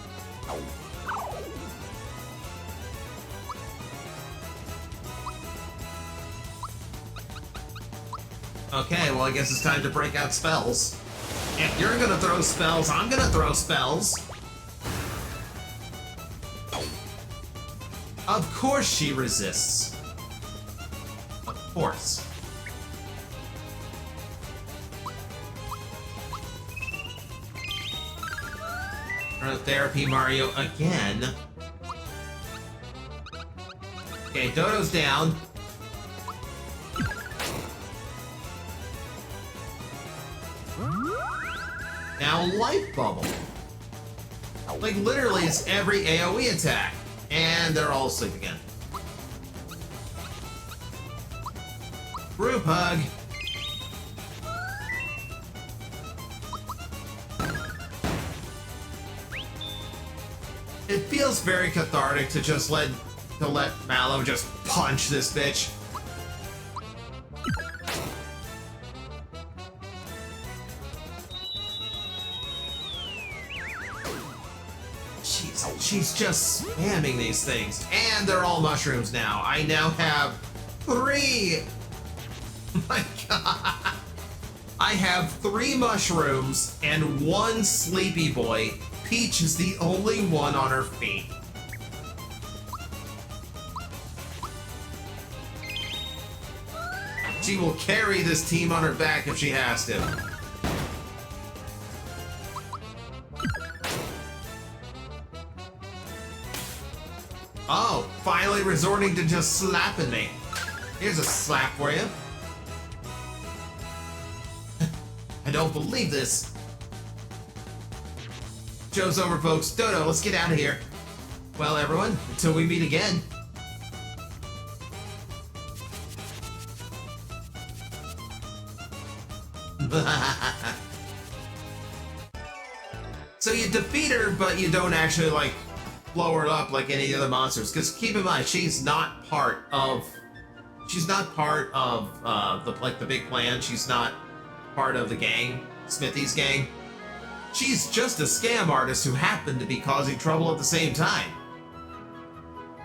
Okay, well I guess it's time to break out spells. If you're gonna throw spells, I'm gonna throw spells. Of course she resists. Of course. Therapy Mario again. Okay, Dodo's down. Now Life Bubble. Like literally it's every AoE attack. And they're all asleep again. Group Hug. It feels very cathartic to just let Mallow just punch this bitch. She's just spamming these things. And they're all mushrooms now. I now have 3. My god. I have 3 mushrooms and 1 sleepy boy. Peach is the only one on her feet. She will carry this team on her back if she has to. Oh, finally resorting to just slapping me. Here's a slap for you. I don't believe this. Show's over, folks. Dodo, let's get out of here. Well, everyone, until we meet again. So you defeat her, but you don't actually, like, blow her up like any other monsters. Because keep in mind, she's not part of the big plan. She's not part of the gang, Smithy's gang. She's just a scam artist who happened to be causing trouble at the same time.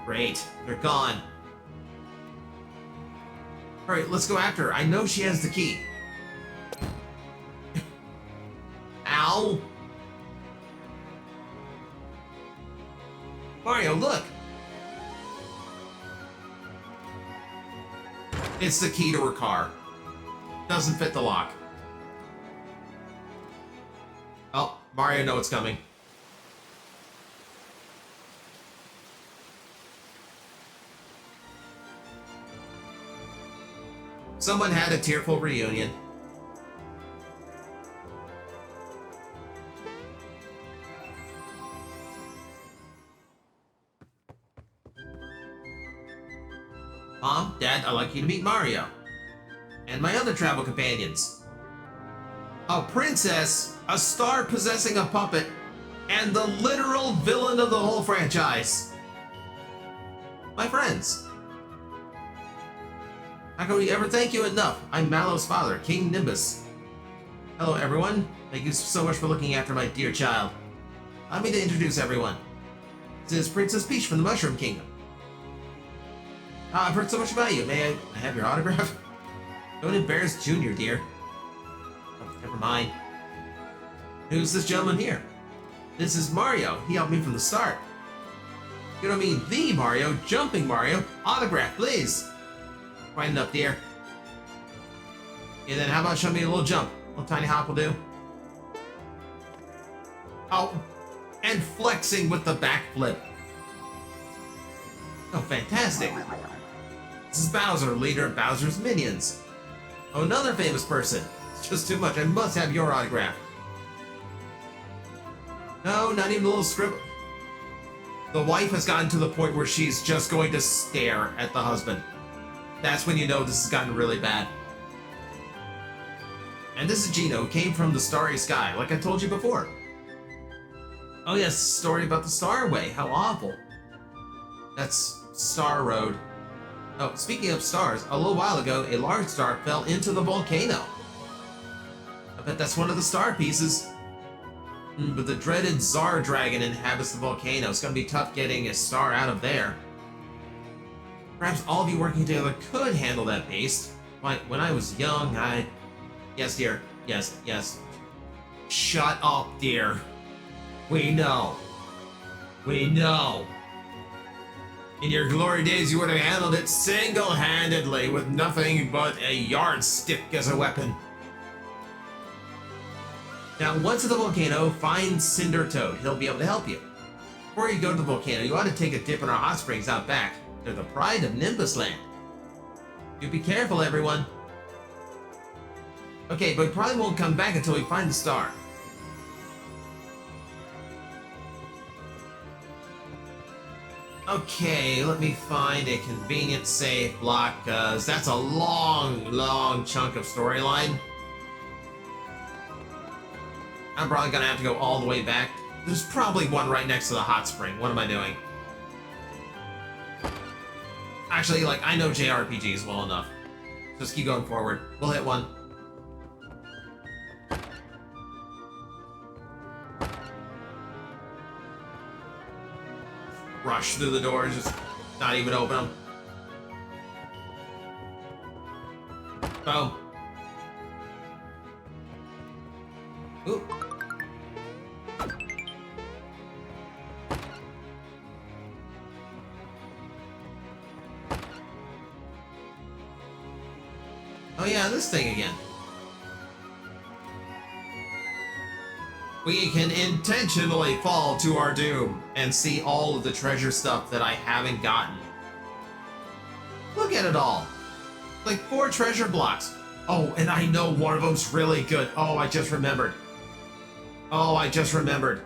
Great, they're gone. Alright, let's go after her. I know she has the key. Ow! Mario, look! It's the key to her car. Doesn't fit the lock. Oh, Mario knows it's coming. Someone had a tearful reunion. Mom, Dad, I'd like you to meet Mario. and my other travel companions. A princess, a star possessing a puppet, and the literal villain of the whole franchise. My friends. How can we ever thank you enough? I'm Mallow's father, King Nimbus. Hello everyone. Thank you so much for looking after my dear child. Allow me to introduce everyone. This is Princess Peach from the Mushroom Kingdom. I've heard so much about you. May I have your autograph? Don't embarrass Junior, dear. Oh, never mind. Who's this gentleman here? This is Mario. He helped me from the start. You don't mean the Mario, Jumping Mario. Autograph, please. Wind up, dear. Okay, then how about showing me a little jump? A little tiny hop will do. Oh, and flexing with the backflip. Oh, fantastic. This is Bowser, leader of Bowser's Minions. Oh, another famous person. It's just too much. I must have your autograph. No, not even a little scribble. The wife has gotten to the point where she's just going to stare at the husband. That's when you know this has gotten really bad. And this is Gino, who came from the starry sky, like I told you before. Oh yes, story about the Starway. How awful. That's Star Road. Oh, speaking of stars, a little while ago, a large star fell into the volcano. I bet that's one of the star pieces. But the dreaded Tsar Dragon inhabits the volcano. It's gonna be tough getting a star out of there. Perhaps all of you working together could handle that beast. When I was young, Yes, dear. Yes, yes. Shut up, dear. We know. We know. In your glory days, you would have handled it single-handedly with nothing but a yardstick as a weapon. Now, once at the volcano, find Cinder Toad. He'll be able to help you. Before you go to the volcano, you ought to take a dip in our hot springs out back. They're the pride of Nimbus Land. You be careful, everyone. Okay, but we probably won't come back until we find the star. Okay, let me find a convenient save block, cause that's a long chunk of storyline. I'm probably gonna have to go all the way back. There's probably one right next to the hot spring. What am I doing? Actually, like, I know JRPGs well enough. Just keep going forward. We'll hit one. Rush through the doors, just not even open them. Boom. Ooh. Oh yeah, this thing again. We can intentionally fall to our doom and see all of the treasure stuff that I haven't gotten. Look at it all. Like 4 treasure blocks. Oh, and I know one of them's really good. Oh, I just remembered. Oh, I just remembered.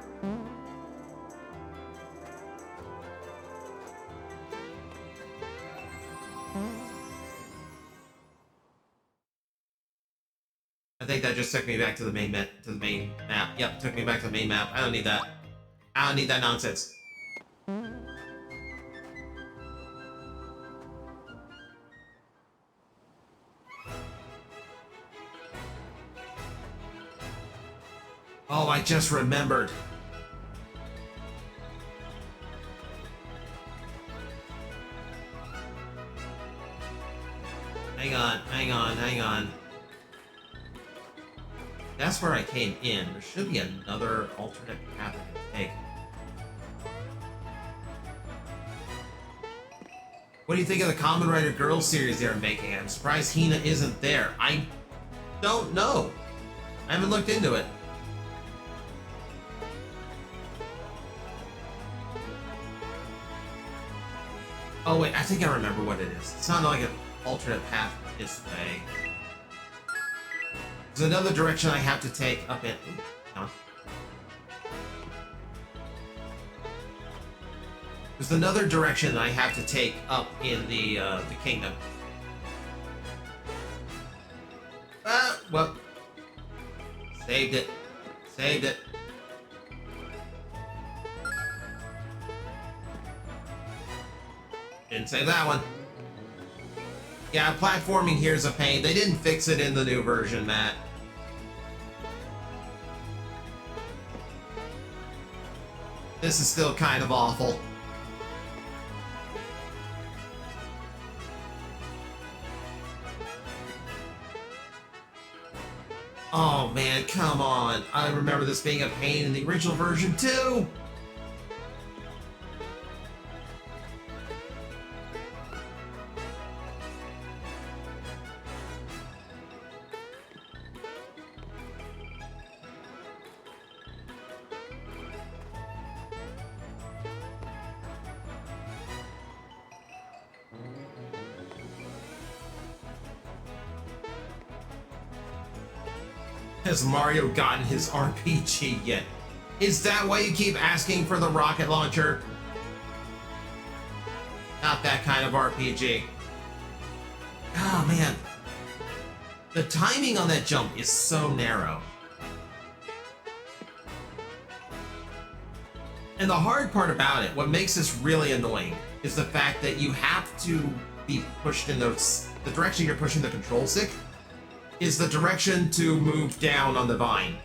I think that just took me back to the main map. Yep, took me back to the main map. I don't need that. I don't need that nonsense. Oh, I just remembered. Hang on, hang on, hang on. That's where I came in. There should be another alternate path I can take. What do you think of the Kamen Rider Girls series they're making? I'm surprised Hina isn't there. I don't know. I haven't looked into it. Oh wait, I think I remember what it is. It's not like an alternate path this way. There's another direction I have to take up in. Ooh, hang on. There's another direction I have to take up in the kingdom. Saved it. Saved it. Didn't save that one. Yeah, platforming here is a pain. They didn't fix it in the new version, Matt. This is still kind of awful. Oh man, come on. I remember this being a pain in the original version too. Has Mario gotten his RPG yet? Is that why you keep asking for the rocket launcher? Not that kind of RPG. Oh man. The timing on that jump is so narrow. And the hard part about it, what makes this really annoying, is the fact that you have to be pushed in those... The direction you're pushing the control stick is the direction to move down on the vine.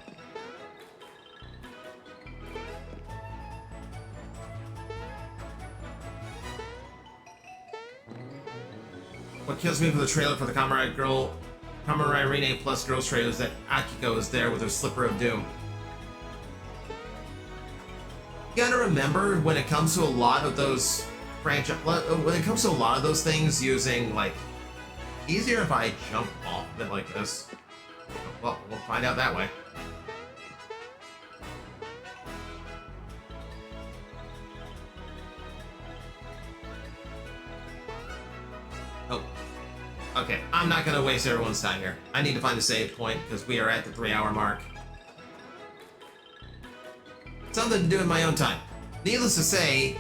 What kills me for the trailer for the Kamurai Rename Plus Girls trailer is that Akiko is there with her Slipper of Doom. You gotta remember, when it comes to a lot of those when it comes to a lot of those things using, like, easier if I jump off of it like this. Well, we'll find out that way. Oh. Okay, I'm not gonna waste everyone's time here. I need to find a save point, because we are at the 3-hour mark. Something to do in my own time. Needless to say,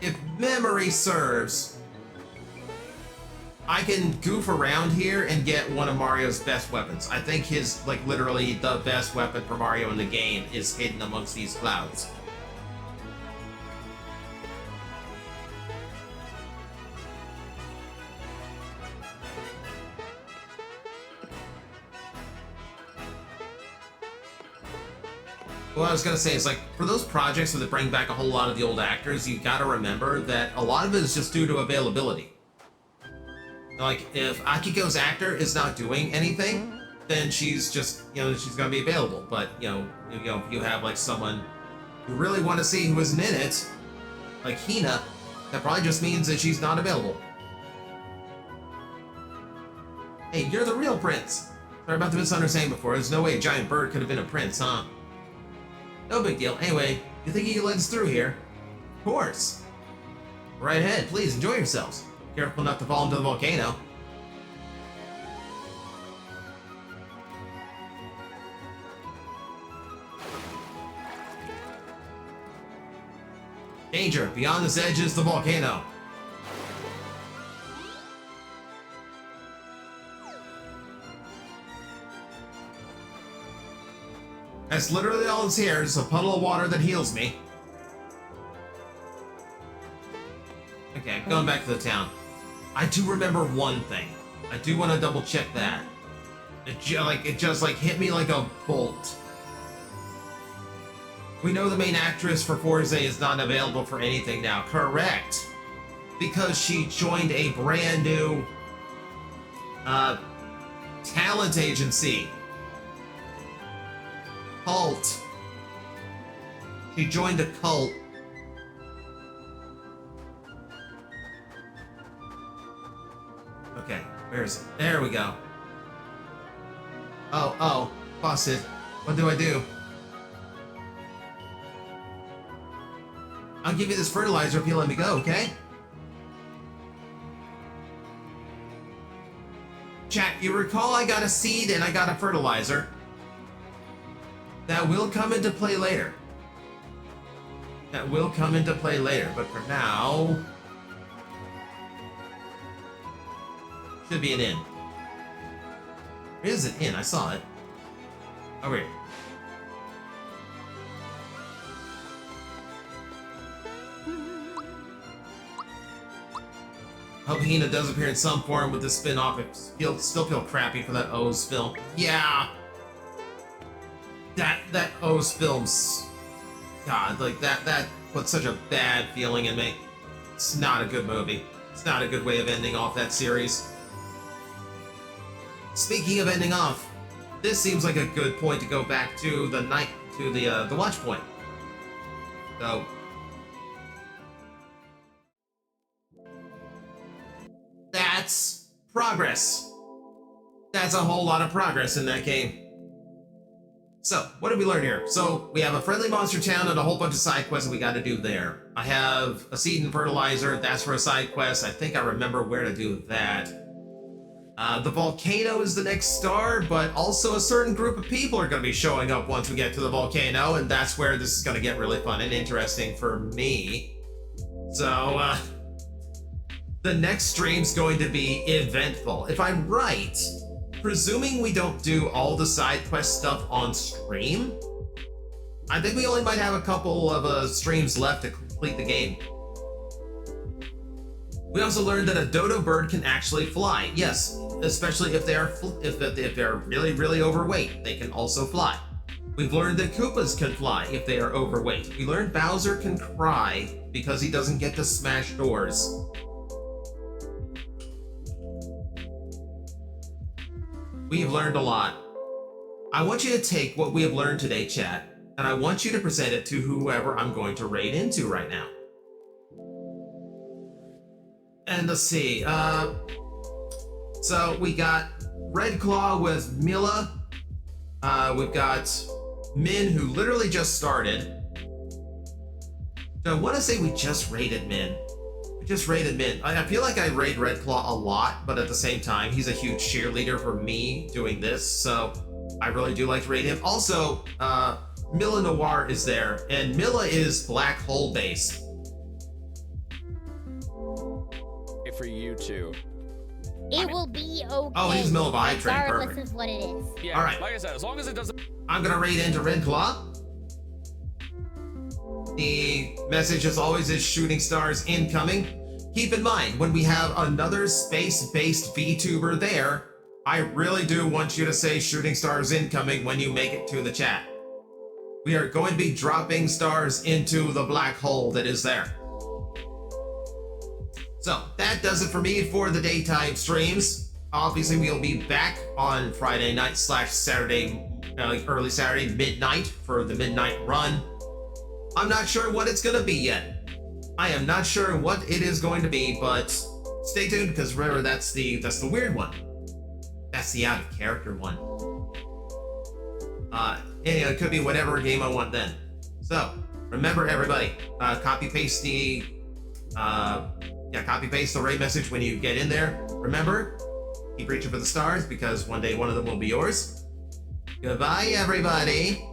if memory serves, I can goof around here and get one of Mario's best weapons. I think his, like, literally the best weapon for Mario in the game is hidden amongst these clouds. What I was gonna say is, like, for those projects where they bring back a whole lot of the old actors, you gotta remember that a lot of it is just due to availability. Like, if Akiko's actor is not doing anything, then she's just, she's gonna be available. But, if you have, like, someone you really want to see who isn't in it, like Hina, that probably just means that she's not available. Hey, you're the real prince! Sorry about the misunderstanding before. There's no way a giant bird could have been a prince, huh? No big deal. Anyway, you think you can let us through here? Of course. Right ahead, please enjoy yourselves. Careful not to fall into the volcano. Danger! Beyond this edge is the volcano. That's literally all that's here. It's a puddle of water that heals me. Okay, going back to the town. I do remember one thing. I do want to double check that. It just hit me like a bolt. We know the main actress for Forza is not available for anything now. Correct. Because she joined a brand new talent agency. Cult. She joined a cult. Okay, where is it? There we go. Oh, busted. What do I do? I'll give you this fertilizer if you let me go, okay? Chat, you recall I got a seed and I got a fertilizer. That will come into play later. That will come into play later, but for now... Should be an inn. It is an inn, I saw it. Over here. Hope Hina does appear in some form with the spin-off. It still feel crappy for that O's film. Yeah! That O's film's... God, like, that put such a bad feeling in me. It's not a good movie. It's not a good way of ending off that series. Speaking of ending off, this seems like a good point to go back to the watch point. So... that's progress. That's a whole lot of progress in that game. So, what did we learn here? So, we have a friendly monster town and a whole bunch of side quests that we gotta do there. I have a seed and fertilizer, that's for a side quest. I think I remember where to do that. The volcano is the next star, but also a certain group of people are gonna be showing up once we get to the volcano, and that's where this is gonna get really fun and interesting for me. So, the next stream's going to be eventful. If I'm right, presuming we don't do all the side quest stuff on stream, I think we only might have a couple of streams left to complete the game. We also learned that a dodo bird can actually fly. Yes, especially if they're really, really overweight, they can also fly. We've learned that Koopas can fly if they are overweight. We learned Bowser can cry because he doesn't get to smash doors. We've learned a lot. I want you to take what we have learned today, chat, and I want you to present it to whoever I'm going to raid into right now. And let's see, so we got Red Claw with Mila. We've got Min, who literally just started. So I want to say we just raided Min. Just rated Min. I feel like I raid Red Claw a lot, but at the same time, he's a huge cheerleader for me doing this, so I really do like to rate him. Also, Mila Noir is there, and Mila is black hole based. For you too. It will be okay. Oh, he's Mila Vibe Train, regardless perfect. of what it is. Yeah, all right. Like I said, as long as it doesn't. I'm gonna raid into Red Claw. The message, as always, is shooting stars incoming. Keep in mind, when we have another space-based VTuber there, I really do want you to say shooting stars incoming when you make it to the chat. We are going to be dropping stars into the black hole that is there. So, that does it for me for the daytime streams. Obviously, we'll be back on Friday night / Saturday, early Saturday, midnight for the midnight run. I'm not sure what it's gonna be yet. I am not sure what it is going to be, but stay tuned, because remember, that's the weird one. That's the out of character one. Anyway, it could be whatever game I want then. So remember, everybody, copy paste the raid message when you get in there. Remember, keep reaching for the stars, because one day one of them will be yours. Goodbye, everybody.